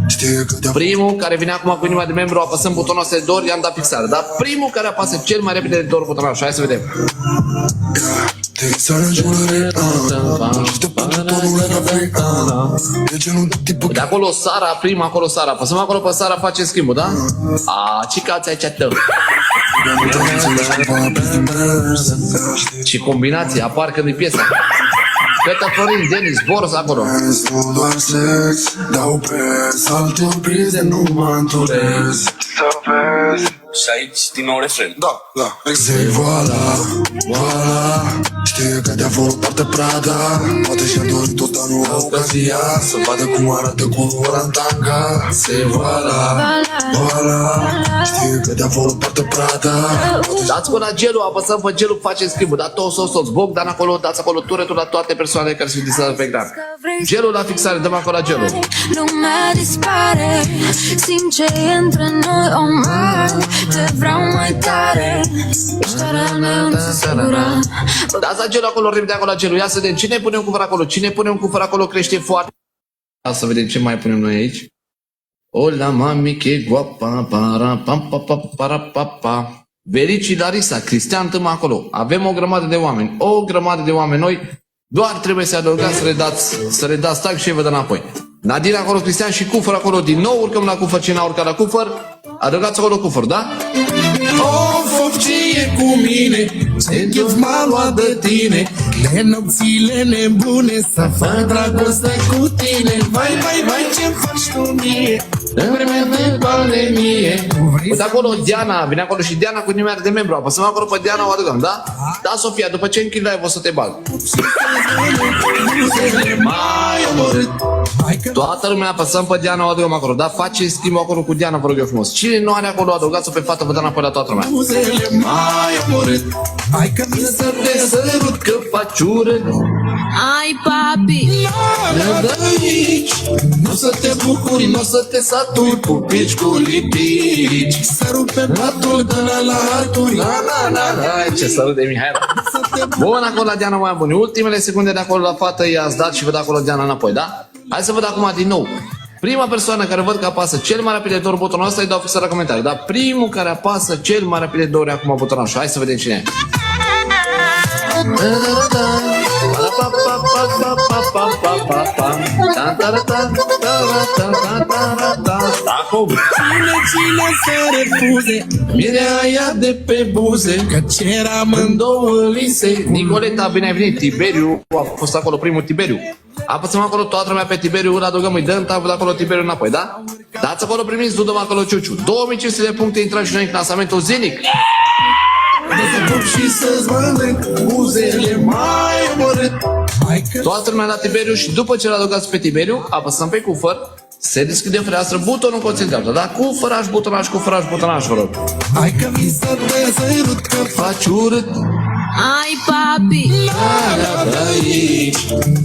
J: știe că te-a...
F: Primul care vine acum cu inima de membru, apăsăm butonul ăsta de 2 ori, i-am dat fixare. Dar primul care apasă cel mai repede de 2 ori butonul ăsta, hai să vedem. De acolo Sara, prima acolo Sara. Apăsăm acolo pe Sara, face schimbul, da? Ce cați aici tău? Și combinație, apar când e piesa. Cătă Florin, Denis, Boros acolo.
J: Nu doar sex, dau pes, altor prize nu mă înturez. Să vezi.
B: Și aici din nou refren.
J: Da, exact. Voila, știe că te-a volupat Prada. Poate și-a dorit tot, dar nu ocazia să vadă cum arată colul în tanga. Sei voila, știe că te-a volupat Prada.
F: Dați până la gelul, apăsăm pe gelul, face schimbul. Da, toți. Bogdan acolo, dați acolo turetul la toate persoanele care se utilizează pe ecran. Gelul la fixare, dăm acolo la gelul.
I: lumea dispare. Simt ce e între noi, oh my, te vreau mai tare. Ești al meu, nu sunt sigură.
F: Dați la gelul acolo, repede acolo la gelul. Ia să vedem, cine punem cufăr acolo? Cine punem cufăr acolo crește foarte. Ia să vedem ce mai punem noi aici. Hola mami, che guapa, para pam pa pa para pa pa. Verici Larisa, Cristian Tâmă acolo. Avem o grămadă de oameni noi. Doar trebuie să adăugați, să le dați tag și vă dă înapoi. Nadine acolo, Cristian și cufăr acolo din nou. Urcăm la cufăr, cine a urcat la cufăr. Adăugați acolo cufăr, da?
J: Of, ce e cu mine? Ce chef m-a luat de tine? De nopțile nebune să fac dragoste cu tine. Vai, vai, vai, ce faci tu mie? În vremea de pandemie.
F: Uite acolo Diana, vine acolo și Diana cu numele de membru. Apăsăm acolo pe Diana, o adăugăm, da? Da, Sofia, după ce închid live o să te bag. Toată lumea apăsăm pe Diana, o adăugăm acolo, da? Face schimb acolo cu Diana, vă rog eu frumos. Cine nu are acolo, adăugați-o pe fată, vă dă înapoi la toată lumea.
J: Hai că vin să te sărut că faci urât.
I: Ai, papi,
J: Nu să te bucuri, nu să te saturi, pupici cu lipici. Să rupe patul de la altul.
F: Ce sărut de Mihaela. Bun, acolo la Diana mai bun. Ultimele secunde de acolo la fată i-ați dat și văd acolo Diana înapoi, da? Hai să văd acum din nou. Prima persoană care văd că apasă cel mai rapid de 2 ori butonul ăsta îi dau fix la comentarii. Dar primul care apasă cel mai rapid de 2 ori acum butonul ăsta. Hai să vedem cine e.
J: Cine să refuze mirea aia de pe buze, că ceram în două lise.
F: Nicoleta, bine ai venit. Tiberiu, a fost acolo primul Tiberiu. Apăsăm acolo toată lumea pe Tiberiu, îl adăugăm, îi dăm tab, acolo Tiberiu înapoi, da? Dați acolo, primiți, du-dăm acolo Ciuciu. 2500 de puncte, intrăm și noi în clasamentul zilnic.
J: Să pup și să-ți mănânc buzele mai omorât.
F: Toată lumea la Tiberiu și după ce l-adăugați pe Tiberiu, apăsăm pe cufăr, se deschide fereastră, butonul concentrat, da? Cufăraș, butonaș, cufăraș, butonaș, vă rog.
J: Hai că mi să te sărut că
F: faci urât.
I: ai, papi,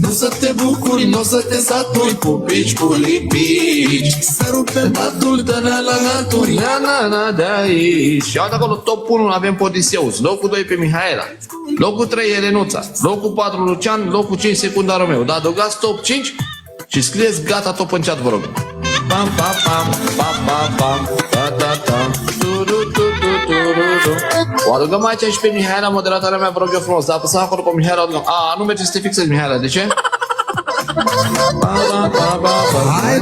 J: Nu să te bucuri, nu să te saturi, pupici cu lipici. Să rupe patul de la altul.
F: Na, de aici. Și iată acolo, top 1 avem Podiseus, locul 2 pe Mihaela, locul 3 Elenuța, locul 4 Lucian, locul 5 Secunda Romeo. Da, adăugați top 5 și scrieți gata top în chat, vă rog. Pam, pam, pam, pam, pam, pam, ta, ta, ta. O adăugăm aici și pe Mihaela, moderatoarea mea, vă rog eu frumos. Da, apăsăm acolo pe Mihaela, adăugăm. Nu merge să te fixezi, Mihaela, de ce?
J: Hai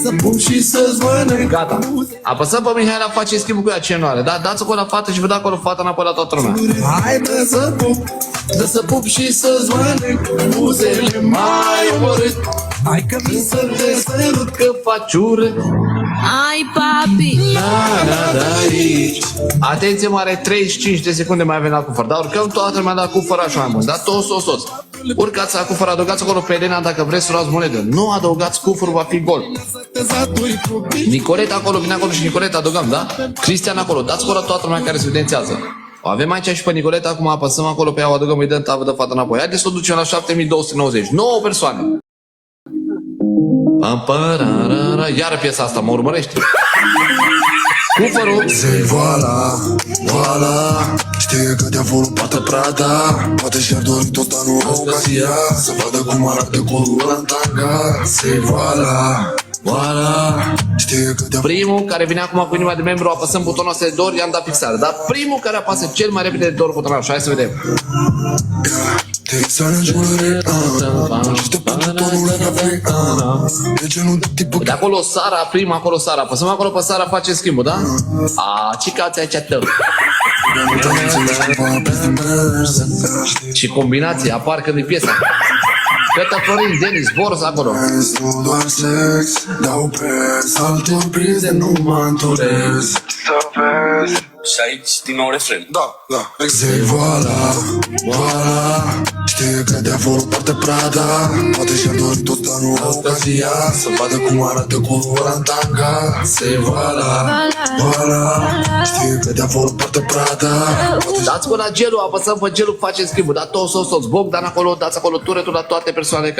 J: să pup și să-ți mănânc.
F: Gata. Apăsăm pe Mihaela, face schimbul cu ea, ce nu are. Da, dați acolo la fată și vă dați acolo fata înapoi la toată lumea.
J: Hai să pup și să-ți mănânc buzele mai omorât. Hai că vin să te sărut că
F: faci urât.
I: ai, papi,
F: Atenție mare, 35 de secunde mai avem la cufăr. Da, urcăm toată lumea la cufăr așa mai mult. Da, toți. Urcați la cufăr, adăugați acolo pe Elena dacă vreți să luați monedă. Nu adăugați cufăr, va fi gol. Nicoleta acolo, vine acolo și Nicoleta adăugăm, da? Cristian acolo, dați acolo toată lumea care se evidențiază. O avem aici și pe Nicoleta, acum apăsăm acolo pe ea, o adăugăm, îi dăm tavă de fată înapoi. Haideți să o ducem la 7290, 9 persoane. Iară piesa asta, mă urmărește. Cufărul.
J: Voila, știe că diavolul poate Prada. Poate și-ar dori tot anul ocazia să vadă cum arată colul ăla în tanga. Voila, știe că
F: primul care vine acum cu inima de membru, apăsăm butonul ăsta de dor, i-am dat fixare. Dar primul care apasă cel mai repede de dor butonul așa, hai să vedem. De acolo Sara, prima acolo Sara. Apăsăm acolo pe Sara, face schimbul, da? Ce cauți aici tău? Și combinație, apar când e piesa. Cătă Florin, Denis, Boros acolo.
J: Nu doar sex, dau pres, altor prize nu mă întorez. Să vezi.
K: Și aici din nou refren.
J: Da, exact. Voila, știe că diavolul poate Prada. Poate și-ar dori tot anul ocazia să vadă cum arată colul ăla în tanga. Voila, știe că diavolul poate Prada.
F: Dați cu la gelul, apăsăm pe gelul, face schimbul. Da, toți. Bogdan acolo, dați acolo turetul la toate persoanele